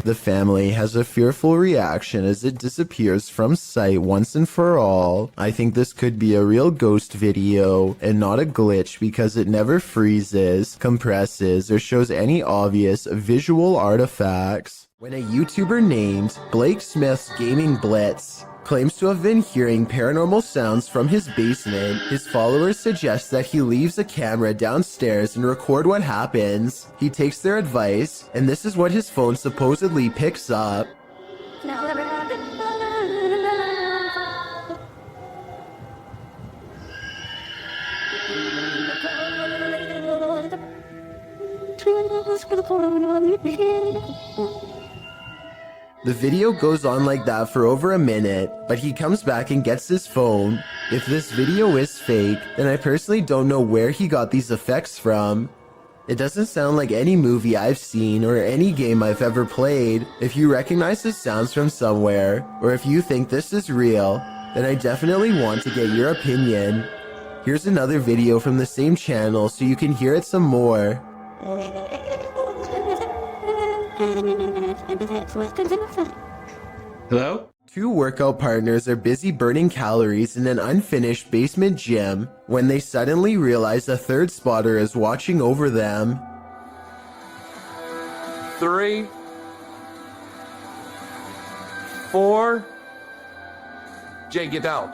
the family has a fearful reaction as it disappears from sight once and for all. I think this could be a real ghost video and not a glitch because it never freezes, compresses, or shows any obvious visual artifacts. When a YouTuber named Blake Smith's Gaming Blitz claims to have been hearing paranormal sounds from his basement, his followers suggest that he leaves a camera downstairs and record what happens. He takes their advice, and this is what his phone supposedly picks up. The video goes on like that for over a minute, but he comes back and gets his phone. If this video is fake, then I personally don't know where he got these effects from. It doesn't sound like any movie I've seen or any game I've ever played. If you recognize the sounds from somewhere, or if you think this is real, then I definitely want to get your opinion. Here's another video from the same channel so you can hear it some more. Hello? Two workout partners are busy burning calories in an unfinished basement gym when they suddenly realize a third spotter is watching over them. 3, 4. Jay, get down.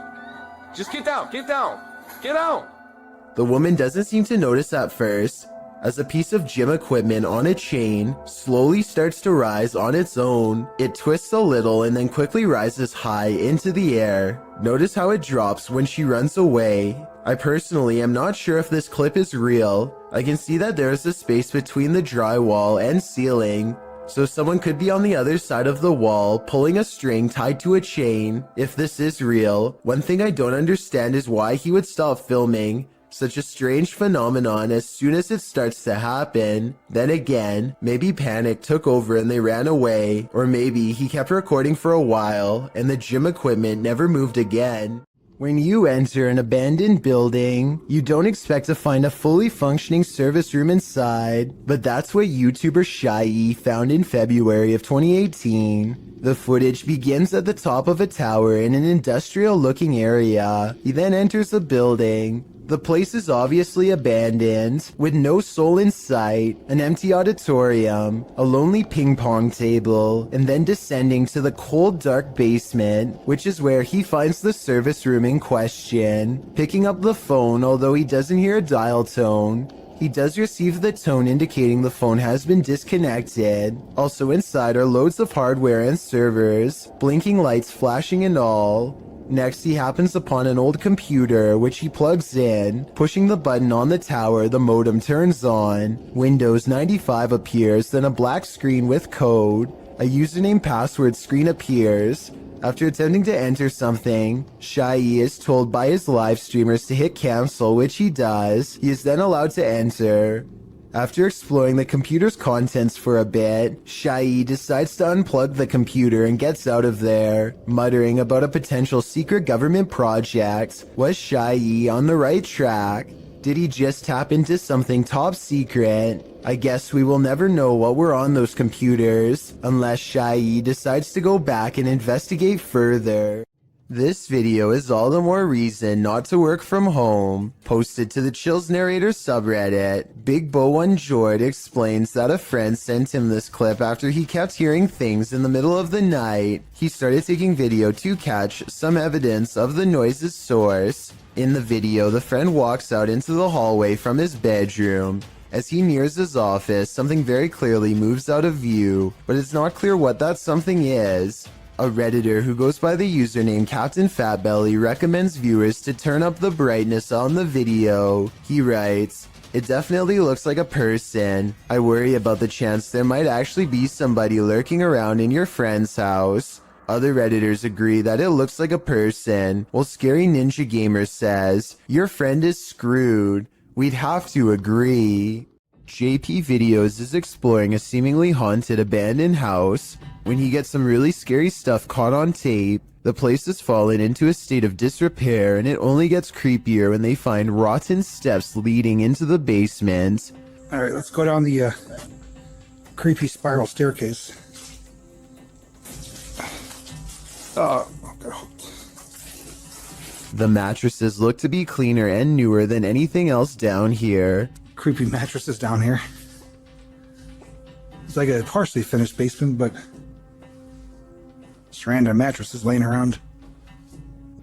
Just get down. Get down. Get out. The woman doesn't seem to notice at first, as a piece of gym equipment on a chain slowly starts to rise on its own. It twists a little and then quickly rises high into the air. Notice how it drops when she runs away. I personally am not sure if this clip is real. I can see that there is a space between the drywall and ceiling, so someone could be on the other side of the wall pulling a string tied to a chain. If this is real, one thing I don't understand is why he would stop filming such a strange phenomenon as soon as it starts to happen. Then again, maybe panic took over and they ran away, or maybe he kept recording for a while and the gym equipment never moved again. When you enter an abandoned building, you don't expect to find a fully functioning service room inside, but that's what YouTuber Shy found in February of 2018. The footage begins at the top of a tower in an industrial-looking area. He then enters the building. The place is obviously abandoned, with no soul in sight, an empty auditorium, a lonely ping pong table, and then descending to the cold, dark basement, which is where he finds the service room in question. Picking up the phone, although he doesn't hear a dial tone, he does receive the tone indicating the phone has been disconnected. Also inside are loads of hardware and servers, blinking lights flashing and all. Next, he happens upon an old computer, which he plugs in. Pushing the button on the tower, the modem turns on. Windows 95 appears, then a black screen with code. A username password screen appears. After attempting to enter something, Shy is told by his live streamers to hit cancel, which he does. He is then allowed to enter. After exploring the computer's contents for a bit, Shy decides to unplug the computer and gets out of there, muttering about a potential secret government project. Was Shy on the right track? Did he just tap into something top secret? I guess we will never know what were on those computers, unless Shy decides to go back and investigate further. This video is all the more reason not to work from home. Posted to the Chills Narrator subreddit, Big Bo One Jord explains that a friend sent him this clip after he kept hearing things in the middle of the night. He started taking video to catch some evidence of the noise's source. In the video, the friend walks out into the hallway from his bedroom. As he nears his office, something very clearly moves out of view, but it's not clear what that something is. A Redditor who goes by the username Captain Fatbelly recommends viewers to turn up the brightness on the video. He writes, "It definitely looks like a person. I worry about the chance there might actually be somebody lurking around in your friend's house." Other Redditors agree that it looks like a person, while Scary Ninja Gamer says, "Your friend is screwed." We'd have to agree. JP Videos is exploring a seemingly haunted abandoned house when he gets some really scary stuff caught on tape. The place has fallen into a state of disrepair, and it only gets creepier when they find rotten steps leading into the basement. Alright, let's go down the creepy spiral staircase. Oh, God. The mattresses look to be cleaner and newer than anything else down here. Creepy mattresses down here. It's like a partially finished basement, but just random mattresses laying around.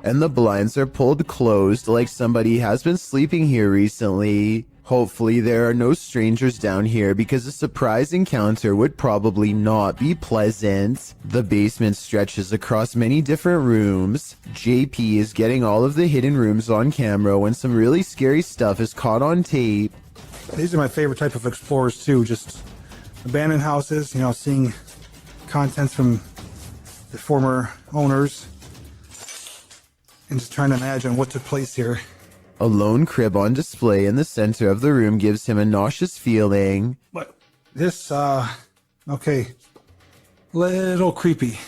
And the blinds are pulled closed like somebody has been sleeping here recently. Hopefully there are no strangers down here because a surprise encounter would probably not be pleasant. The basement stretches across many different rooms. JP is getting all of the hidden rooms on camera when some really scary stuff is caught on tape. These are my favorite type of explorers too, just abandoned houses, you know, seeing contents from the former owners and just trying to imagine what took place here. A lone crib on display in the center of the room gives him a nauseous feeling. But this, okay, little creepy.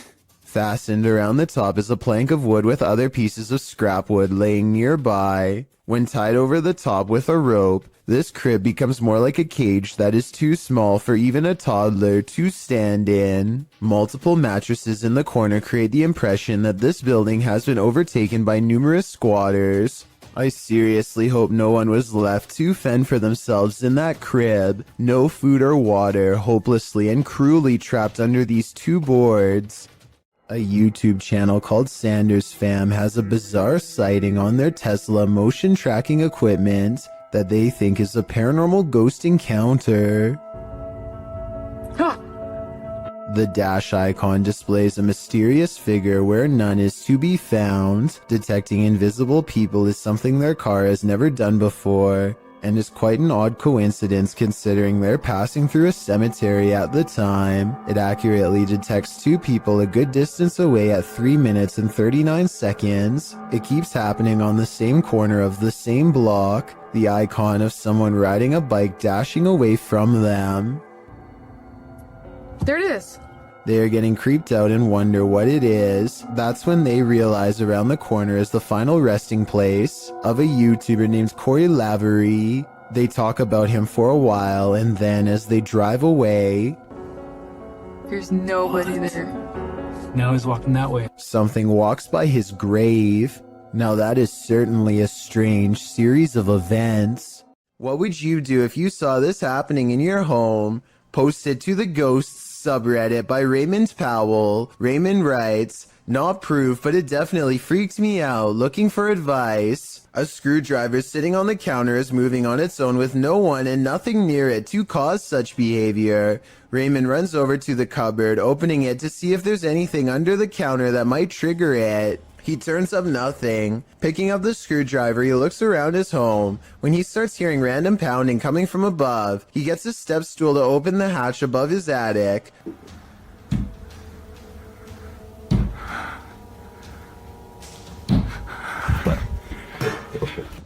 Fastened around the top is a plank of wood with other pieces of scrap wood laying nearby. When tied over the top with a rope, this crib becomes more like a cage that is too small for even a toddler to stand in. Multiple mattresses in the corner create the impression that this building has been overtaken by numerous squatters. I seriously hope no one was left to fend for themselves in that crib. No food or water, hopelessly and cruelly trapped under these two boards. A YouTube channel called Sanders Fam has a bizarre sighting on their Tesla motion tracking equipment that they think is a paranormal ghost encounter. The dash icon displays a mysterious figure where none is to be found. Detecting invisible people is something their car has never done before, and is quite an odd coincidence considering they're passing through a cemetery at the time. It accurately detects two people a good distance away at 3 minutes and 39 seconds. It keeps happening on the same corner of the same block, the icon of someone riding a bike dashing away from them. There it is. They are getting creeped out and wonder what it is. That's when they realize around the corner is the final resting place of a YouTuber named Corey Lavery. They talk about him for a while, and then as they drive away, There's nobody there. Now he's walking that way. something walks by his grave. Now that is certainly a strange series of events. What would you do if you saw this happening in your home? Post it to the Ghosts subreddit by Raymond Powell. Raymond writes, "Not proof, but it definitely freaked me out. Looking for advice. A screwdriver sitting on the counter is moving on its own with no one and nothing near it to cause such behavior. Raymond runs over to the cupboard, opening it to see if there's anything under the counter that might trigger it. He turns up nothing. Picking up the screwdriver, he looks around his home. When he starts hearing random pounding coming from above, he gets a step stool to open the hatch above his attic.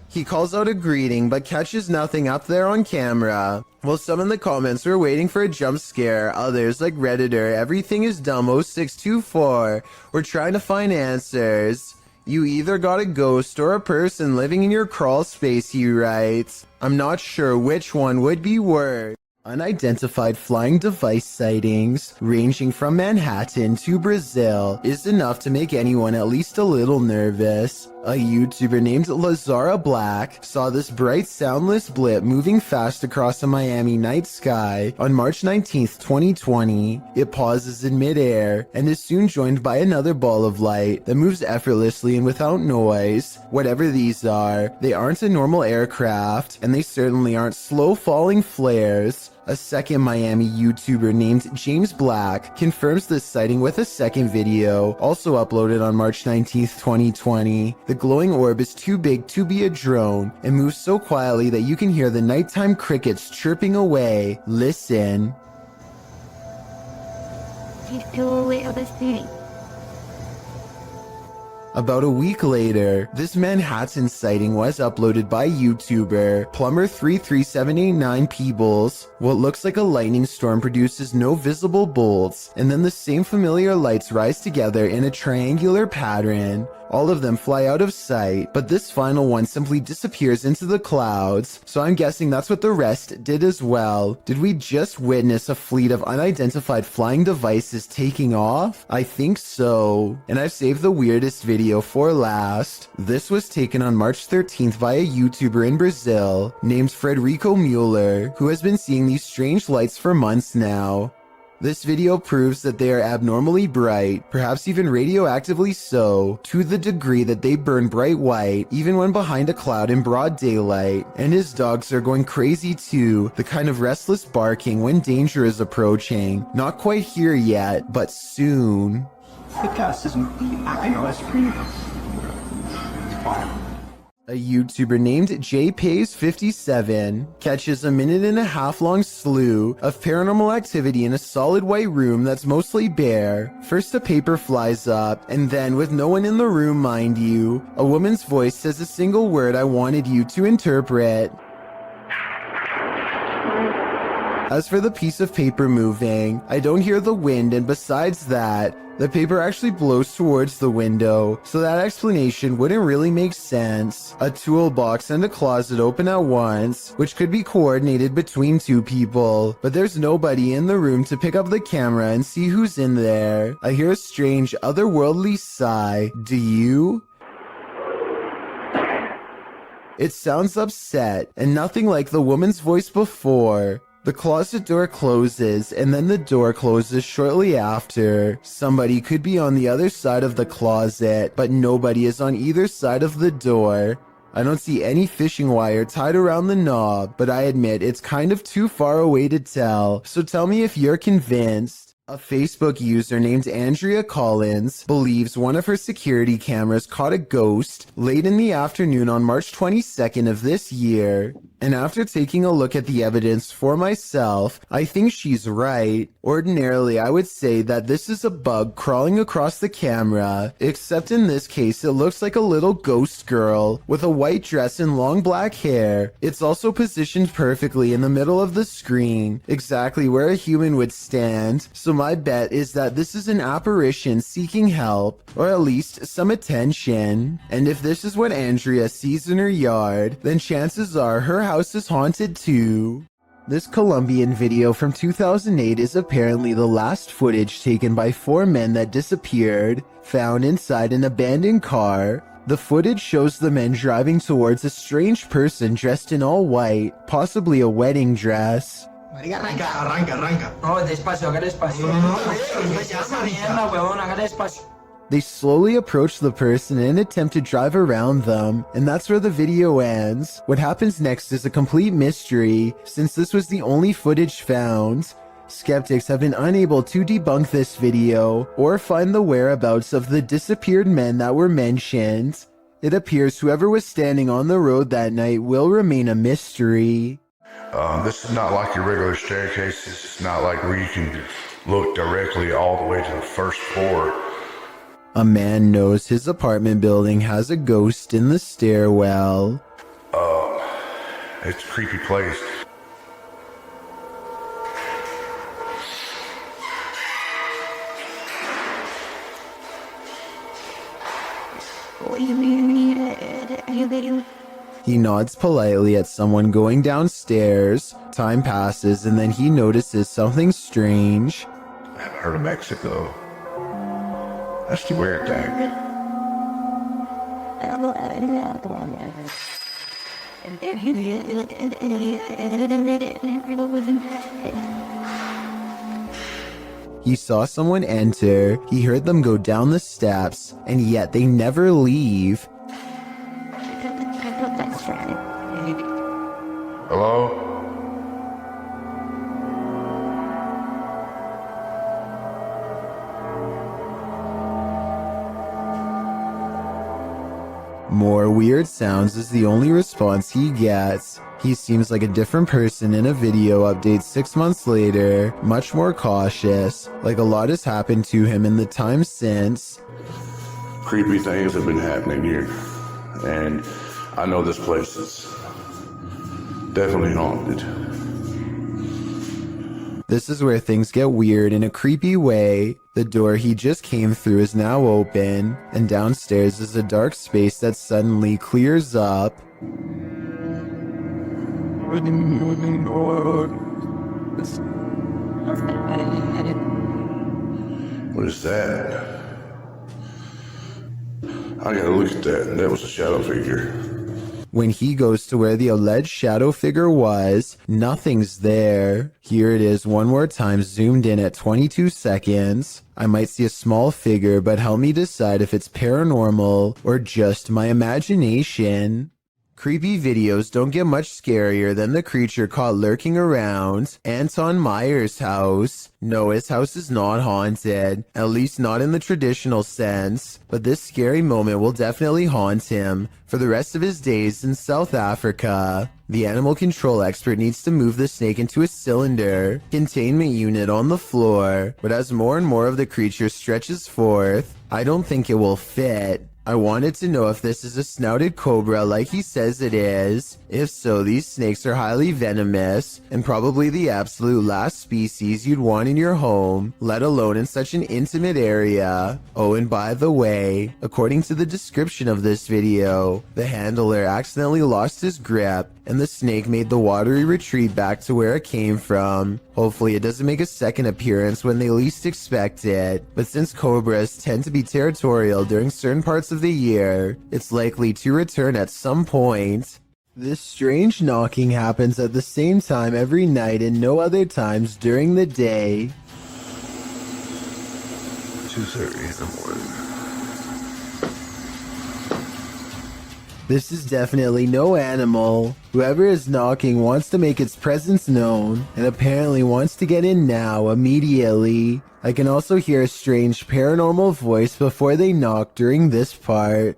He calls out a greeting, but catches nothing up there on camera. While some in the comments were waiting for a jump scare, others, like Redditor, everything is dumb 0624, were trying to find answers. You either got a ghost or a person living in your crawl space, he writes. I'm not sure which one would be worse. Unidentified flying device sightings, ranging from Manhattan to Brazil, is enough to make anyone at least a little nervous. A YouTuber named Lazara Black saw this bright soundless blip moving fast across a Miami night sky on March 19th, 2020. It pauses in midair and is soon joined by another ball of light that moves effortlessly and without noise. Whatever these are, they aren't a normal aircraft, and they certainly aren't slow falling flares. A second Miami YouTuber named James Black confirms this sighting with a second video, also uploaded on March 19th, 2020. The glowing orb is too big to be a drone and moves so quietly that you can hear the nighttime crickets chirping away. Listen. About a week later, this Manhattan sighting was uploaded by YouTuber Plumber33789 Peebles. What looks like a lightning storm produces no visible bolts, and then the same familiar lights rise together in a triangular pattern. All of them fly out of sight, but this final one simply disappears into the clouds, so I'm guessing that's what the rest did as well. Did we just witness a fleet of unidentified flying devices taking off? I think so. And I've saved the weirdest video for last. This was taken on March 13th by a YouTuber in Brazil named Frederico Mueller, who has been seeing these strange lights for months now. This video proves that they are abnormally bright, perhaps even radioactively so, to the degree that they burn bright white, even when behind a cloud in broad daylight. And his dogs are going crazy too, the kind of restless barking when danger is approaching. Not quite here yet, but soon. A YouTuber named JPays57 catches a 1.5 minute long slew of paranormal activity in a solid white room that's mostly bare. First a paper flies up, and then, with no one in the room mind you, a woman's voice says a single word I wanted you to interpret. As for the piece of paper moving, I don't hear the wind, and besides that, The paper actually blows towards the window, so that explanation wouldn't really make sense. A toolbox and a closet open at once, which could be coordinated between two people, but there's nobody in the room to pick up the camera and see who's in there. I hear a strange, otherworldly sigh. Do you? It sounds upset, and nothing like the woman's voice before. The closet door closes, and then the door closes shortly after. Somebody could be on the other side of the closet, but nobody is on either side of the door. I don't see any fishing wire tied around the knob, but I admit it's kind of too far away to tell, so tell me if you're convinced. A Facebook user named Andrea Collins believes one of her security cameras caught a ghost late in the afternoon on March 22nd of this year. And after taking a look at the evidence for myself, I think she's right. Ordinarily, I would say that this is a bug crawling across the camera, except in this case, it looks like a little ghost girl with a white dress and long black hair. It's also positioned perfectly in the middle of the screen, exactly where a human would stand. So my bet is that this is an apparition seeking help, or at least some attention. And if this is what Andrea sees in her yard, then chances are her house is haunted too. This Colombian video from 2008 is apparently the last footage taken by 4 men that disappeared, found inside an abandoned car. The footage shows the men driving towards a strange person dressed in all white, possibly a wedding dress. Arranca. No, despacio, haga despacio. Mierda, huevón, haga despacio. They slowly approach the person and attempt to drive around them, and that's where the video ends. What happens next is a complete mystery, since this was the only footage found. Skeptics have been unable to debunk this video or find the whereabouts of the disappeared men that were mentioned. It appears whoever was standing on the road that night will remain a mystery. This is not like your regular staircase. This is not like where you can look directly all the way to the first floor. A man knows his apartment building has a ghost in the stairwell. It's a creepy place. He nods politely at someone going downstairs. Time passes and then he notices something strange. I haven't heard of Mexico. That's the weird thing. He saw someone enter, he heard them go down the steps, and yet they never leave. Hello? More weird sounds is the only response he gets. He seems like a different person in a video update 6 months later, much more cautious, like a lot has happened to him in the time since. Creepy things have been happening here, and I know this place is definitely haunted. This is where things get weird in a creepy way. The door he just came through is now open, and downstairs is a dark space that suddenly clears up. What is that? I gotta look at that. That was a shadow figure. When he goes to where the alleged shadow figure was, nothing's there. Here it is one more time, zoomed in at 22 seconds. I might see a small figure, but help me decide if it's paranormal or just my imagination. Creepy videos don't get much scarier than the creature caught lurking around Anton Meyer's house. No, his house is not haunted, at least not in the traditional sense, but this scary moment will definitely haunt him for the rest of his days in South Africa. The animal control expert needs to move the snake into a cylinder containment unit on the floor, but as more and more of the creature stretches forth, I don't think it will fit. I wanted to know if this is a snouted cobra like he says it is. If so, these snakes are highly venomous and probably the absolute last species you'd want in your home, let alone in such an intimate area. Oh, and by the way, according to the description of this video, the handler accidentally lost his grip and the snake made the watery retreat back to where it came from. Hopefully it doesn't make a second appearance when they least expect it, but since cobras tend to be territorial during certain parts of the year, it's likely to return at some point. This strange knocking happens at the same time every night and no other times during the day. 2:30 in the morning. This is definitely no animal. Whoever is knocking wants to make its presence known, and apparently wants to get in now, immediately. I can also hear a strange paranormal voice before they knock during this part.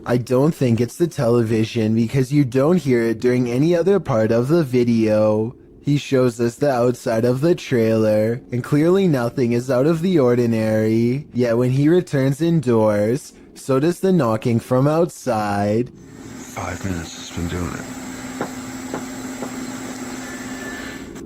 I don't think it's the television because you don't hear it during any other part of the video. He shows us the outside of the trailer, and clearly nothing is out of the ordinary. Yet when he returns indoors, so does the knocking from outside. 5 minutes it's been doing it.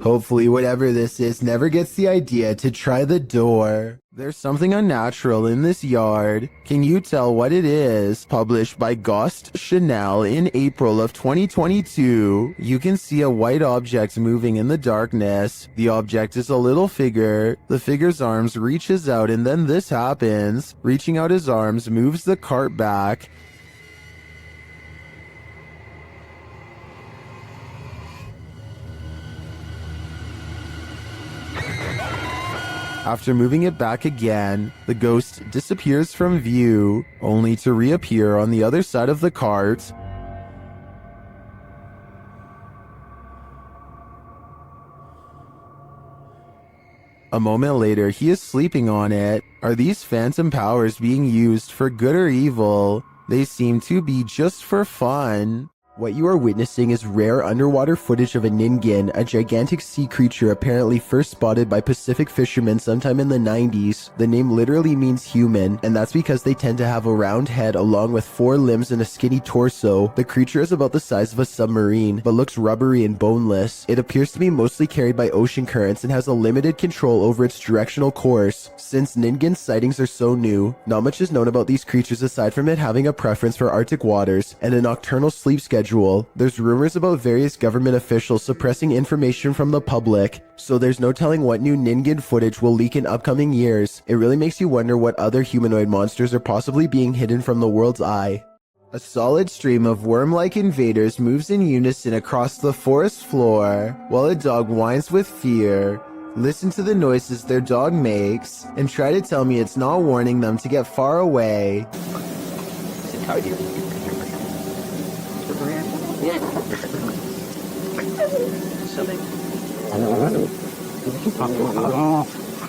Hopefully whatever this is never gets the idea to try the door. There's something unnatural in this yard. Can you tell what it is? Published by Ghost Chanel in April of 2022. You can see a white object moving in the darkness. The object is a little figure. The figure's arms reaches out and then this happens. Reaching out his arms moves the cart back. After moving it back again, the ghost disappears from view, only to reappear on the other side of the cart. A moment later, he is sleeping on it. Are these phantom powers being used for good or evil? They seem to be just for fun. What you are witnessing is rare underwater footage of a ningen, a gigantic sea creature apparently first spotted by Pacific fishermen sometime in the 90s. The name literally means human, and that's because they tend to have a round head along with 4 limbs and a skinny torso. The creature is about the size of a submarine, but looks rubbery and boneless. It appears to be mostly carried by ocean currents and has a limited control over its directional course. Since ningen sightings are so new, not much is known about these creatures aside from it having a preference for Arctic waters and a nocturnal sleep schedule. There's rumors about various government officials suppressing information from the public, so there's no telling what new ningen footage will leak in upcoming years. It really makes you wonder what other humanoid monsters are possibly being hidden from the world's eye. A solid stream of worm-like invaders moves in unison across the forest floor, while a dog whines with fear. Listen to the noises their dog makes, and try to tell me it's not warning them to get far away.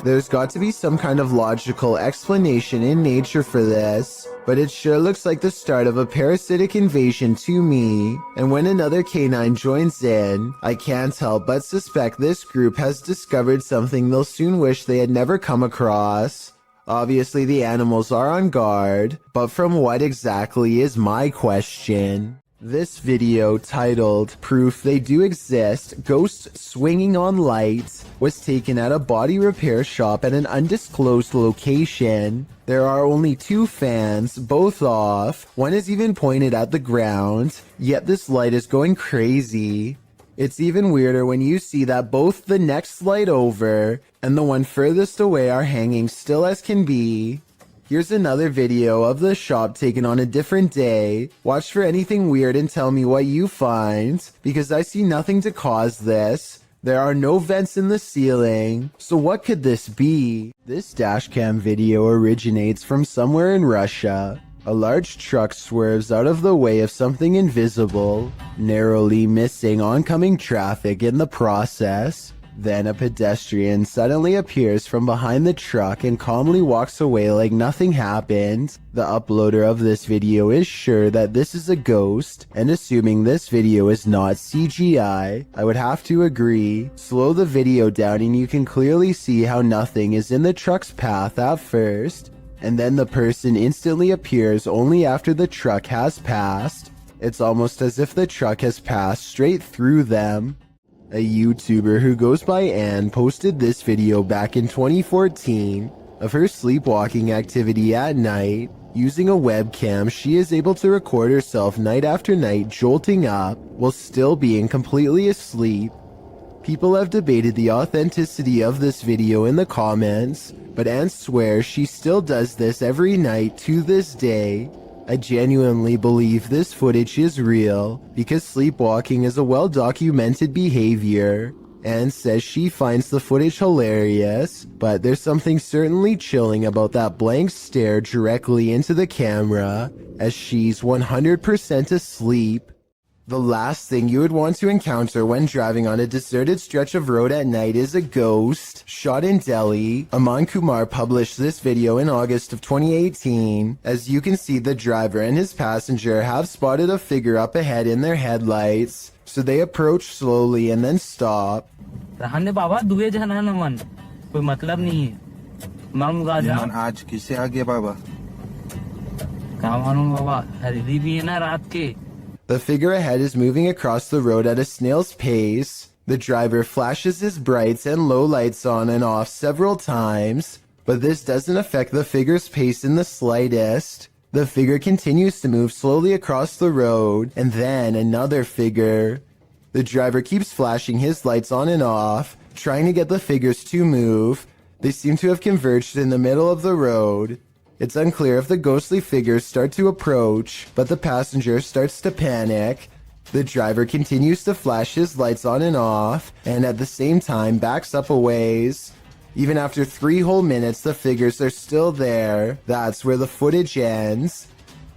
There's got to be some kind of logical explanation in nature for this, but it sure looks like the start of a parasitic invasion to me. And when another canine joins in, I can't help but suspect this group has discovered something they'll soon wish they had never come across. Obviously the animals are on guard, but from what exactly is my question? This video, titled Proof They Do Exist, Ghosts Swinging on Lights, was taken at a body repair shop at an undisclosed location. There are only 2 fans, both off. One is even pointed at the ground, yet this light is going crazy. It's even weirder when you see that both the next light over and the one furthest away are hanging still as can be. Here's another video of the shop taken on a different day. Watch for anything weird and tell me what you find, because I see nothing to cause this. There are no vents in the ceiling, so what could this be? This dashcam video originates from somewhere in Russia. A large truck swerves out of the way of something invisible, narrowly missing oncoming traffic in the process. Then a pedestrian suddenly appears from behind the truck and calmly walks away like nothing happened. The uploader of this video is sure that this is a ghost, and assuming this video is not CGI, I would have to agree. Slow the video down and you can clearly see how nothing is in the truck's path at first, and then the person instantly appears only after the truck has passed. It's almost as if the truck has passed straight through them. A YouTuber who goes by Anne posted this video back in 2014 of her sleepwalking activity at night. Using a webcam, she is able to record herself night after night jolting up while still being completely asleep. People have debated the authenticity of this video in the comments, but Anne swears she still does this every night to this day. I genuinely believe this footage is real, because sleepwalking is a well-documented behavior. Anne says she finds the footage hilarious, but there's something certainly chilling about that blank stare directly into the camera, as she's 100% asleep. The last thing you would want to encounter when driving on a deserted stretch of road at night is a ghost. Shot in Delhi, Aman Kumar published this video in August of 2018. As you can see, the driver and his passenger have spotted a figure up ahead in their headlights, so they approach slowly and then stop. आज किससे आ गया बाबा? The figure ahead is moving across the road at a snail's pace. The driver flashes his brights and low lights on and off several times, but this doesn't affect the figure's pace in the slightest. The figure continues to move slowly across the road, and then another figure. The driver keeps flashing his lights on and off, trying to get the figures to move. They seem to have converged in the middle of the road. It's unclear if the ghostly figures start to approach, but the passenger starts to panic. The driver continues to flash his lights on and off, and at the same time backs up a ways. Even after 3 whole minutes, the figures are still there. That's where the footage ends.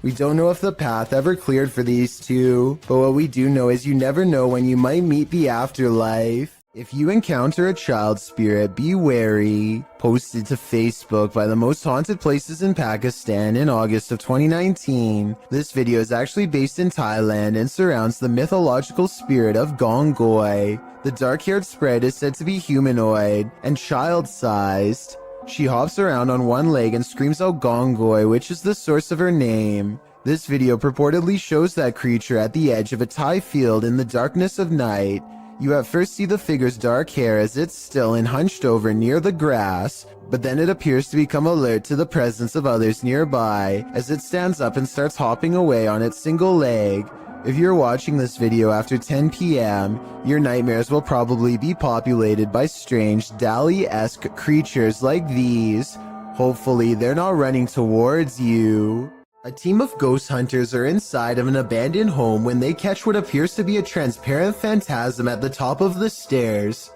We don't know if the path ever cleared for these two, but what we do know is you never know when you might meet the afterlife. If you encounter a child spirit, be wary. Posted to Facebook by the most haunted places in Pakistan in August of 2019. This video is actually based in Thailand and surrounds the mythological spirit of Gongoi. The dark-haired sprite is said to be humanoid and child-sized. She hops around on one leg and screams out Gongoi, which is the source of her name. This video purportedly shows that creature at the edge of a Thai field in the darkness of night. You at first see the figure's dark hair as it's still and hunched over near the grass, but then it appears to become alert to the presence of others nearby as it stands up and starts hopping away on its single leg. If you're watching this video after 10 p.m., your nightmares will probably be populated by strange Dali-esque creatures like these. Hopefully they're not running towards you. A team of ghost hunters are inside of an abandoned home when they catch what appears to be a transparent phantasm at the top of the stairs.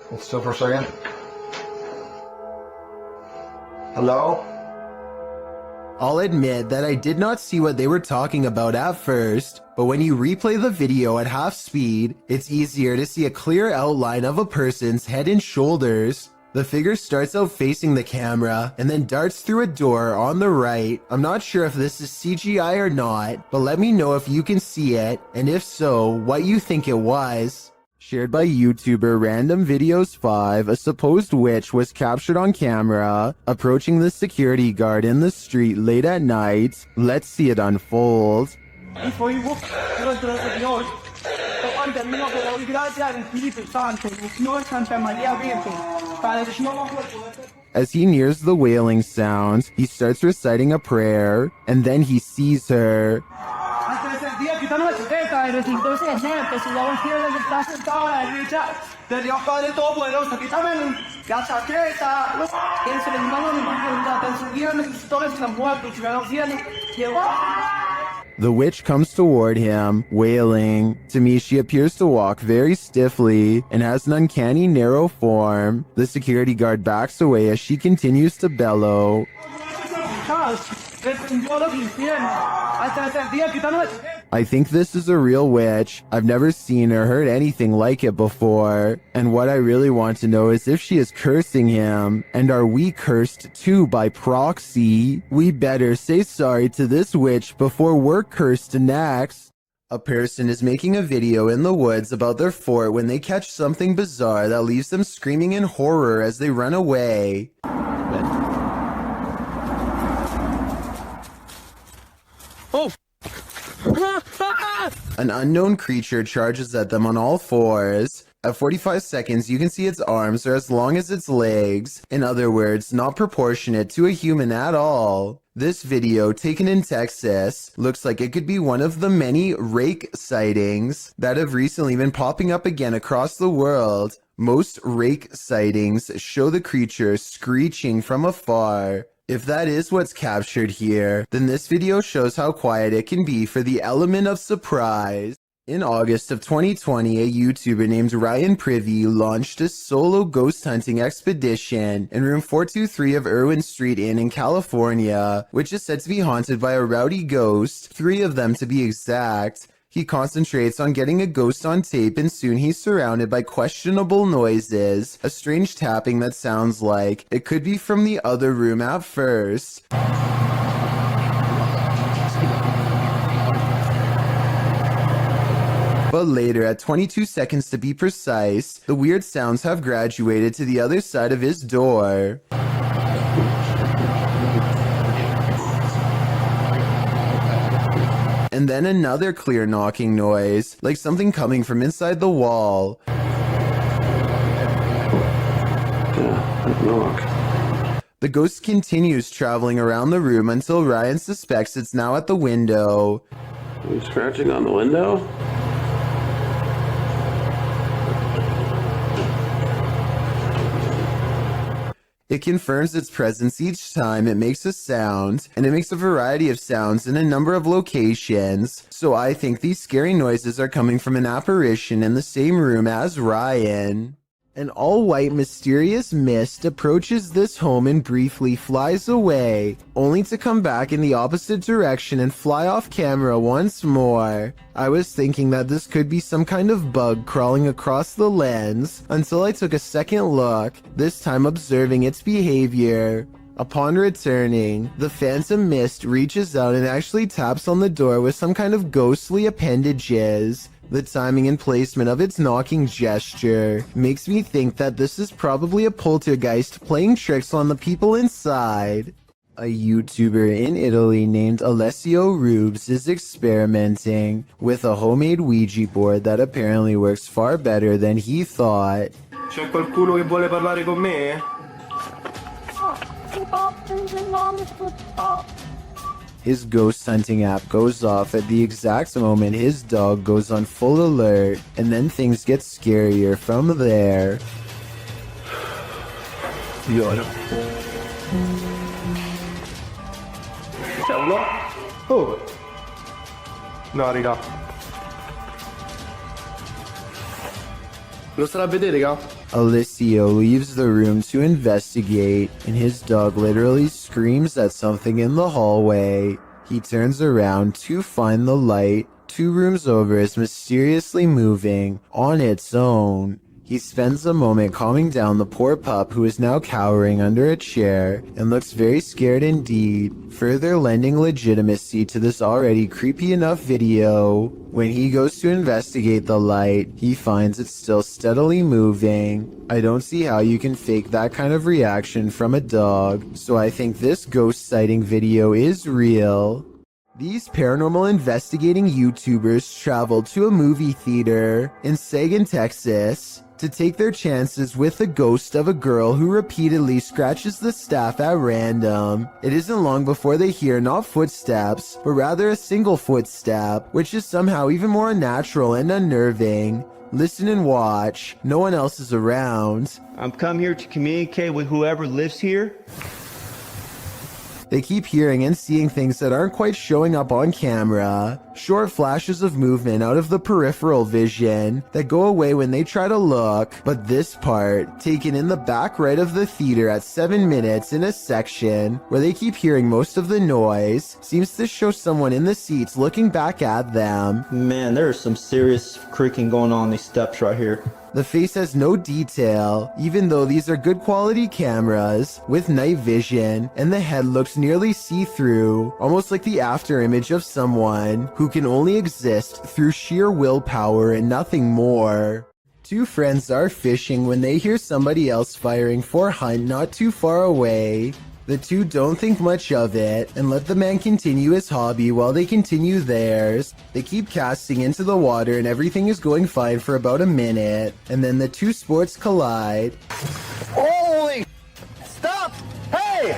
Hold still for a second. Hello? I'll admit that I did not see what they were talking about at first, but when you replay the video at half speed, it's easier to see a clear outline of a person's head and shoulders. The figure starts out facing the camera and then darts through a door on the right. I'm not sure if this is CGI or not, but let me know if you can see it, and if so, what you think it was. Shared by YouTuber Random Videos 5, a supposed witch was captured on camera approaching the security guard in the street late at night. Let's see it unfold. As he nears the wailing sound, he starts reciting a prayer, and then he sees her. The witch comes toward him, wailing. To me, she appears to walk very stiffly and has an uncanny narrow form. The security guard backs away as she continues to bellow. I think this is a real witch. I've never seen or heard anything like it before. And what I really want to know is if she is cursing him. And are we cursed too by proxy? We better say sorry to this witch before we're cursed next. A person is making a video in the woods about their fort when they catch something bizarre that leaves them screaming in horror as they run away. Oh! An unknown creature charges at them on all fours. At 45 seconds, you can see its arms are as long as its legs. In other words, not proportionate to a human at all. This video, taken in Texas, looks like it could be one of the many rake sightings that have recently been popping up again across the world. Most rake sightings show the creature screeching from afar. If that is what's captured here, then this video shows how quiet it can be for the element of surprise. In August of 2020, a YouTuber named Ryan Privy launched a solo ghost hunting expedition in room 423 of Irwin Street Inn in California, which is said to be haunted by a rowdy ghost, 3 of them to be exact. He concentrates on getting a ghost on tape, and soon he's surrounded by questionable noises, a strange tapping that sounds like it could be from the other room at first. But later, at 22 seconds to be precise, the weird sounds have graduated to the other side of his door. And then another clear knocking noise, like something coming from inside the wall. The ghost continues traveling around the room until Ryan suspects it's now at the window. Are you scratching on the window? It confirms its presence each time it makes a sound, and it makes a variety of sounds in a number of locations. So I think these scary noises are coming from an apparition in the same room as Ryan. An all-white mysterious mist approaches this home and briefly flies away, only to come back in the opposite direction and fly off camera once more. I was thinking that this could be some kind of bug crawling across the lens, until I took a second look, this time observing its behavior. Upon returning, the phantom mist reaches out and actually taps on the door with some kind of ghostly appendages. The timing and placement of its knocking gesture makes me think that this is probably a poltergeist playing tricks on the people inside. A YouTuber in Italy named Alessio Rubes is experimenting with a homemade Ouija board that apparently works far better than he thought. C'è qualcuno che vuole parlare con me? His ghost hunting app goes off at the exact moment his dog goes on full alert, and then things get scarier from there. Io c'è uno? Oh! No, raga. Lo starà a vedere, raga? Alessio leaves the room to investigate, and his dog literally screams at something in the hallway. He turns around to find the light 2 rooms over is mysteriously moving on its own. He spends a moment calming down the poor pup who is now cowering under a chair and looks very scared indeed, further lending legitimacy to this already creepy enough video. When he goes to investigate the light, he finds it still steadily moving. I don't see how you can fake that kind of reaction from a dog, so I think this ghost sighting video is real. These paranormal investigating YouTubers traveled to a movie theater in Sagan, Texas, to take their chances with the ghost of a girl who repeatedly scratches the staff at random. It isn't long before they hear not footsteps, but rather a single footstep, which is somehow even more unnatural and unnerving. Listen and watch. No one else is around. I'm come here to communicate with whoever lives here. They keep hearing and seeing things that aren't quite showing up on camera. Short flashes of movement out of the peripheral vision that go away when they try to look. But this part, taken in the back right of the theater at 7 minutes in a section where they keep hearing most of the noise, seems to show someone in the seats looking back at them. Man, there's some serious creaking going on these steps right here. The face has no detail, even though these are good quality cameras with night vision, and the head looks nearly see-through, almost like the after image of someone who can only exist through sheer willpower and nothing more. Two friends are fishing when they hear somebody else firing for hunt not too far away. The two don't think much of it and let the man continue his hobby while they continue theirs. They keep casting into the water and everything is going fine for about a minute, and then the two sports collide. Holy! Stop! Hey!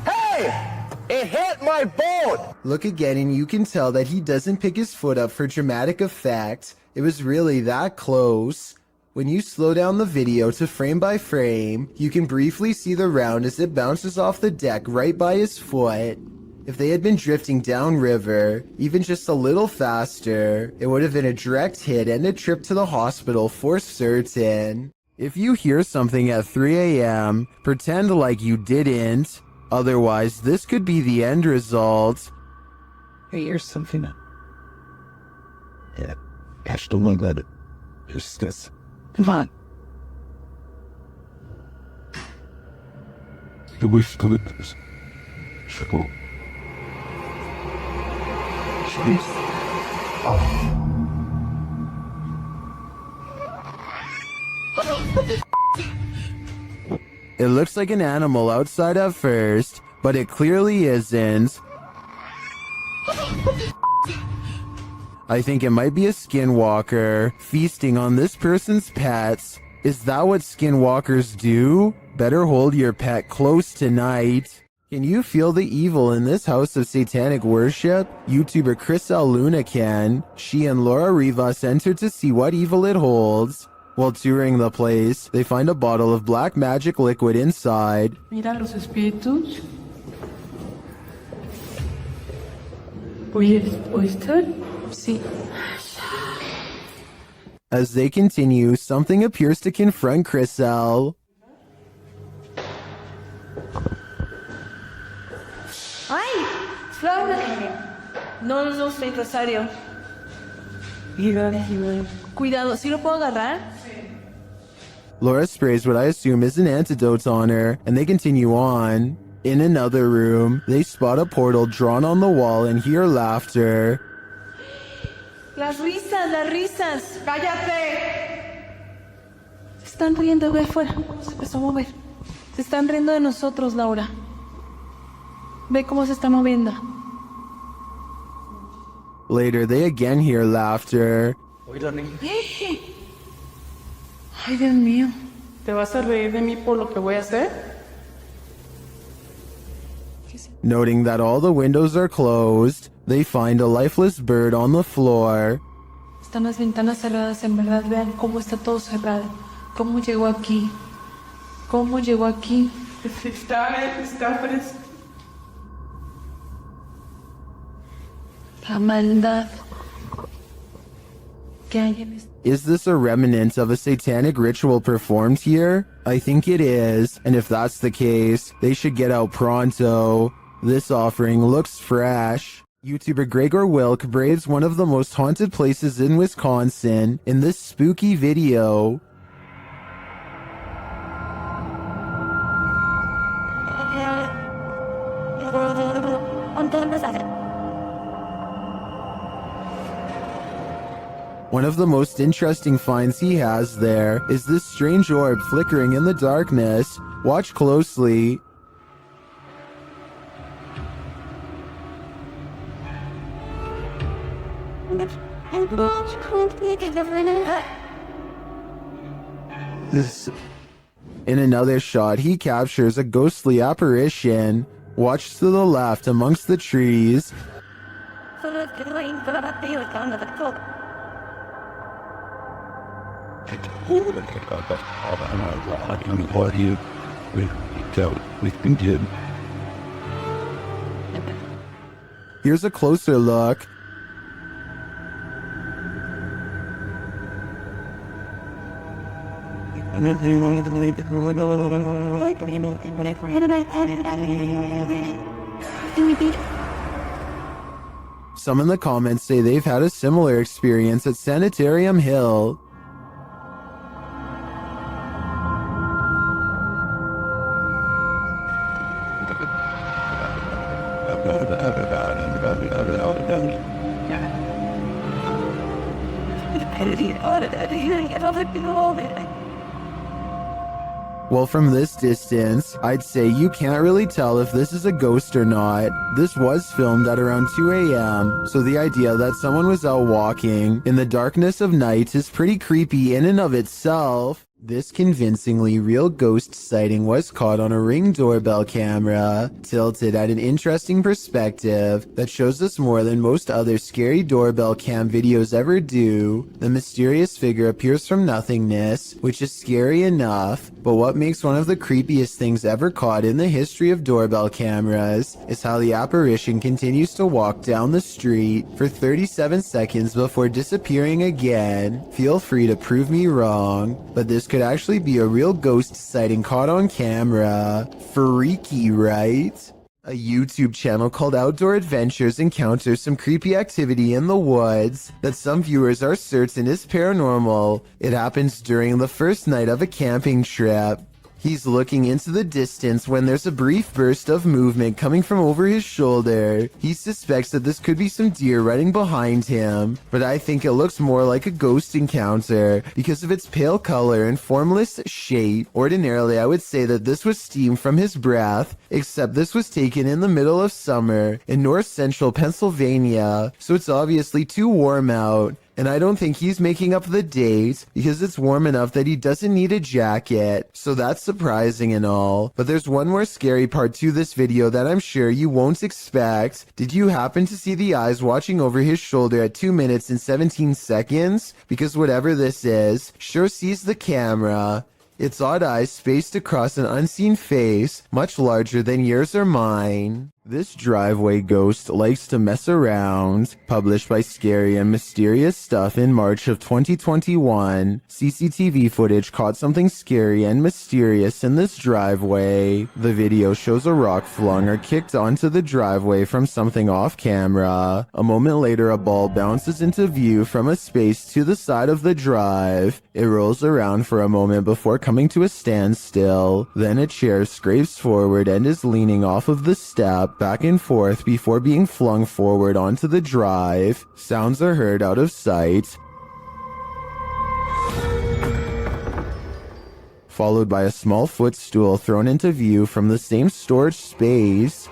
Hey! It hit my boat! Look again and you can tell that he doesn't pick his foot up for dramatic effect. It was really that close. When you slow down the video to frame by frame, you can briefly see the round as it bounces off the deck right by his foot. If they had been drifting downriver, even just a little faster, it would have been a direct hit and a trip to the hospital for certain. If you hear something at 3 a.m., pretend like you didn't. Otherwise, this could be the end result. Hey, here's something. Yeah, gosh, don't look at it. It's this. Come on. It looks like an animal outside at first, but it clearly isn't. I think it might be a skinwalker feasting on this person's pets. Is that what skinwalkers do? Better hold your pet close tonight. Can you feel the evil in this house of satanic worship? YouTuber Chris Luna can. She and Laura Rivas enter to see what evil it holds. While touring the place, they find a bottle of black magic liquid inside. Mira los espíritus. ¿Oíste? Sí. As they continue, something appears to confront Chriselle. ¡Ay! ¡Flor! No, estoy rosario. Cuidado, ¿sí lo puedo agarrar? Laura sprays what I assume is an antidote on her, and they continue on. In another room, they spot a portal drawn on the wall and hear laughter. Las risas. ¡Cállate! Se están riendo, ve afuera. Se empezó a mover. Se están riendo de nosotros, Laura. Ve cómo se está moviendo. Later, they again hear laughter. Ay, Dios mío. ¿Te vas a reír de mí por lo que voy a hacer? Noting that all the windows are closed, they find a lifeless bird on the floor. Están las ventanas cerradas, en verdad. Vean cómo está todo cerrado. ¿Cómo llegó aquí? Está fresco. La maldad que hay en este. Is this a remnant of a satanic ritual performed here? I think it is, and if that's the case, they should get out pronto. This offering looks fresh. YouTuber Gregor Wilk braves one of the most haunted places in Wisconsin in this spooky video. One of the most interesting finds he has there is this strange orb flickering in the darkness. Watch closely. In another shot, he captures a ghostly apparition. Watch to the left amongst the trees. Here's a closer look. Some in the comments say they've had a similar experience at Sanitarium Hill. Well, from this distance, I'd say you can't really tell if this is a ghost or not. This was filmed at around 2 a.m., so the idea that someone was out walking in the darkness of night is pretty creepy in and of itself. This convincingly real ghost sighting was caught on a Ring doorbell camera, tilted at an interesting perspective that shows us more than most other scary doorbell cam videos ever do. The mysterious figure appears from nothingness, which is scary enough, but what makes one of the creepiest things ever caught in the history of doorbell cameras is how the apparition continues to walk down the street for 37 seconds before disappearing again. Feel free to prove me wrong, but this could actually be a real ghost sighting caught on camera. Freaky, right? A YouTube channel called Outdoor Adventures encounters some creepy activity in the woods that some viewers are certain is paranormal. It happens during the first night of a camping trip. He's looking into the distance when there's a brief burst of movement coming from over his shoulder. He suspects that this could be some deer running behind him, but I think it looks more like a ghost encounter because of its pale color and formless shape. Ordinarily, I would say that this was steam from his breath, except this was taken in the middle of summer in north central Pennsylvania, so it's obviously too warm out. And I don't think he's making up the date because it's warm enough that he doesn't need a jacket. So that's surprising and all. But there's one more scary part to this video that I'm sure you won't expect. Did you happen to see the eyes watching over his shoulder at 2 minutes and 17 seconds? Because whatever this is, sure sees the camera. Its odd eyes spaced across an unseen face, much larger than yours or mine. This driveway ghost likes to mess around. Published by Scary and Mysterious Stuff in March of 2021, CCTV footage caught something scary and mysterious in this driveway. The video shows a rock flung or kicked onto the driveway from something off camera. A moment later, a ball bounces into view from a space to the side of the drive. It rolls around for a moment before coming to a standstill. Then a chair scrapes forward and is leaning off of the step back and forth before being flung forward onto the drive. Sounds are heard out of sight, followed by a small footstool thrown into view from the same storage space.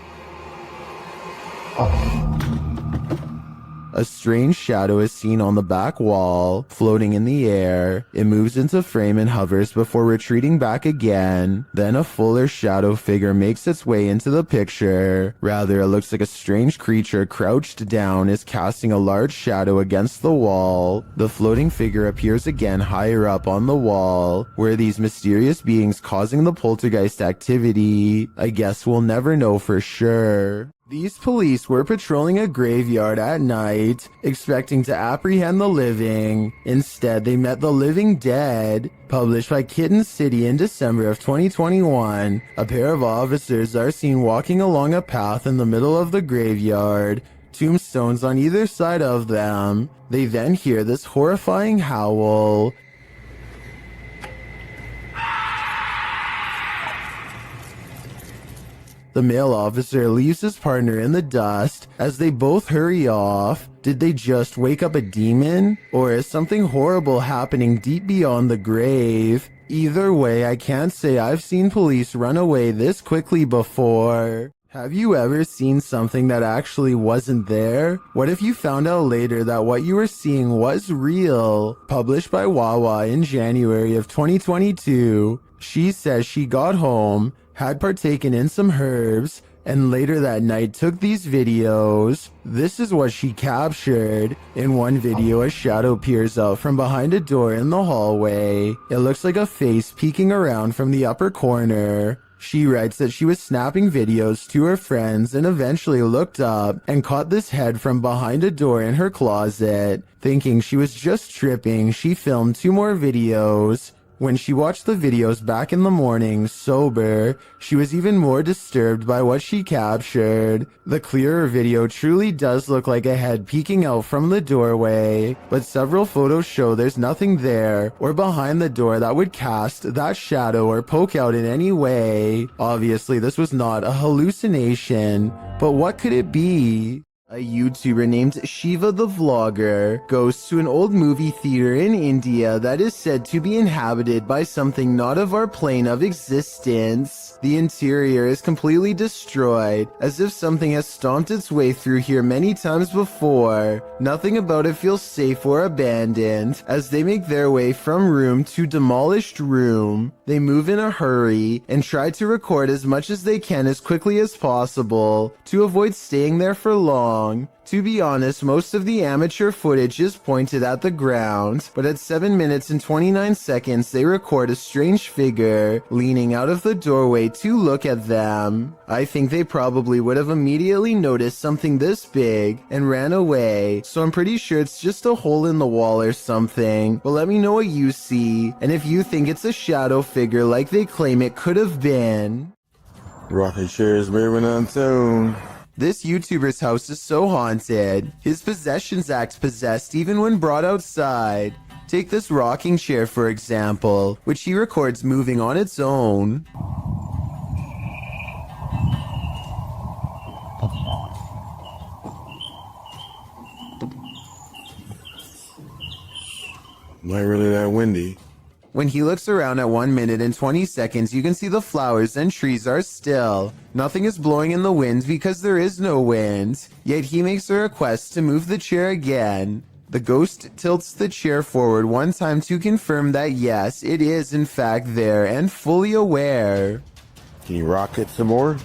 A strange shadow is seen on the back wall, floating in the air. It moves into frame and hovers before retreating back again. Then a fuller shadow figure makes its way into the picture. Rather, it looks like a strange creature crouched down is casting a large shadow against the wall. The floating figure appears again higher up on the wall, where these mysterious beings causing the poltergeist activity. I guess we'll never know for sure. These police were patrolling a graveyard at night, expecting to apprehend the living. Instead, they met the living dead. Published by Kitten City in December of 2021, a pair of officers are seen walking along a path in the middle of the graveyard, tombstones on either side of them. They then hear this horrifying howl. The male officer leaves his partner in the dust as they both hurry off. Did they just wake up a demon? Or is something horrible happening deep beyond the grave? Either way, I can't say I've seen police run away this quickly before. Have you ever seen something that actually wasn't there? What if you found out later that what you were seeing was real? Published by Wawa in January of 2022. She says she got home, had partaken in some herbs, and later that night took these videos. This is what she captured. In one video, a shadow peers out from behind a door in the hallway. It looks like a face peeking around from the upper corner. She writes that she was snapping videos to her friends and eventually looked up and caught this head from behind a door in her closet. Thinking she was just tripping, she filmed 2 more videos. When she watched the videos back in the morning, sober, she was even more disturbed by what she captured. The clearer video truly does look like a head peeking out from the doorway, but several photos show there's nothing there or behind the door that would cast that shadow or poke out in any way. Obviously, this was not a hallucination, but what could it be? A YouTuber named Shiva the Vlogger goes to an old movie theater in India that is said to be inhabited by something not of our plane of existence. The interior is completely destroyed, as if something has stomped its way through here many times before. Nothing about it feels safe or abandoned, as they make their way from room to demolished room. They move in a hurry and try to record as much as they can as quickly as possible to avoid staying there for long. To be honest, most of the amateur footage is pointed at the ground, but at 7 minutes and 29 seconds they record a strange figure leaning out of the doorway to look at them. I think they probably would have immediately noticed something this big and ran away, so I'm pretty sure it's just a hole in the wall or something, but let me know what you see, and if you think it's a shadow figure like they claim it could have been. Rocket chair is moving on soon. This YouTuber's house is so haunted. His possessions act possessed even when brought outside. Take this rocking chair for example, which he records moving on its own. Not really that windy. When he looks around at 1 minute and 20 seconds, you can see the flowers and trees are still. Nothing is blowing in the wind because there is no wind. Yet he makes a request to move the chair again. The ghost tilts the chair forward 1 time to confirm that yes, it is in fact there and fully aware. Can you rock it some more?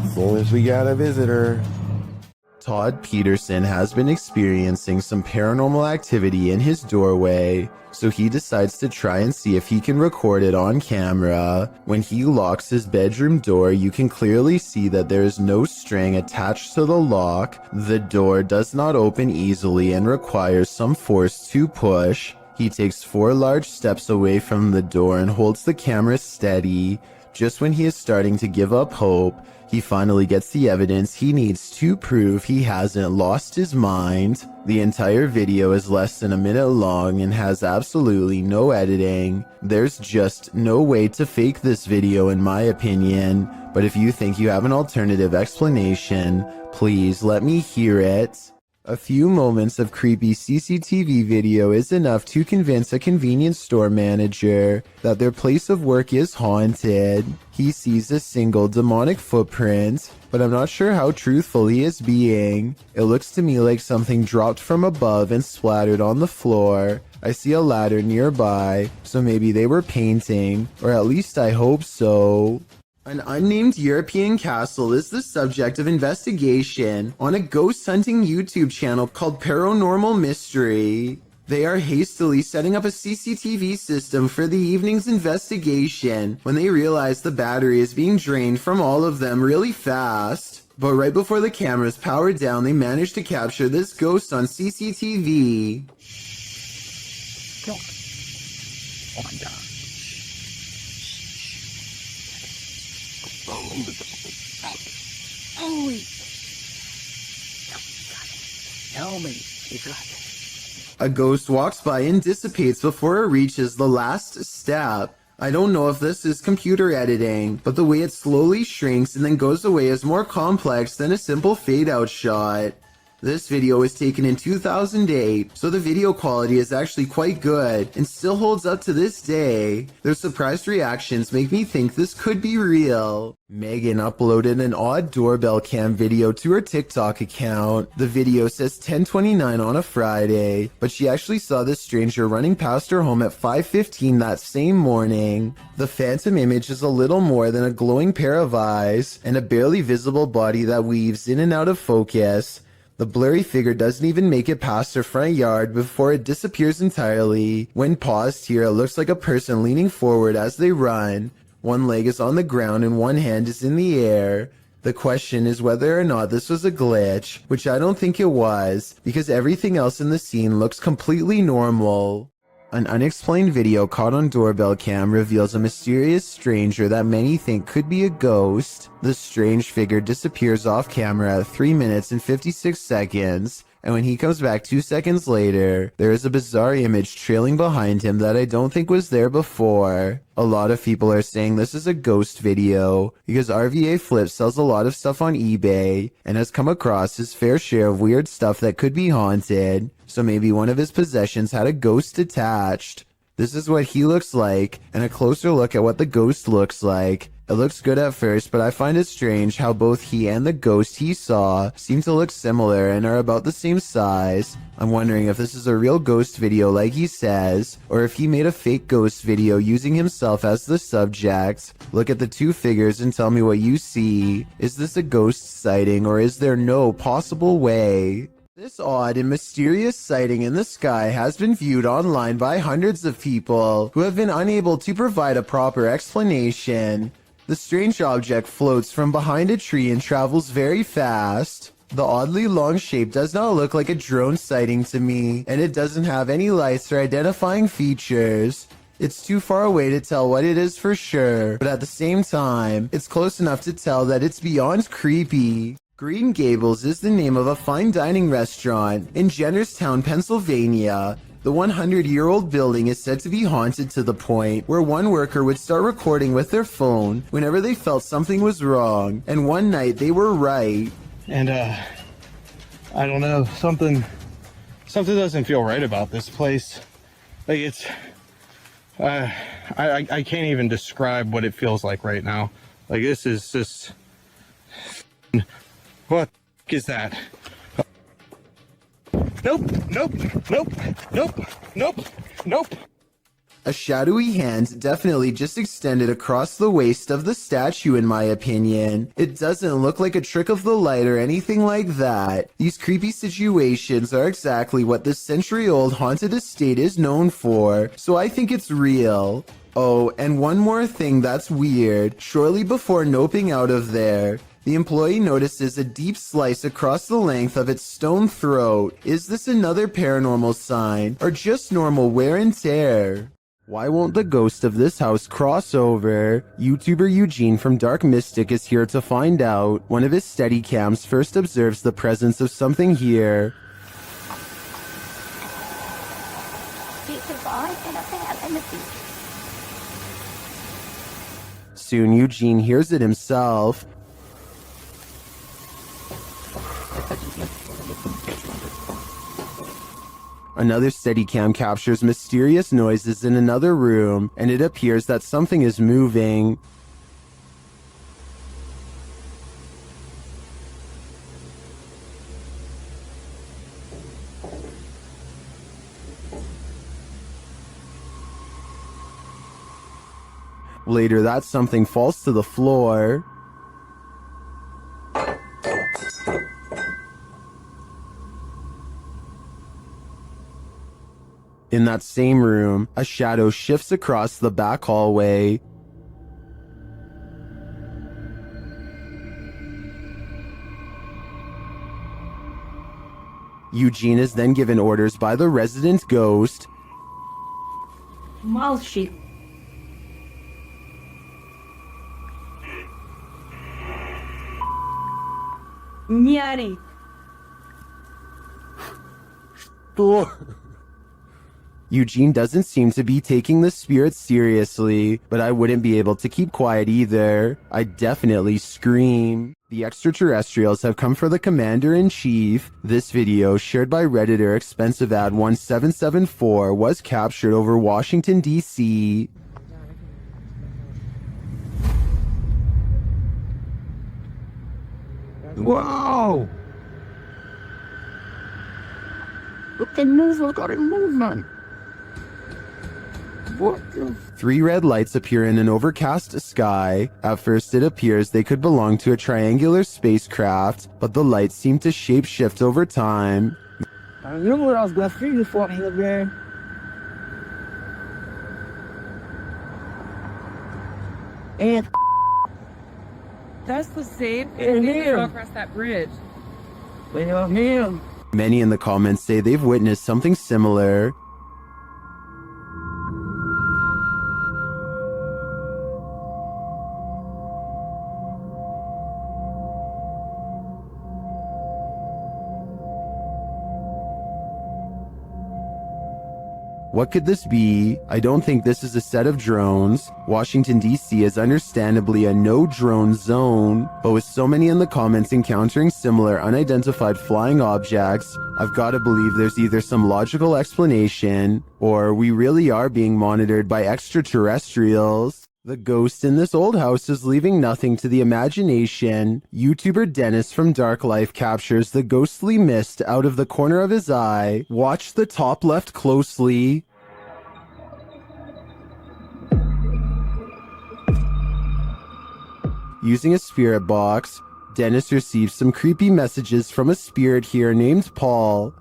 As long as we got a visitor. Todd Peterson has been experiencing some paranormal activity in his doorway, so he decides to try and see if he can record it on camera. When he locks his bedroom door, you can clearly see that there is no string attached to the lock. The door does not open easily and requires some force to push. He takes 4 large steps away from the door and holds the camera steady. Just when he is starting to give up hope, he finally gets the evidence he needs to prove he hasn't lost his mind. The entire video is less than a minute long and has absolutely no editing. There's just no way to fake this video in my opinion, but if you think you have an alternative explanation, please let me hear it. A few moments of creepy CCTV video is enough to convince a convenience store manager that their place of work is haunted. He sees a single demonic footprint, but I'm not sure how truthful he is being. It looks to me like something dropped from above and splattered on the floor. I see a ladder nearby, so maybe they were painting, or at least I hope so. An unnamed European castle is the subject of investigation on a ghost hunting YouTube channel called Paranormal Mystery. They are hastily setting up a CCTV system for the evening's investigation when they realize the battery is being drained from all of them really fast. But right before the cameras power down, they manage to capture this ghost on CCTV. Oh my God. Holy. Tell me. You got it. A ghost walks by and dissipates before it reaches the last step. I don't know if this is computer editing, but the way it slowly shrinks and then goes away is more complex than a simple fade out shot. This video was taken in 2008, so the video quality is actually quite good and still holds up to this day. Their surprised reactions make me think this could be real. Megan uploaded an odd doorbell cam video to her TikTok account. The video says 10:29 on a Friday, but she actually saw this stranger running past her home at 5:15 that same morning. The phantom image is a little more than a glowing pair of eyes and a barely visible body that weaves in and out of focus. The blurry figure doesn't even make it past her front yard before it disappears entirely. When paused here, it looks like a person leaning forward as they run. One leg is on the ground and one hand is in the air. The question is whether or not this was a glitch, which I don't think it was, because everything else in the scene looks completely normal. An unexplained video caught on doorbell cam reveals a mysterious stranger that many think could be a ghost. The strange figure disappears off camera at 3 minutes and 56 seconds, and when he comes back 2 seconds later, there is a bizarre image trailing behind him that I don't think was there before. A lot of people are saying this is a ghost video because RVA Flip sells a lot of stuff on eBay and has come across his fair share of weird stuff that could be haunted, so maybe one of his possessions had a ghost attached. This is what he looks like, and a closer look at what the ghost looks like. It looks good at first, but I find it strange how both he and the ghost he saw seem to look similar and are about the same size. I'm wondering if this is a real ghost video like he says, or if he made a fake ghost video using himself as the subject. Look at the two figures and tell me what you see. Is this a ghost sighting, or is there no possible way? This odd and mysterious sighting in the sky has been viewed online by hundreds of people who have been unable to provide a proper explanation. The strange object floats from behind a tree and travels very fast. The oddly long shape does not look like a drone sighting to me, and it doesn't have any lights or identifying features. It's too far away to tell what it is for sure, but at the same time, it's close enough to tell that it's beyond creepy. Green Gables is the name of a fine dining restaurant in Jennerstown, Pennsylvania. The 100-year-old building is said to be haunted to the point where one worker would start recording with their phone whenever they felt something was wrong, and one night they were right. And I don't know, something doesn't feel right about this place. Like it's I can't even describe what it feels like right now. Like this is just, what is that? Nope, nope, nope, nope, nope, nope. A shadowy hand definitely just extended across the waist of the statue in my opinion. It doesn't look like a trick of the light or anything like that. These creepy situations are exactly what this century-old haunted estate is known for, so I think it's real. Oh, and one more thing that's weird. Shortly before noping out of there, the employee notices a deep slice across the length of its stone throat. Is this another paranormal sign, or just normal wear and tear? Why won't the ghost of this house cross over? YouTuber Eugene from Dark Mystic is here to find out. One of his Steadicams first observes the presence of something here. Soon Eugene hears it himself. Another Steadicam captures mysterious noises in another room, and it appears that something is moving. Later, that something falls to the floor. In that same room, a shadow shifts across the back hallway. Eugene is then given orders by the resident ghost. Malshi. Nyari. Eugene doesn't seem to be taking the spirit seriously, but I wouldn't be able to keep quiet either. I'd definitely scream. The extraterrestrials have come for the commander-in-chief. This video, shared by Redditor Expensive Ad 1774, was captured over Washington, D.C. Whoa! Look at movement. 3 red lights appear in an overcast sky. At first it appears they could belong to a triangular spacecraft, but the lights seem to shapeshift over time. And that's the same across that bridge. Many in the comments say they've witnessed something similar. What could this be? I don't think this is a set of drones. Washington, D.C. is understandably a no-drone zone, but with so many in the comments encountering similar unidentified flying objects, I've got to believe there's either some logical explanation, or we really are being monitored by extraterrestrials. The ghost in this old house is leaving nothing to the imagination. YouTuber Dennis from Dark Life captures the ghostly mist out of the corner of his eye. Watch the top left closely. Using a spirit box, Dennis receives some creepy messages from a spirit here named Paul.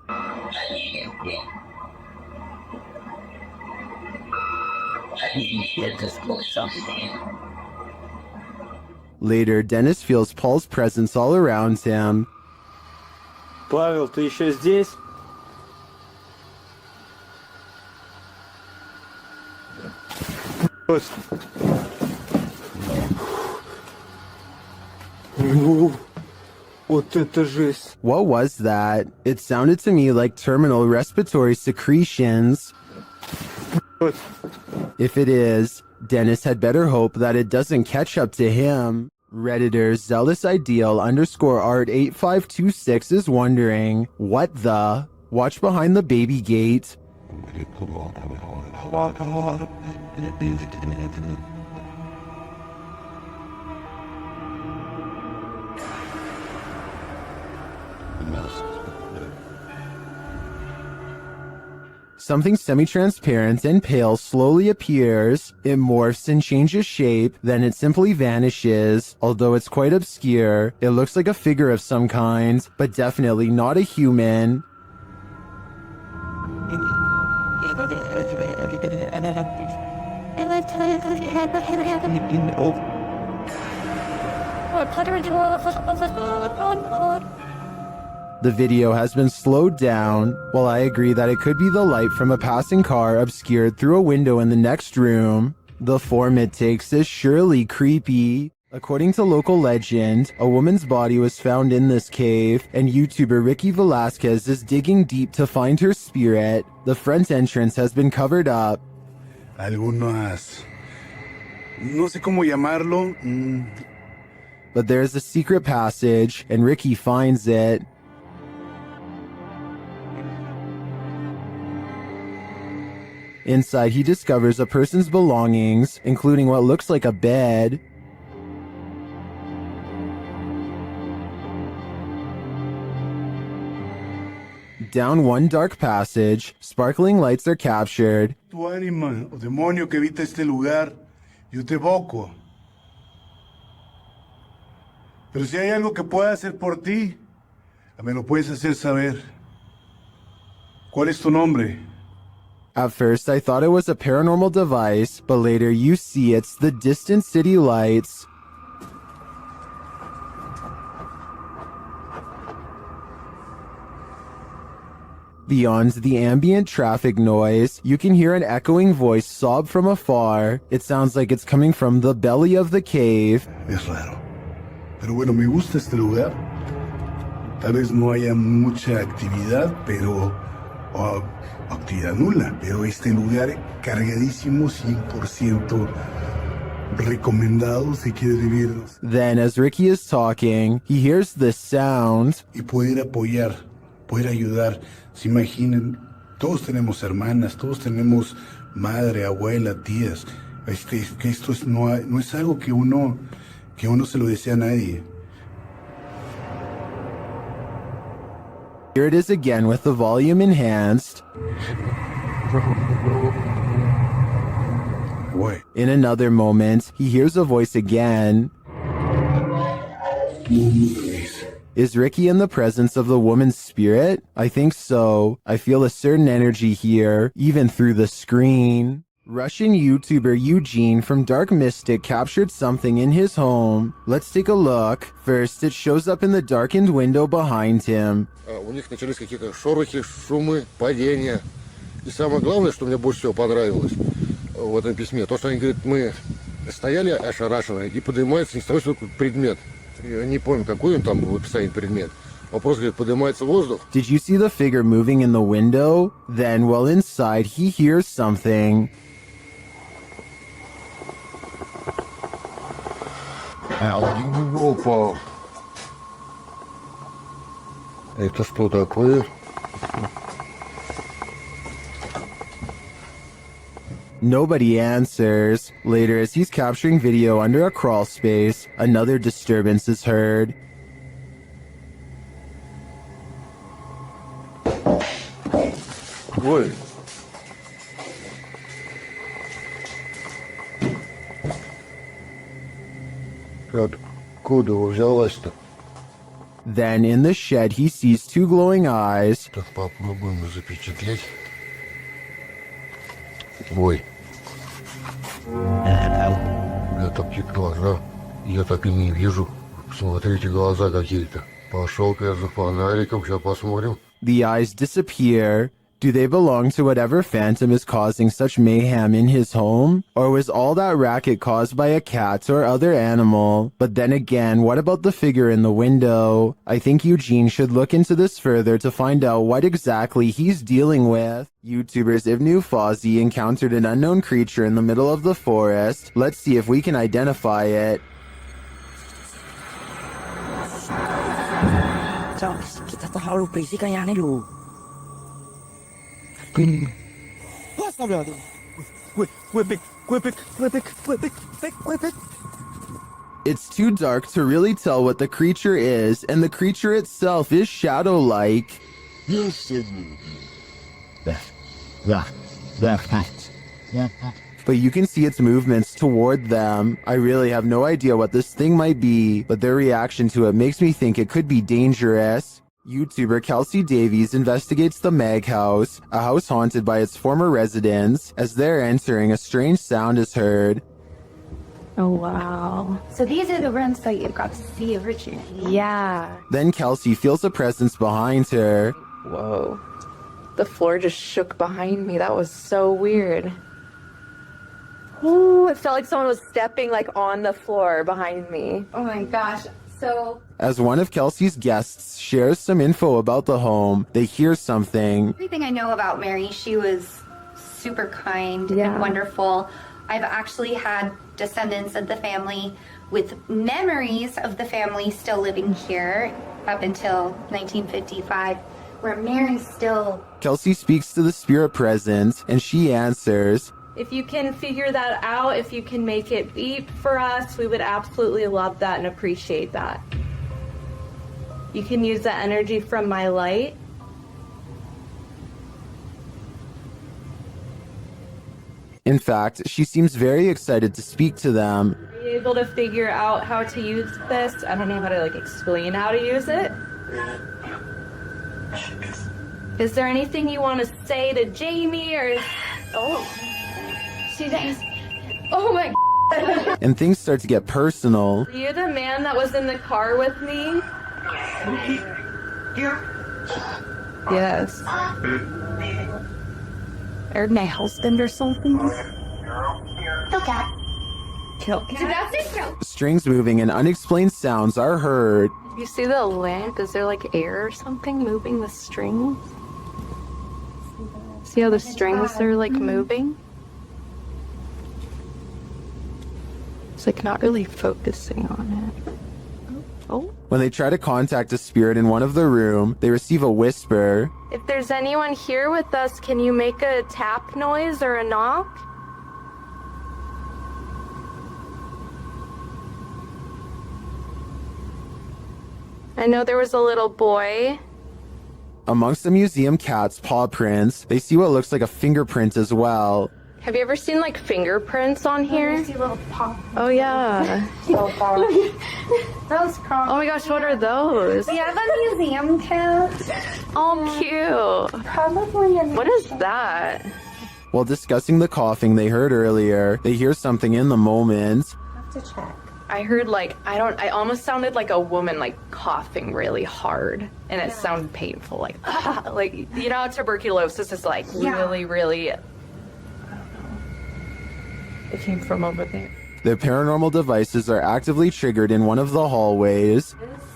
Later, Dennis feels Paul's presence all around him. Павел, ты еще здесь? Вот это жесть. What was that? It sounded to me like terminal respiratory secretions. If it is, Dennis had better hope that it doesn't catch up to him. Redditor zealous_art8526 is wondering, what the? Watch behind the baby gate. Something semi-transparent and pale slowly appears. It morphs and changes shape, then it simply vanishes. Although it's quite obscure, it looks like a figure of some kind, but definitely not a human. The video has been slowed down. While I agree that it could be the light from a passing car obscured through a window in the next room, the form it takes is surely creepy. According to local legend, a woman's body was found in this cave, and YouTuber Ricky Velasquez is digging deep to find her spirit. The front entrance has been covered up. Algunas... No sé cómo llamarlo. But there's a secret passage, and Ricky finds it. Inside, he discovers a person's belongings, including what looks like a bed. Down one dark passage, sparkling lights are captured. Tu ánima o demonio que habita este lugar, yo te evoco. Pero si hay algo que pueda hacer por ti, me lo puedes hacer saber. ¿Cuál es tu nombre? At first, I thought it was a paranormal device, but later you see it's the distant city lights. Beyond the ambient traffic noise, you can hear an echoing voice sob from afar. It sounds like it's coming from the belly of the cave. Es raro. Pero bueno, me gusta este lugar. Tal vez no haya mucha actividad, pero... actividad nula, pero este lugar cargadísimo, 100% recomendado si quieres vivirlos. Then, as Ricky is talking, he hears this sound. Y poder apoyar, poder ayudar. Se imaginen, todos tenemos hermanas, todos tenemos madre, abuela, tías. Que esto no es algo que uno se lo desea a nadie. Here it is again with the volume enhanced. In another moment, he hears a voice again. Is Ricky in the presence of the woman's spirit? I think so. I feel a certain energy here, even through the screen. Russian YouTuber Eugene from Dark Mystic captured something in his home. Let's take a look. First, it shows up in the darkened window behind him. У них начались какие-то шорохи, шумы, падения. И самое главное, что мне больше всего понравилось в этом письме, то, что они говорят, мы стояли ошарашенные, и поднимается не с того, что предмет. Я не помню, какой он там в описании предмет. Он просто говорит, поднимается воздух. Did you see the figure moving in the window? Then, while inside, he hears something. Опа. Это что такое? Nobody answers. Later, as he's capturing video under a crawl space, another disturbance is heard. Ой. Откуда взялась-то? Then, in the shed, he sees two glowing eyes. Так попробуем запечатлеть. Ой. У меня такие глаза. Я так и не вижу. Смотрите, глаза какие-то. Пошел-ка я за фонариком, сейчас посмотрим. The eyes disappear. Do they belong to whatever phantom is causing such mayhem in his home? Or was all that racket caused by a cat or other animal? But then again, what about the figure in the window? I think Eugene should look into this further to find out what exactly he's dealing with. YouTubers Ivnu Fozzie encountered an unknown creature in the middle of the forest. Let's see if we can identify it. It's too dark to really tell what the creature is, and the creature itself is shadow-like. But you can see its movements toward them. I really have no idea what this thing might be, but their reaction to it makes me think it could be dangerous. YouTuber Kelsey Davies investigates the Mag House, a house haunted by its former residents. As they're entering, a strange sound is heard. Oh, wow. So these are the rooms that you got to see originally? Yeah. Then Kelsey feels a presence behind her. Whoa. The floor just shook behind me. That was so weird. Ooh, it felt like someone was stepping like on the floor behind me. Oh my gosh. So As one of Kelsey's guests shares some info about the home, they hear something. everything I know about Mary, she was super kind and wonderful. I've actually had descendants of the family with memories of the family still living here up until 1955, where Mary's still... Kelsey speaks to the spirit present, and she answers. If you can figure that out, if you can make it beep for us, we would absolutely love that and appreciate that. You can use the energy from my light. In fact, she seems very excited to speak to them. Are you able to figure out how to use this? I don't know how to like explain how to use it. Is there anything you want to say to Jamie or... Oh, she does. Oh my God. And things start to get personal. Are you the man that was in the car with me? Yes. Or my husband or something? Kill cat. Kill cat. Strings moving and unexplained sounds are heard. You see the lamp? Is there like air or something moving the strings? See how the strings are like moving? It's like not really focusing on it. Oh. When they try to contact a spirit in one of the room, they receive a whisper. If there's anyone here with us, can you make a tap noise or a knock? I know there was a little boy. Amongst the museum cat's paw prints, they see what looks like a fingerprint as well. Have you ever seen like fingerprints on here? See a little pop. Oh yeah. Those crocs. Oh my gosh, what are those? We have a museum coat. Oh, cute. Probably in What is that? While discussing the coughing they heard earlier, they hear something in the moment. have to check. I heard like, I almost sounded like a woman like coughing really hard and it sounded painful. Like, like, you know, tuberculosis is like really, it came from over there. Their paranormal devices are actively triggered in one of the hallways.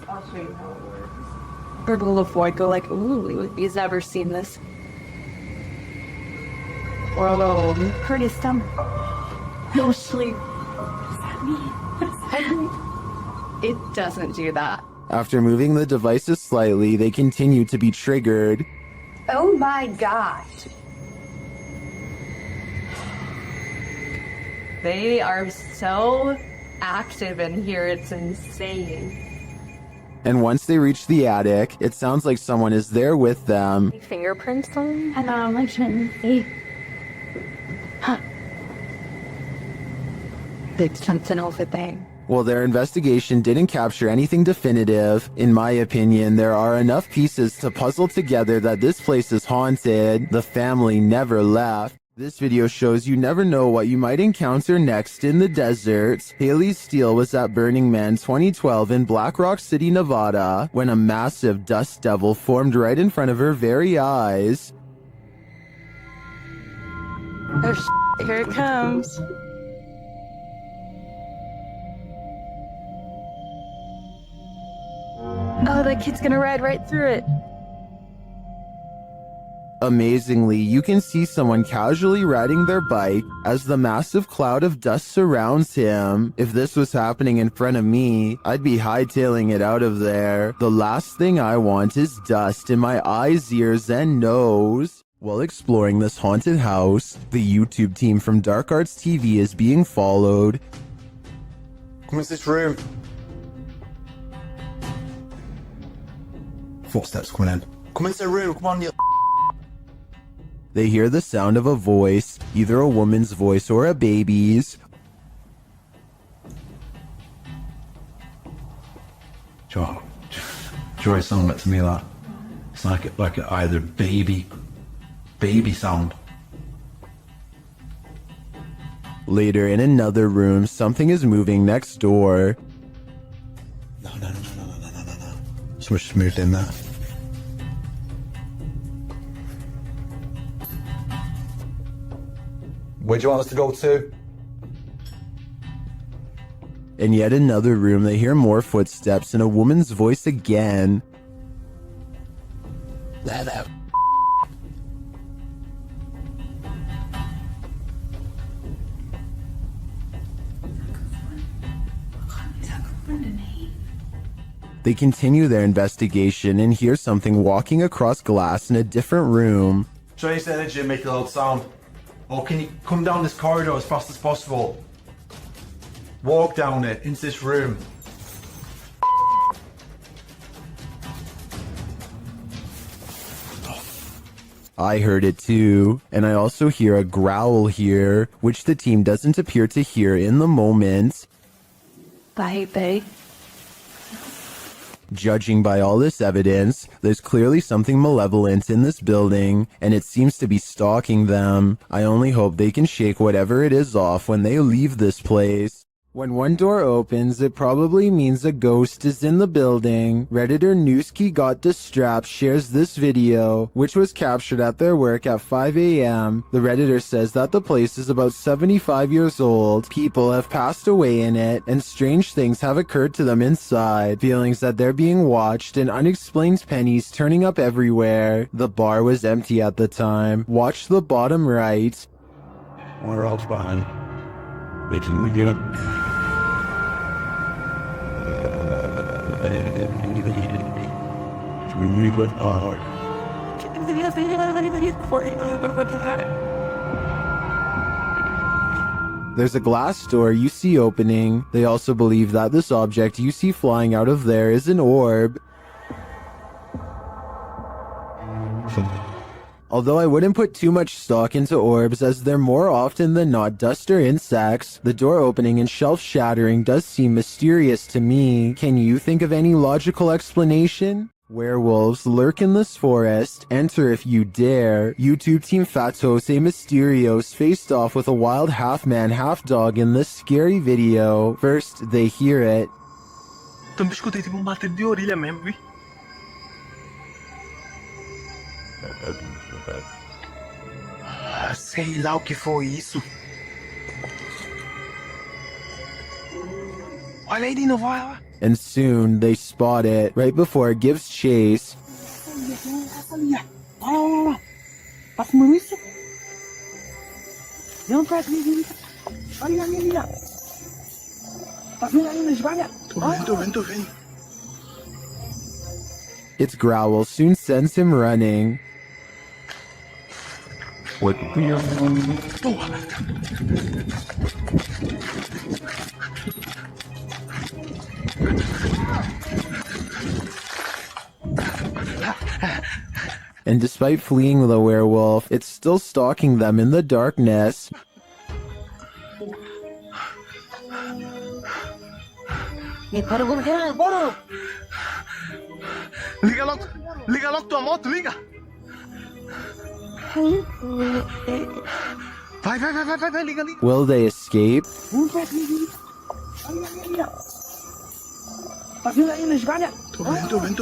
I'll show you how it works. Purple LaFoy go like, ooh, he's never seen this. Whoa. Hurt his stomach. No sleep. It doesn't do that. After moving the devices slightly, they continue to be triggered. Oh my god. They are so active in here, it's insane. And once they reach the attic, it sounds like someone is there with them. Fingerprints on? I know, like hey. It's something over there. While their investigation didn't capture anything definitive, in my opinion, there are enough pieces to puzzle together that this place is haunted. The family never left. This video shows you never know what you might encounter next in the desert. Haley Steele was at Burning Man 2012 in Black Rock City, Nevada, when a massive dust devil formed right in front of her very eyes. Oh, here it comes. Oh, that kid's gonna ride right through it. Amazingly, you can see someone casually riding their bike as the massive cloud of dust surrounds him. If this was happening in front of me, I'd be hightailing it out of there. The last thing I want is dust in my eyes, ears, and nose. While exploring this haunted house, the YouTube team from Dark Arts TV is being followed. Come into this room. Footsteps coming in. Come into the room, come on, you. They hear the sound of a voice, either a woman's voice or a baby's. Joe, it sounded like to me that it's like either baby sound. Later, in another room, something is moving next door. No. Someone's just moved in there. Where do you want us to go to? In yet another room, they hear more footsteps and a woman's voice again. There. They continue their investigation and hear something walking across glass in a different room. Try this energy and make a loud sound. Or can you come down this corridor as fast as possible? Walk down it, into this room. I heard it too, and I also hear a growl here, which the team doesn't appear to hear in the moment. Bye. Judging by all this evidence, there's clearly something malevolent in this building, and it seems to be stalking them. I only hope they can shake whatever it is off when they leave this place. When one door opens, it probably means a ghost is in the building. Redditor Newski Got Distrapped shares this video, which was captured at their work at 5 a.m. The Redditor says that the place is about 75 years old. People have passed away in it, and strange things have occurred to them inside. Feelings that they're being watched and unexplained pennies turning up everywhere. The bar was empty at the time. Watch the bottom right. We're all fine. We didn't get it. We went hard. There's a glass door you see opening. They also believe that this object you see flying out of there is an orb. Although I wouldn't put too much stock into orbs as they're more often than not dust or insects, the door opening and shelf shattering does seem mysterious to me. Can you think of any logical explanation? Werewolves lurk in this forest. Enter if you dare. YouTube team Fatos e Mysterios faced off with a wild half-man, half-dog in this scary video. First, they hear it. Também escutei tipo um bater de orelha mesmo, vi? Sei lá o que foi isso. Olha aí de novo, olha lá. And soon, they spot it right before it gives chase. Essa ali, ó. Olha lá. Tá fumando isso? Não tá ali. Olha ali, ó. Tá vendo ali na esvalha? Tô vendo. Its growl soon sends him running. What? And despite fleeing the werewolf, it's still stalking them in the darkness. Liga logo tua moto, liga! Vai, liga. Will they escape? Tá vendo aí na esvalha? Tô vendo.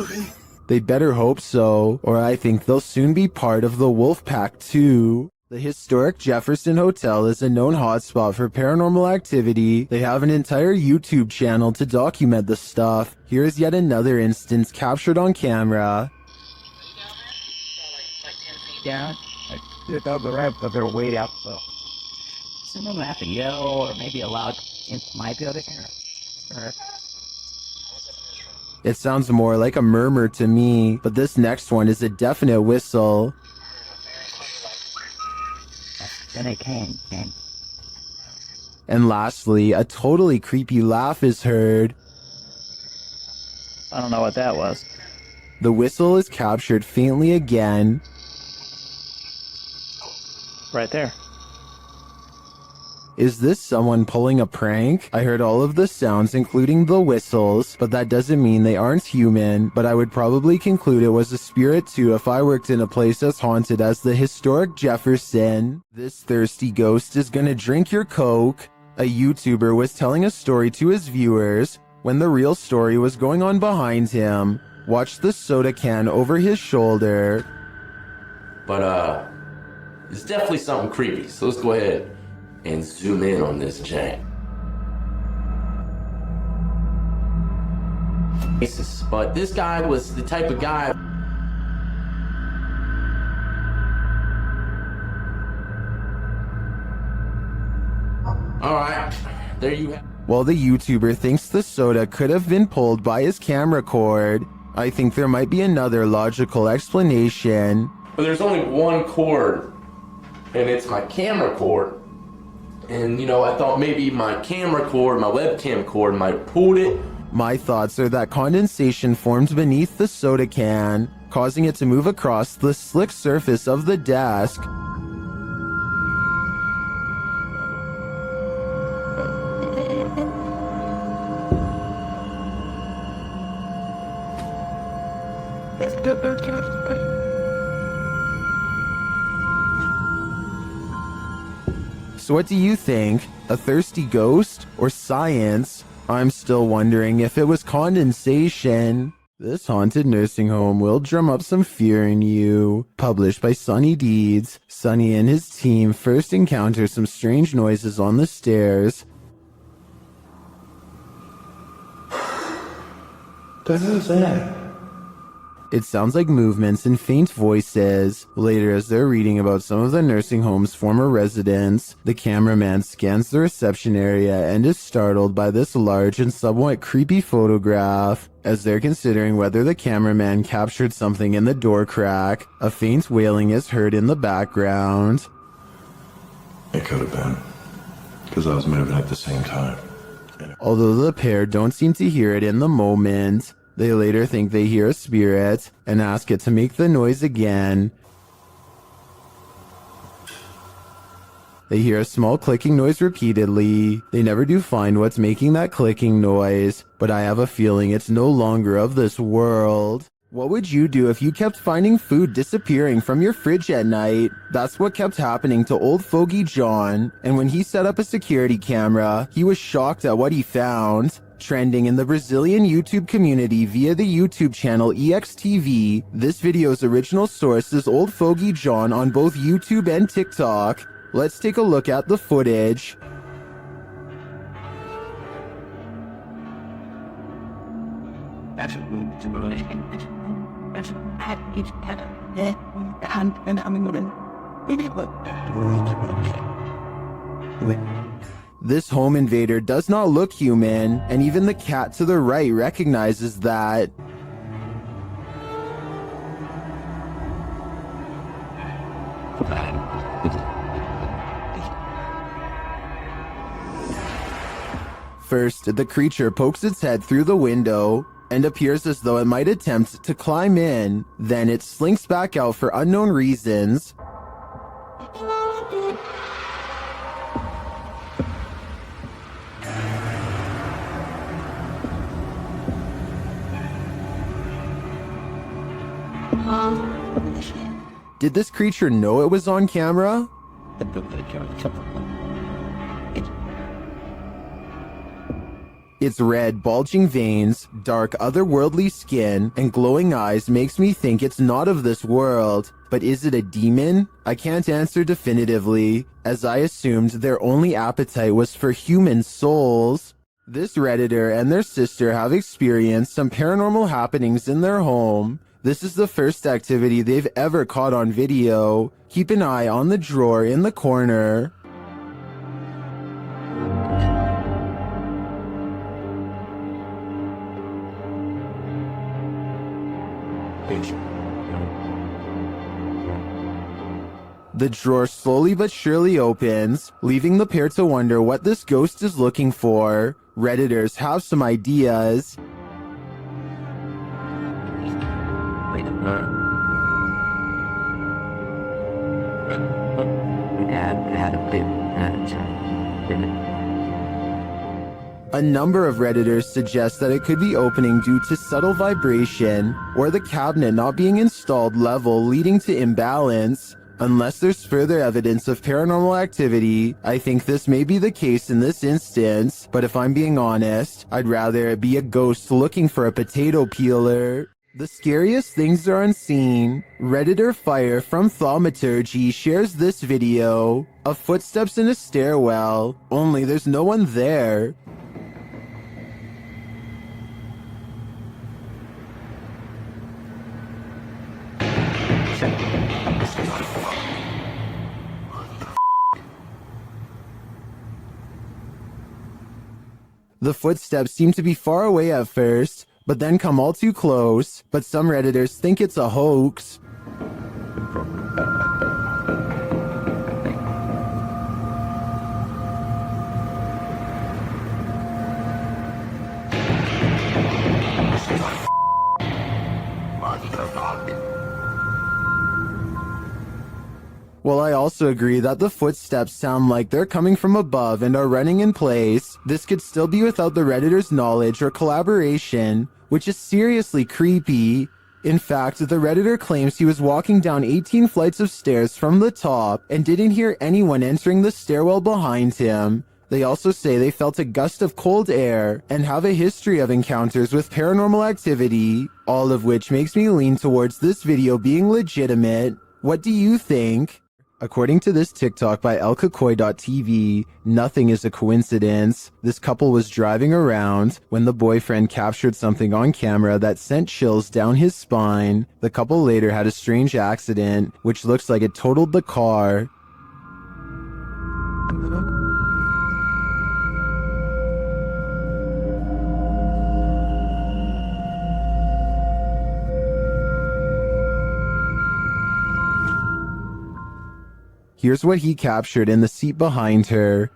They better hope so, or I think they'll soon be part of the wolf pack too. The historic Jefferson Hotel is a known hotspot for paranormal activity. They have an entire YouTube channel to document the stuff. Here's yet another instance captured on camera. Down. They'll go right, but they're way out though. Someone will have to yell or maybe a loud in my building or It sounds more like a murmur to me, but this next one is a definite whistle. then it came. And lastly, a totally creepy laugh is heard. I don't know what that was. The whistle is captured faintly again. Right there. Is this someone pulling a prank? I heard all of the sounds, including the whistles, but that doesn't mean they aren't human. But I would probably conclude it was a spirit too if I worked in a place as haunted as the historic Jefferson. This thirsty ghost is gonna drink your Coke. A YouTuber was telling a story to his viewers when the real story was going on behind him. Watch the soda can over his shoulder. But, it's definitely something creepy, so let's go ahead and zoom in on this jank. But this guy was the type of guy. Alright, there you have. While the YouTuber thinks the soda could have been pulled by his camera cord, I think there might be another logical explanation. But there's only one cord, and it's my camera cord. And, you know, I thought maybe my camera cord, my webcam cord might have pulled it. My thoughts are that condensation formed beneath the soda can, causing it to move across the slick surface of the desk. So what do you think? A thirsty ghost or science? I'm still wondering if it was condensation. This haunted nursing home will drum up some fear in you. Published by Sunny Deeds. Sunny and his team first encounter some strange noises on the stairs. What is that? It sounds like movements and faint voices. Later, as they're reading about some of the nursing home's former residents, the cameraman scans the reception area and is startled by this large and somewhat creepy photograph. As they're considering whether the cameraman captured something in the door crack, a faint wailing is heard in the background. It could have been, because I was moving at the same time. Although the pair don't seem to hear it in the moment, they later think they hear a spirit and ask it to make the noise again. They hear a small clicking noise repeatedly. They never do find what's making that clicking noise, but I have a feeling it's no longer of this world. What would you do if you kept finding food disappearing from your fridge at night? That's what kept happening to old fogey John, and when he set up a security camera, he was shocked at what he found. Trending in the Brazilian YouTube community via the YouTube channel EXTV, this video's original source is old fogey John on both YouTube and TikTok. Let's take a look at the footage. This home invader does not look human, and even the cat to the right recognizes that. First, the creature pokes its head through the window and appears as though it might attempt to climb in. Then it slinks back out for unknown reasons. Did this creature know it was on camera? Its red, bulging veins, dark, otherworldly skin, and glowing eyes makes me think it's not of this world. But is it a demon? I can't answer definitively, as I assumed their only appetite was for human souls. This Redditor and their sister have experienced some paranormal happenings in their home. This is the first activity they've ever caught on video. Keep an eye on the drawer in the corner. The drawer slowly but surely opens, leaving the pair to wonder what this ghost is looking for. Redditors have some ideas. A number of Redditors suggest that it could be opening due to subtle vibration, or the cabinet not being installed level leading to imbalance. Unless there's further evidence of paranormal activity, I think this may be the case in this instance, but if I'm being honest, I'd rather it be a ghost looking for a potato peeler. The scariest things are unseen. Redditor Fire from Thaumaturgy shares this video of footsteps in a stairwell, only there's no one there. The footsteps seem to be far away at first, but then come all too close, but some Redditors think it's a hoax. While I also agree that the footsteps sound like they're coming from above and are running in place, this could still be without the Redditor's knowledge or collaboration, which is seriously creepy. In fact, the Redditor claims he was walking down 18 flights of stairs from the top and didn't hear anyone entering the stairwell behind him. They also say they felt a gust of cold air and have a history of encounters with paranormal activity, all of which makes me lean towards this video being legitimate. What do you think? According to this TikTok by elkakoi.tv, nothing is a coincidence. This couple was driving around when the boyfriend captured something on camera that sent chills down his spine. The couple later had a strange accident, which looks like it totaled the car. Here's what he captured in the seat behind her.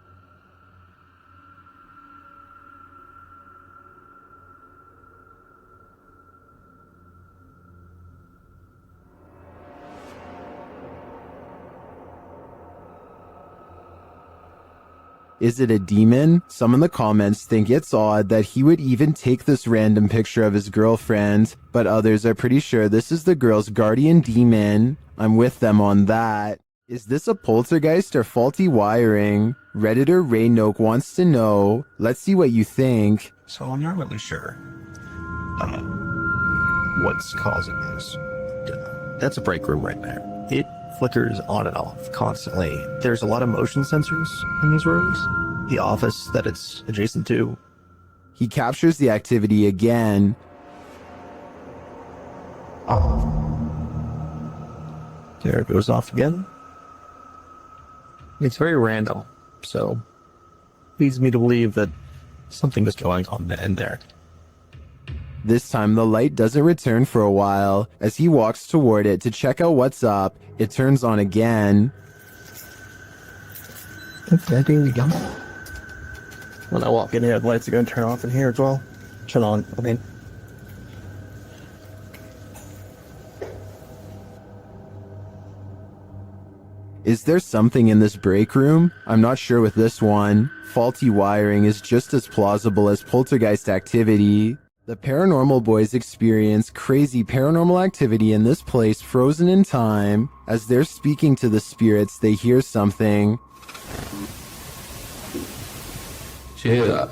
Is it a demon? Some in the comments think it's odd that he would even take this random picture of his girlfriend, but others are pretty sure this is the girl's guardian demon. I'm with them on that. Is this a poltergeist or faulty wiring? Redditor Raynoke wants to know. Let's see what you think. So I'm not really sure what's causing this. That's a break room right there. It flickers on and off constantly. There's a lot of motion sensors in these rooms. The office that it's adjacent to. He captures the activity again. There it goes off again. It's very random, so leads me to believe that something is going on in there. This time the light doesn't return for a while. As he walks toward it to check out what's up, it turns on again. Okay, there we go. When I walk in here, the lights are going to turn off in here as well. Turn on, I mean. Is there something in this break room? I'm not sure with this one. Faulty wiring is just as plausible as poltergeist activity. The paranormal boys experience crazy paranormal activity in this place frozen in time. As they're speaking to the spirits, they hear something. Did you hear that?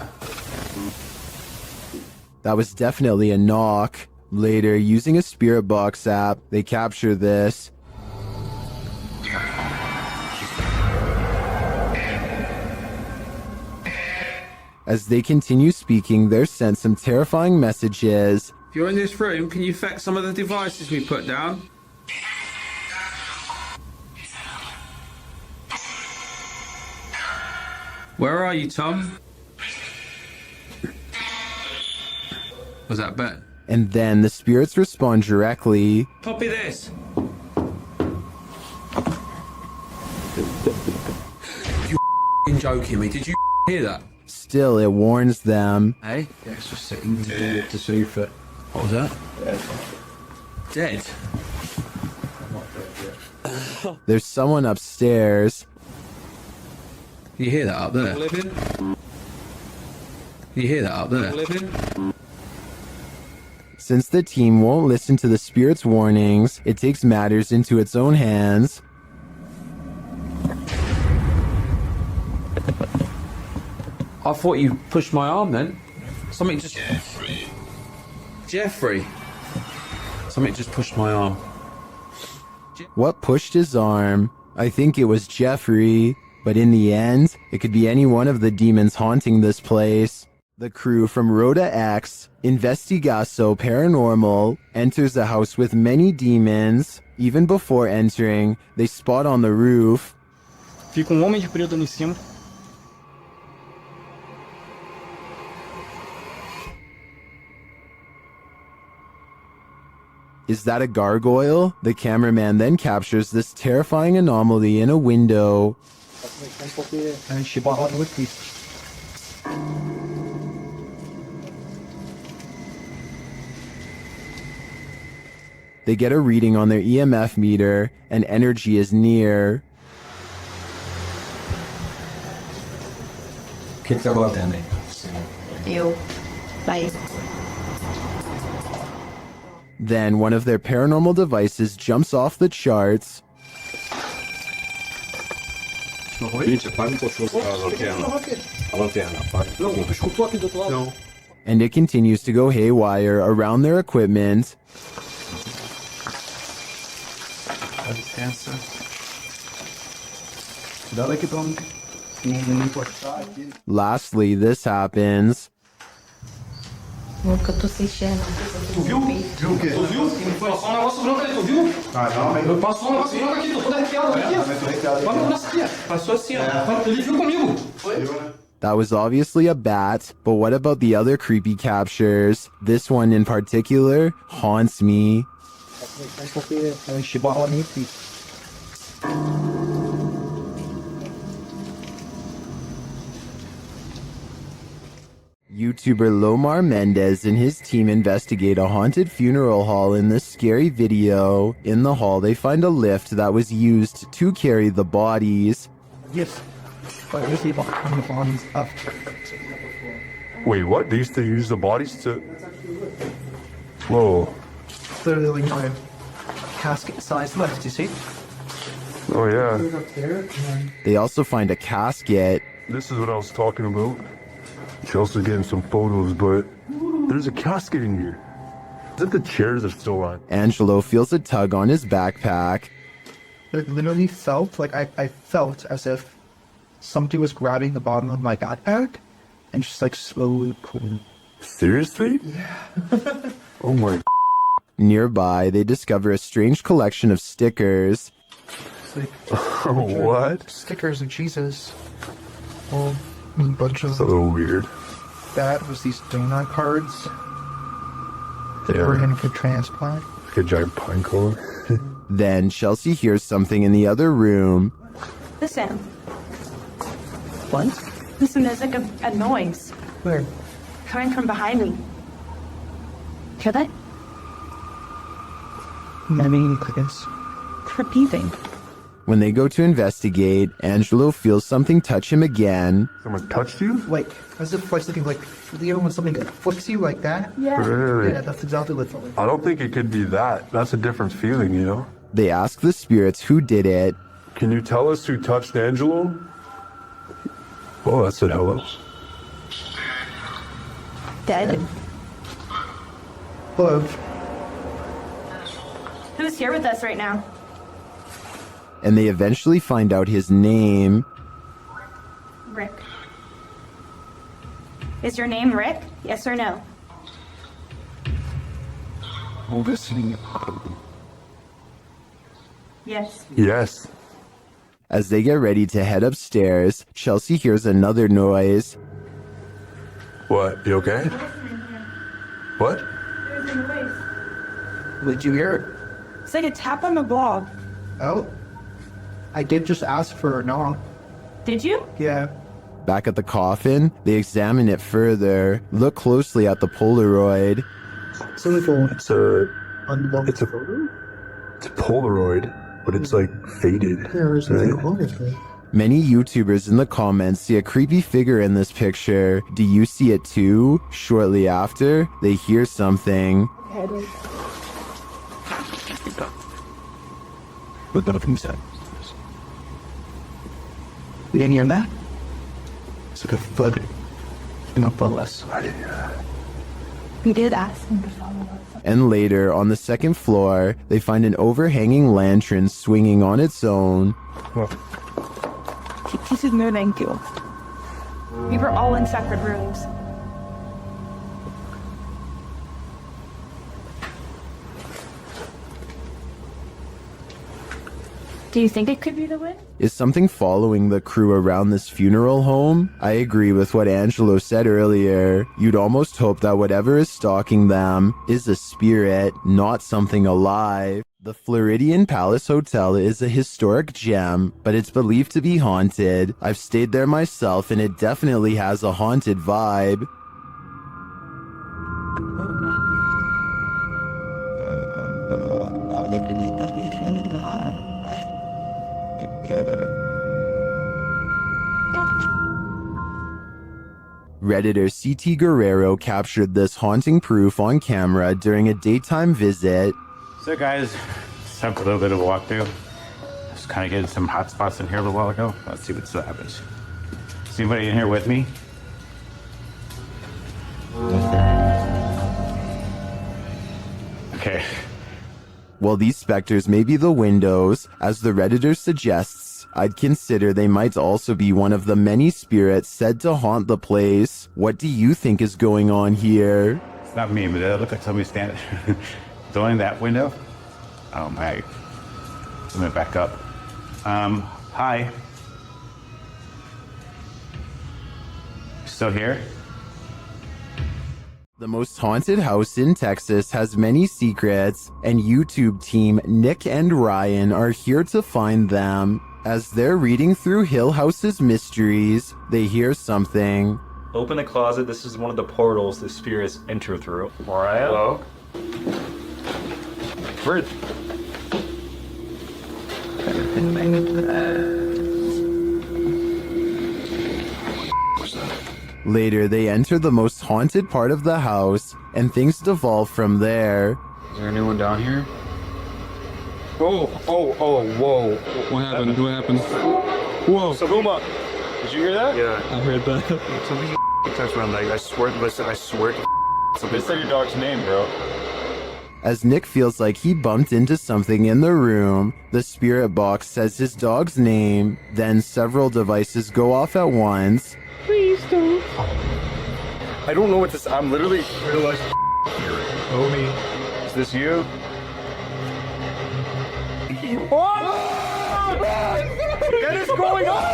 That was definitely a knock. Later, using a spirit box app, they capture this. As they continue speaking, they're sent some terrifying messages. If you're in this room, can you affect some of the devices we put down? Where are you, Tom? Was that Ben? And then the spirits respond directly. Copy this. You joking me? Did you hear that? Still, it warns them. Hey? Yeah, it's just sitting there to see if it... What was that? Dead. There's someone upstairs. You hear that up there? You hear that up there? Since the team won't listen to the spirit's warnings, it takes matters into its own hands. I thought you pushed my arm then. Something just... Jeffrey. Something just pushed my arm. What pushed his arm? I think it was Jeffrey. But in the end, it could be any one of the demons haunting this place. The crew from Rhoda X, Investigaso Paranormal, enters a house with many demons. Even before entering, they spot on the roof. Fica homem de preto ali em cima. Is that a gargoyle? The cameraman then captures this terrifying anomaly in a window. They get a reading on their EMF meter, and energy is near. Ew. Bye. Then one of their paranormal devices jumps off the charts. And it continues to go haywire around their equipment. Lastly, this happens. Nunca tô sem cheiro. Tu viu? Viu o quê? Tu viu? Passou um negócio branco ali, tu viu? Caramba. Passou um negócio branco aqui, tô todo arrepiado aqui, ó. Olha o negócio aqui, ó. Passou assim, ó. Ele viu comigo. Foi? That was obviously a bat, but what about the other creepy captures? This one in particular haunts me. YouTuber Lomar Mendez and his team investigate a haunted funeral hall in this scary video. In the hall, they find a lift that was used to carry the bodies. Yes. But we see the bodies up. Wait, what? They used to use the bodies to... Whoa. Literally like a casket size left, you see? Oh, yeah. Up there, and then They also find a casket. This is what I was talking about. Chelsea's getting some photos, but there's a casket in here. Is it the chairs are still on? Angelo feels a tug on his backpack. it literally felt like I felt as if somebody was grabbing the bottom of my backpack and just like slowly pulling. Seriously? Yeah. Oh my. Nearby, they discover a strange collection of stickers. It's like, what? Stickers of Jesus. Well, a bunch of... It's a little weird. That was these donut cards that Yeah. were in for transplant. Like a giant pine cone. Then Chelsea hears something in the other room. Listen. What? Listen, there's like a noise Where? coming from behind me. Hear that? I mean, I guess. Repeating. When they go to investigate, Angelo feels something touch him again. Someone touched you? Like, as if like something like, you know when something flicks you like that? Yeah. Really? Yeah, that's exactly what it felt like. I don't think it could be that. That's a different feeling, you know? They ask the spirits who did it. Can you tell us who touched Angelo? Oh, that said hello. Dead. Hello. Who's here with us right now? And they eventually find out his name. Rick. Is your name Rick? Yes or no? I'm listening. Yes. Yes. As they get ready to head upstairs, Chelsea hears another noise. What? You okay? What? There's a noise. What did you hear? It's like a tap on the blob. Oh. I did just ask for a knock. Did you? Yeah. Back at the coffin, they examine it further, look closely at the Polaroid. It's a Polaroid, but it's like faded. Right? Many YouTubers in the comments see a creepy figure in this picture. Do you see it too? Shortly after, they hear something. But nothing said. You didn't hear that? It's like a thud. Not but less. I didn't hear that. We did ask him to follow us. And later, on the second floor, they find an overhanging lantern swinging on its own. This is moving too. We were all in separate rooms. Do you think it could be the wind? Is something following the crew around this funeral home? I agree with what Angelo said earlier. You'd almost hope that whatever is stalking them is a spirit, not something alive. The Floridian Palace Hotel is a historic gem, but it's believed to be haunted. I've stayed there myself and it definitely has a haunted vibe. Redditor CT Guerrero captured this haunting proof on camera during a daytime visit. So guys, just have a little bit of a walkthrough. Just kind of getting some hot spots in here a little while ago. Let's see what still happens. Is anybody in here with me? Okay. While these specters may be the windows, as the Redditor suggests, I'd consider they might also be one of the many spirits said to haunt the place. What do you think is going on here? It's not me, but it looks like somebody standing. It's only in that window. Oh my. Let me back up. Hi. Still here? The most haunted house in Texas has many secrets, and YouTube team Nick and Ryan are here to find them. As they're reading through Hill House's mysteries, they hear something. Open the closet. This is one of the portals the spirits enter through. Mariah? Hello? Where? Later, they enter the most haunted part of the house, and things devolve from there. Is there anyone down here? Oh, whoa. What happened? What happened? Whoa. Sabuma, did you hear that? Yeah. I heard that. Something touched my leg. I swear. Listen, I swear. They said your dog's name, bro. As Nick feels like he bumped into something in the room, the spirit box says his dog's name, then several devices go off at once. Please don't. I don't know what this. I'm literally realized. Homie, is this you? What is going on?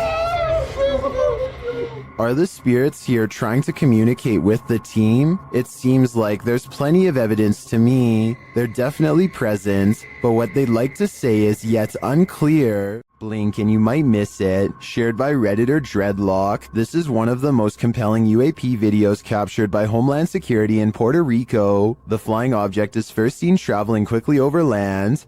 Are the spirits here trying to communicate with the team? It seems like there's plenty of evidence to me. They're definitely present, but what they'd like to say is yet unclear. Blink and you might miss it. Shared by Redditor Dreadlock. This is one of the most compelling UAP videos captured by Homeland Security in Puerto Rico. The flying object is first seen traveling quickly over land.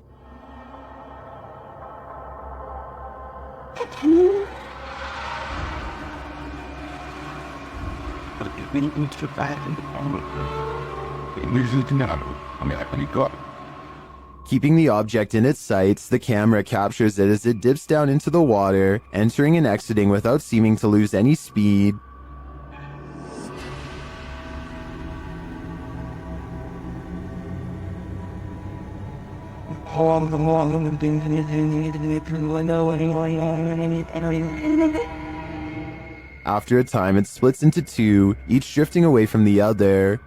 Keeping the object in its sights, the camera captures it as it dips down into the water, entering and exiting without seeming to lose any speed. After a time, it splits into two, each drifting away from the other.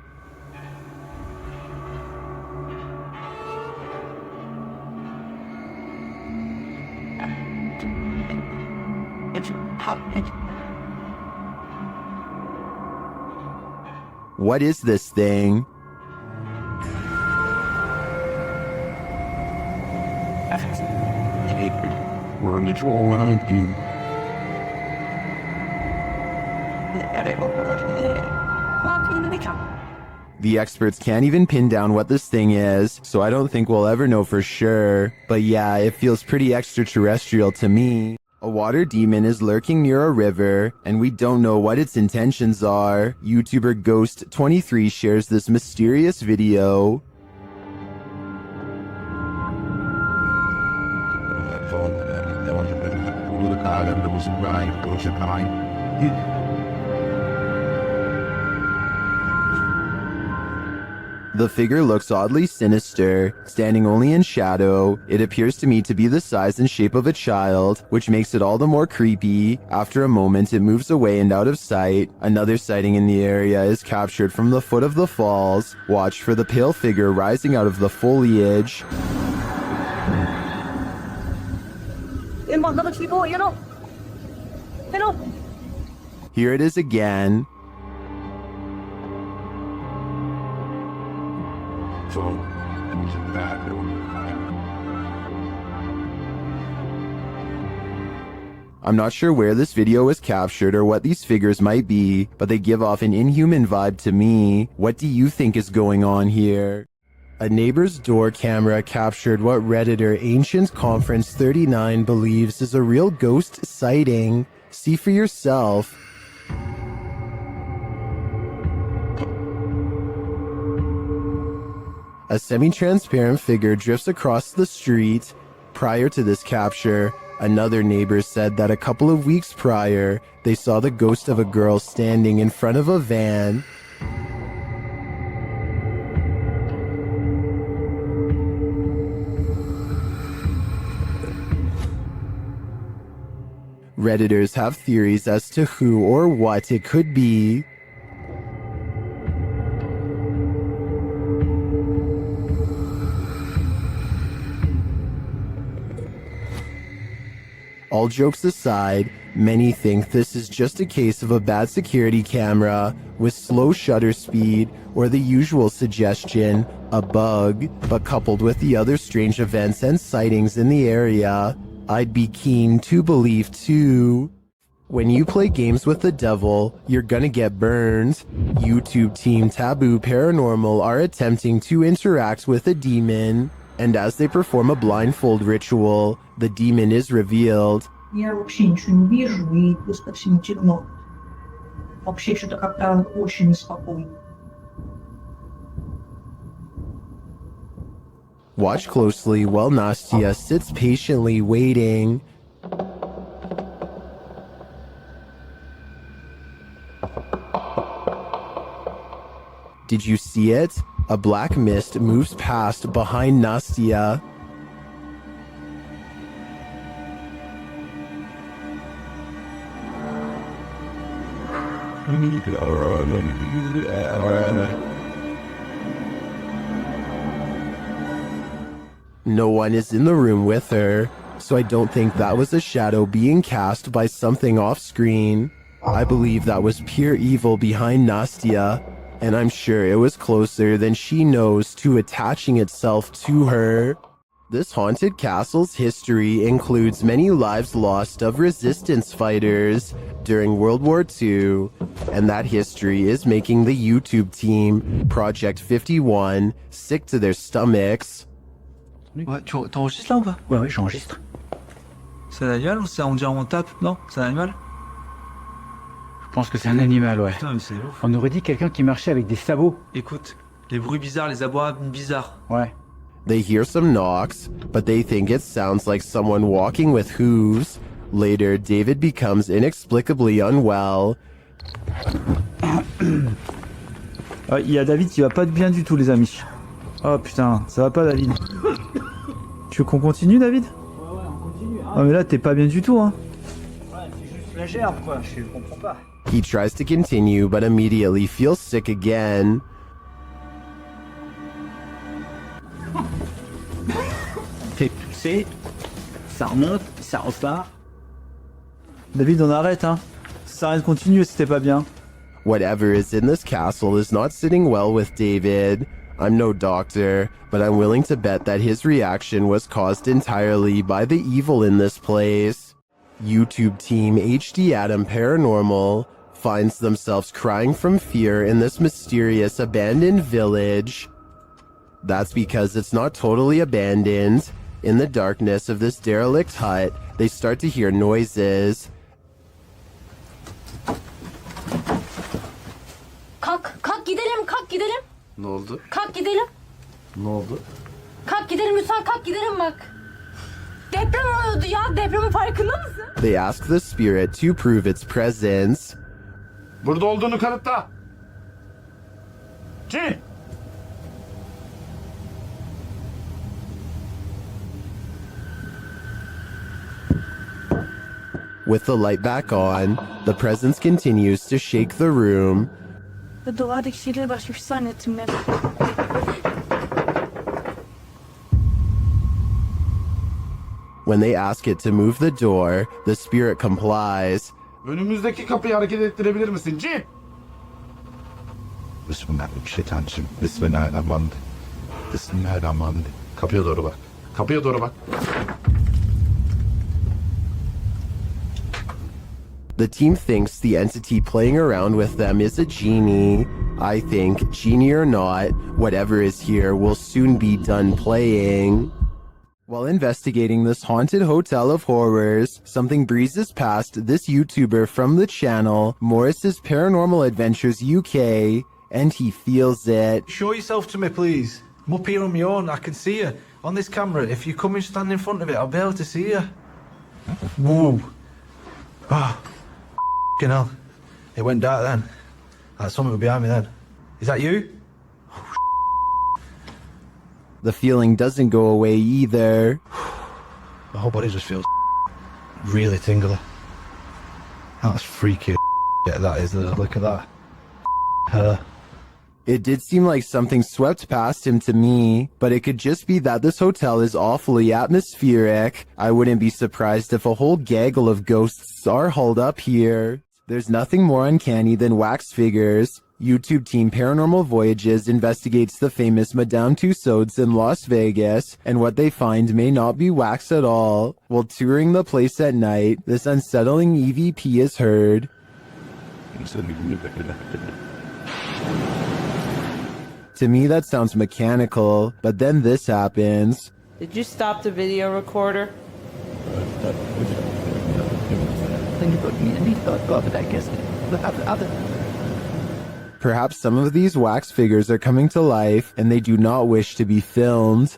What is this thing? The experts can't even pin down what this thing is, so I don't think we'll ever know for sure. But yeah, it feels pretty extraterrestrial to me. A water demon is lurking near a river, and we don't know what its intentions are. YouTuber Ghost23 shares this mysterious video. The figure looks oddly sinister, standing only in shadow. It appears to me to be the size and shape of a child, which makes it all the more creepy. After a moment, it moves away and out of sight. Another sighting in the area is captured from the foot of the falls. Watch for the pale figure rising out of the foliage. Here it is again. I'm not sure where this video was captured or what these figures might be, but they give off an inhuman vibe to me. What do you think is going on here? A neighbor's door camera captured what Redditor Ancient Conference 39 believes is a real ghost sighting. See for yourself. A semi-transparent figure drifts across the street. Prior to this capture, another neighbor said that a couple of weeks prior, they saw the ghost of a girl standing in front of a van. Redditors have theories as to who or what it could be. All jokes aside, many think this is just a case of a bad security camera with slow shutter speed or the usual suggestion, a bug, but coupled with the other strange events and sightings in the area, I'd be keen to believe too. When you play games with the devil, you're gonna get burned. YouTube team Taboo Paranormal are attempting to interact with a demon, and as they perform a blindfold ritual, the demon is revealed. Я вообще ничего не вижу, и просто всем темно. Вообще что-то как-то очень спокойно. Watch closely while Nastya sits patiently waiting. Did you see it? A black mist moves past behind Nastya. No one is in the room with her, so I don't think that was a shadow being cast by something off screen. I believe that was pure evil behind Nastya, and I'm sure it was closer than she knows to attaching itself to her. This haunted castle's history includes many lives lost of resistance fighters during World War II, and that history is making the YouTube team, Project 51, sick to their stomachs. Ouais, t'enregistres là ou pas? Ouais, j'enregistre. C'est un animal ou c'est on dirait on tape? Non, c'est un animal? Je pense que c'est un animal, ouais. Putain, mais c'est ouf. On aurait dit quelqu'un qui marchait avec des sabots. Écoute, les bruits bizarres, les abois bizarres. Ouais. They hear some knocks, but they think it sounds like someone walking with hooves. Later, David becomes inexplicably unwell. Il y a David qui va pas bien du tout, les amis. Oh putain, ça va pas, David. Tu veux qu'on continue, David? Ouais, on continue. Hein. Ah mais là, t'es pas bien du tout, hein. Ouais, c'est juste la gerbe, quoi. Je comprends pas. He tries to continue, but immediately feels sick again. T'es poussé, ça remonte, ça repart. David, on arrête, hein. Ça sert à rien de continuer si t'es pas bien. Whatever is in this castle is not sitting well with David. I'm no doctor, but I'm willing to bet that his reaction was caused entirely by the evil in this place. YouTube team HD Adam Paranormal finds themselves crying from fear in this mysterious abandoned village. That's because it's not totally abandoned. In the darkness of this derelict hut, they start to hear noises. Kalk gidelim, kalk gidelim. Ne oldu? Kalk gidelim. Ne oldu? Kalk gidelim Hüsam, kalk gidelim bak. Deprem oluyordu ya, depremin farkında mısın? They ask the spirit to prove its presence. Burada olduğunu kanıtla. Cin! With the light back on, the presence continues to shake the room. Duvardaki şeyleri başka bir şey zannettim ben. When they ask it to move the door, the spirit complies. Önümüzdeki kapıyı hareket ettirebilir misin? Cin! Bismillahirrahmanirrahim. Bismillahirrahmanirrahim. Bismillahirrahmanirrahim. Kapıya doğru bak. Kapıya doğru bak. The team thinks the entity playing around with them is a genie. I think, genie or not, whatever is here will soon be done playing. While investigating this haunted hotel of horrors, something breezes past this YouTuber from the channel, Morris's Paranormal Adventures UK, and he feels it. Show yourself to me, please. I'm up here on my own. I can see you on this camera. If you come and stand in front of it, I'll be able to see you. Whoa. Ah. F***ing hell. It went dark then. Like something was behind me then. Is that you? The feeling doesn't go away either. My whole body just feels really tingly. That's freaky. Yeah, that is. Look at that. Her. It did seem like something swept past him to me, but it could just be that this hotel is awfully atmospheric. I wouldn't be surprised if a whole gaggle of ghosts are hauled up here. There's nothing more uncanny than wax figures. YouTube team Paranormal Voyages investigates the famous Madame Tussauds in Las Vegas, and what they find may not be wax at all. While touring the place at night, this unsettling EVP is heard. To me, that sounds mechanical, but then this happens. Did you stop the video recorder? Think about me, I need to go up with that guest. Perhaps some of these wax figures are coming to life and they do not wish to be filmed.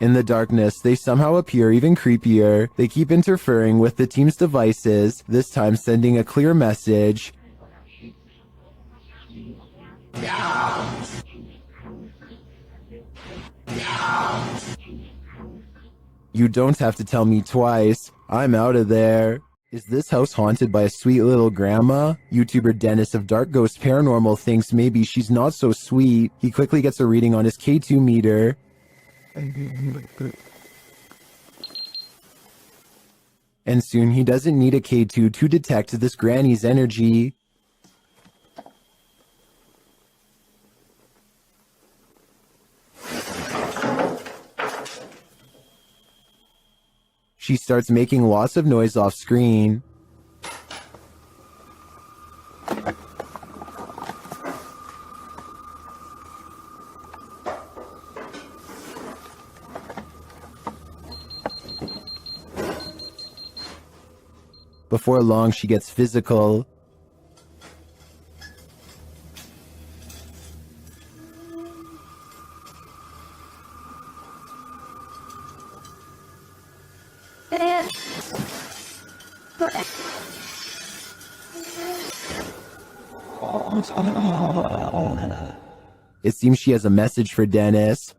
In the darkness, they somehow appear even creepier. They keep interfering with the team's devices, this time sending a clear message. You don't have to tell me twice. I'm out of there. Is this house haunted by a sweet little grandma? YouTuber Dennis of Dark Ghost Paranormal thinks maybe she's not so sweet. He quickly gets a reading on his K2 meter. And soon he doesn't need a K2 to detect this granny's energy. She starts making lots of noise off screen. Before long, she gets physical. It seems she has a message for Dennis.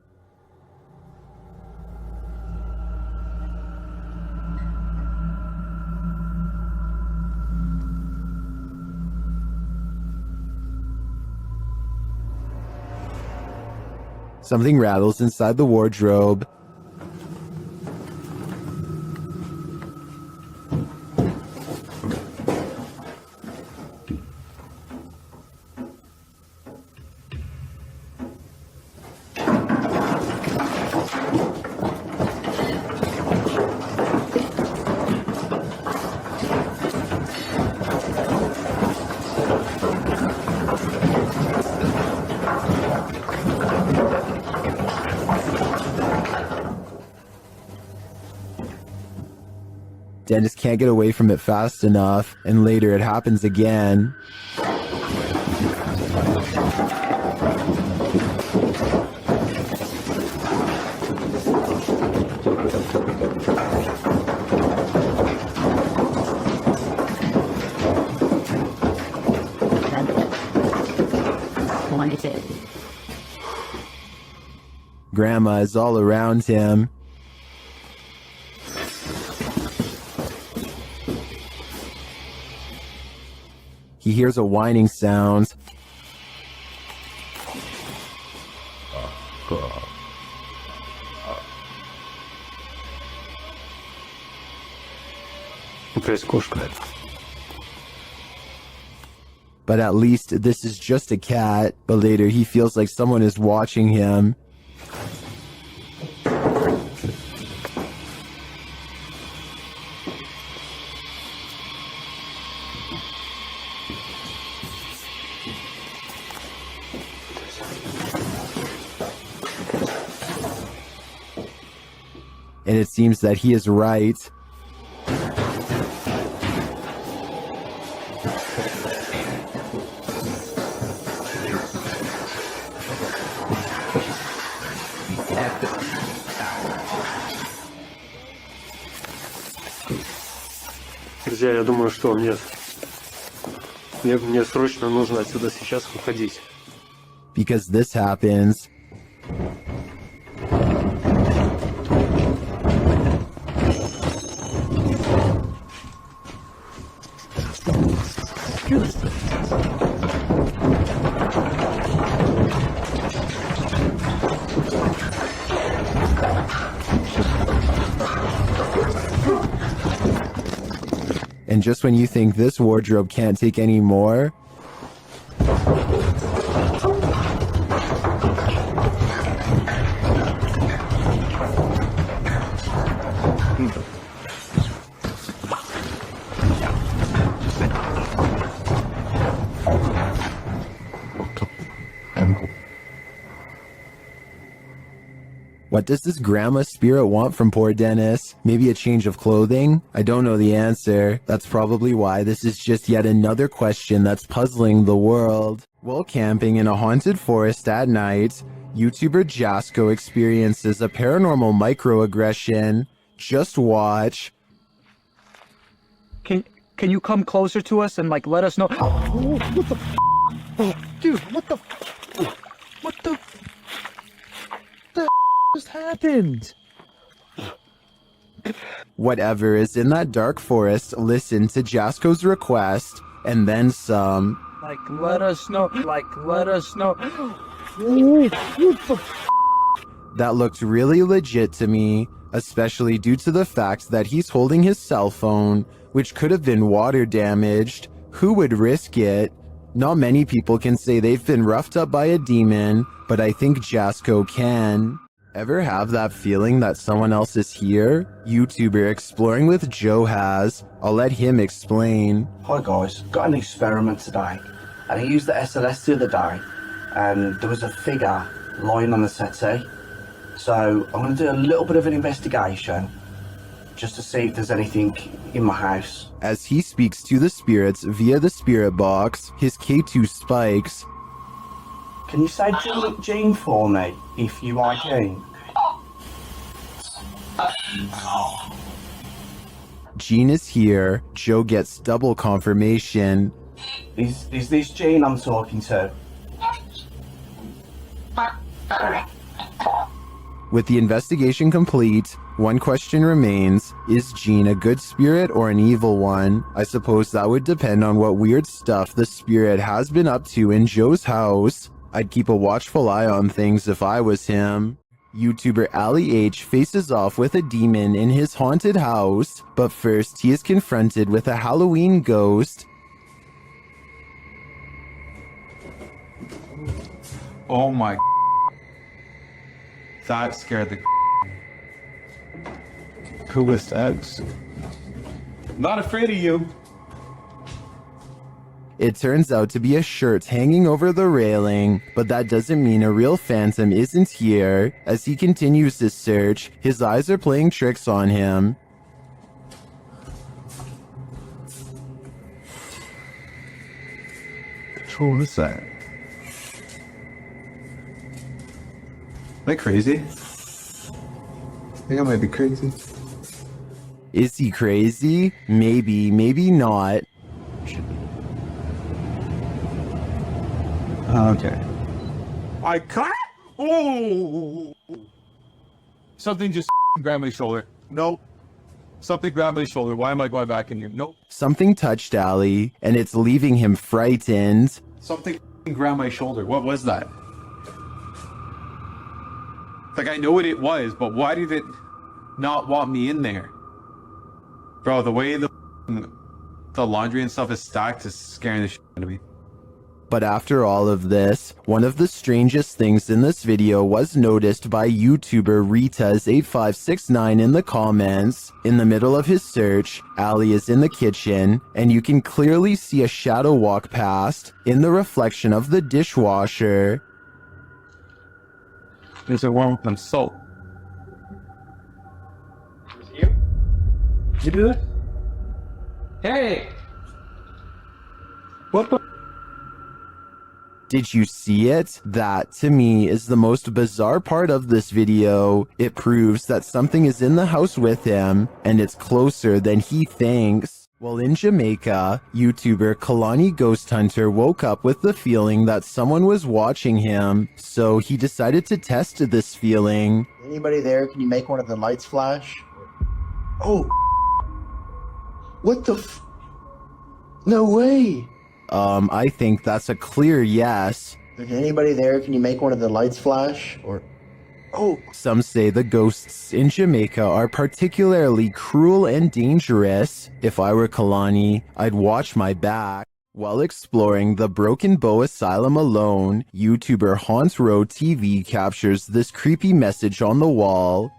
Something rattles inside the wardrobe. Dennis can't get away from it fast enough, and later it happens again. Grandma is all around him. He hears a whining sound. But at least this is just a cat. But later he feels like someone is watching him. And it seems that he is right. Друзья, я думаю, что мне срочно нужно отсюда сейчас уходить. Because this happens. And just when you think this wardrobe can't take any more, What does this grandma spirit want from poor Dennis? Maybe a change of clothing? I don't know the answer. That's probably why this is just yet another question that's puzzling the world. While camping in a haunted forest at night, YouTuber Jasko experiences a paranormal microaggression. Just watch. Can you come closer to us and like let us know? Oh, what the dude, what the just happened? Whatever is in that dark forest, listen to Jasko's request, and then some. Like let us know. That looked really legit to me, especially due to the fact that he's holding his cell phone, which could have been water damaged. Who would risk it? Not many people can say they've been roughed up by a demon, but I think Jasko can. Ever have that feeling that someone else is here? YouTuber Exploring with Joe has. I'll let him explain. Hi guys, got an experiment today, and I used the SLS the other day, and there was a figure lying on the settee. So I'm going to do a little bit of an investigation, just to see if there's anything in my house. As he speaks to the spirits via the spirit box, his K2 spikes. Can you say Jean for me, if you are Jean? Jean is here. Joe gets double confirmation. Is this Jean I'm talking to? With the investigation complete, one question remains. Is Jean a good spirit or an evil one? I suppose that would depend on what weird stuff the spirit has been up to in Joe's house. I'd keep a watchful eye on things if I was him. YouTuber Ali H faces off with a demon in his haunted house, but first he is confronted with a Halloween ghost. Oh my. That scared the. Who was that? Not afraid of you. It turns out to be a shirt hanging over the railing, but that doesn't mean a real phantom isn't here. As he continues his search, his eyes are playing tricks on him. What is that? Am I crazy? I think I might be crazy. Is he crazy? Maybe, maybe not. Okay. I can't. Oh! Something just grabbed my shoulder. Nope. Something grabbed my shoulder. Why am I going back in here? Nope. Something touched Ali, and it's leaving him frightened. Something grabbed my shoulder. What was that? Like, I know what it was, but why did it not want me in there? Bro, the way the laundry and stuff is stacked is scaring the shit out of me. But after all of this, one of the strangest things in this video was noticed by YouTuber Ritas8569 in the comments. In the middle of his search, Ali is in the kitchen, and you can clearly see a shadow walk past in the reflection of the dishwasher. There's a one with some salt. You do it? Hey! What the? Did you see it? That, to me, is the most bizarre part of this video. It proves that something is in the house with him, and it's closer than he thinks. While in Jamaica, YouTuber Kalani Ghost Hunter woke up with the feeling that someone was watching him, so he decided to test this feeling. Anybody there? Can you make one of the lights flash? Oh. What the f... No way. I think that's a clear yes. Okay, anybody there? Can you make one of the lights flash? Or... Oh. Some say the ghosts in Jamaica are particularly cruel and dangerous. If I were Kalani, I'd watch my back. While exploring the Broken Bow Asylum alone, YouTuber Haunts Row TV captures this creepy message on the wall.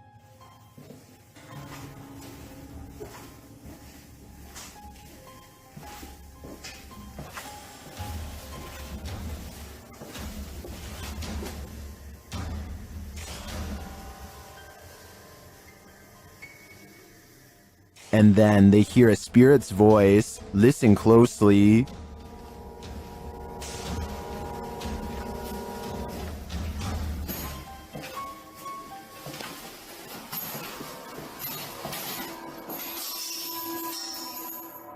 And then they hear a spirit's voice. Listen closely.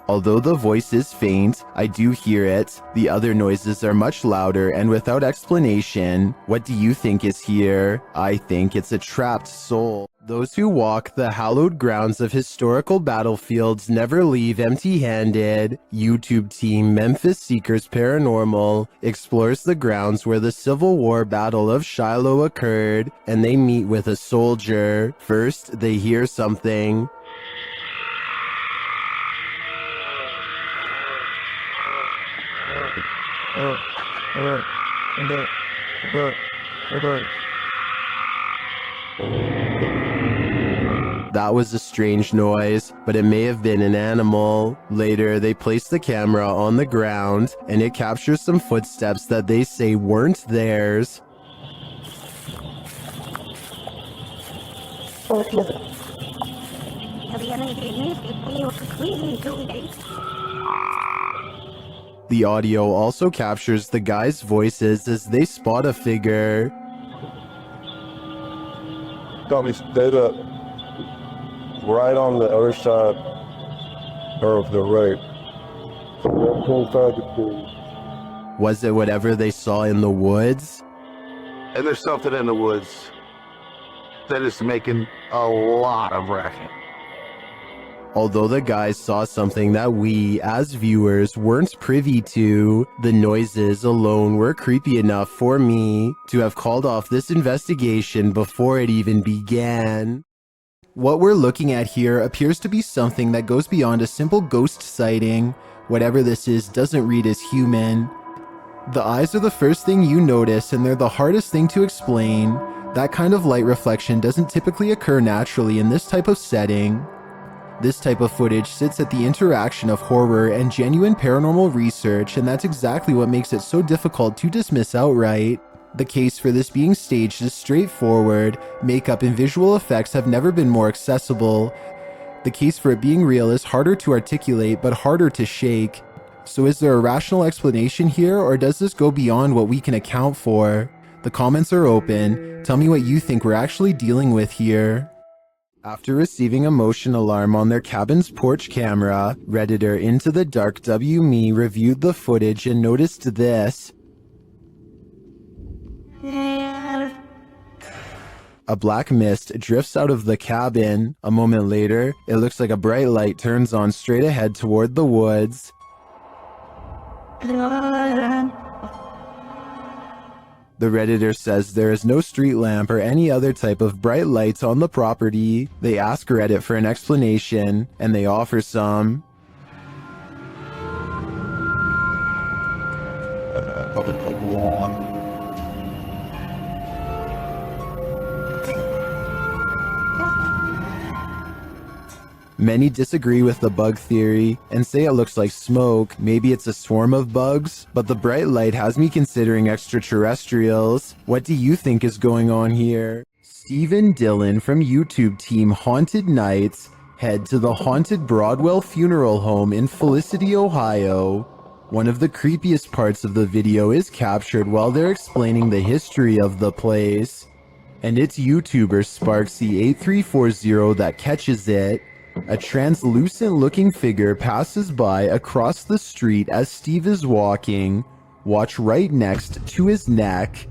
Although the voice is faint, I do hear it. The other noises are much louder and without explanation. What do you think is here? I think it's a trapped soul. Those who walk the hallowed grounds of historical battlefields never leave empty-handed. YouTube team Memphis Seekers Paranormal explores the grounds where the Civil War Battle of Shiloh occurred, and they meet with a soldier. First, they hear something. That was a strange noise, but it may have been an animal. Later, they place the camera on the ground, and it captures some footsteps that they say weren't theirs. The audio also captures the guys' voices as they spot a figure. Tommy's dead up. Right on the other side of the right. Was it whatever they saw in the woods? And there's something in the woods that is making a lot of racket. Although the guys saw something that we, as viewers, weren't privy to, the noises alone were creepy enough for me to have called off this investigation before it even began. What we're looking at here appears to be something that goes beyond a simple ghost sighting. Whatever this is doesn't read as human. The eyes are the first thing you notice, and they're the hardest thing to explain. That kind of light reflection doesn't typically occur naturally in this type of setting. This type of footage sits at the interaction of horror and genuine paranormal research, and that's exactly what makes it so difficult to dismiss outright. The case for this being staged is straightforward. Makeup and visual effects have never been more accessible. The case for it being real is harder to articulate, but harder to shake. So is there a rational explanation here, or does this go beyond what we can account for? The comments are open. Tell me what you think we're actually dealing with here. After receiving a motion alarm on their cabin's porch camera, Redditor Into the Dark W Me reviewed the footage and noticed this. A black mist drifts out of the cabin. A moment later, it looks like a bright light turns on straight ahead toward the woods. The Redditor says there is no street lamp or any other type of bright lights on the property. They ask Reddit for an explanation, and they offer some. Many disagree with the bug theory and say it looks like smoke. Maybe it's a swarm of bugs, but the bright light has me considering extraterrestrials. What do you think is going on here? Stephen Dillon from YouTube team Haunted Nights head to the haunted Broadwell Funeral Home in Felicity, Ohio. One of the creepiest parts of the video is captured while they're explaining the history of the place. And it's YouTuber Sparksy8340 that catches it. A translucent looking figure passes by across the street as Steve is walking. Watch right next to his neck.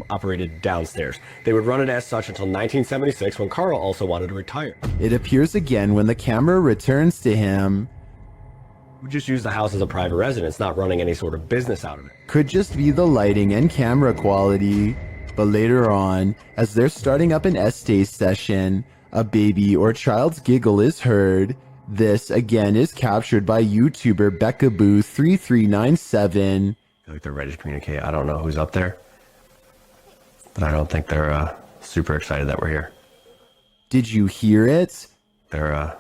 Operated downstairs. They would run it as such until 1976 when Carl also wanted to retire. It appears again when the camera returns to him. We just use the house as a private residence, not running any sort of business out of it. Could just be the lighting and camera quality. But later on, as they're starting up an essay session, a baby or child's giggle is heard. This again is captured by YouTuber Beckaboo3397. I feel like they're ready to communicate. I don't know who's up there, but I don't think they're super excited that we're here. Did you hear it? They're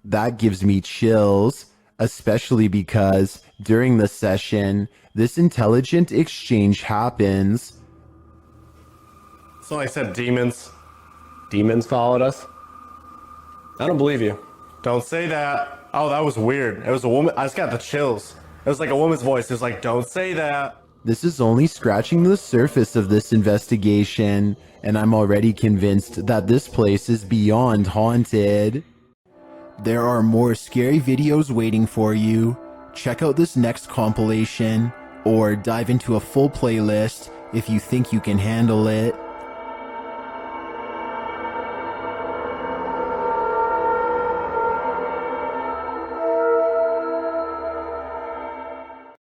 That gives me chills, especially because during the session, this intelligent exchange happens. So I said demons. Demons followed us? I don't believe you. Don't say that. Oh, that was weird. It was a woman. I just got the chills. It was like a woman's voice. It was like, don't say that. This is only scratching the surface of this investigation, and I'm already convinced that this place is beyond haunted. There are more scary videos waiting for you. Check out this next compilation, or dive into a full playlist if you think you can handle it.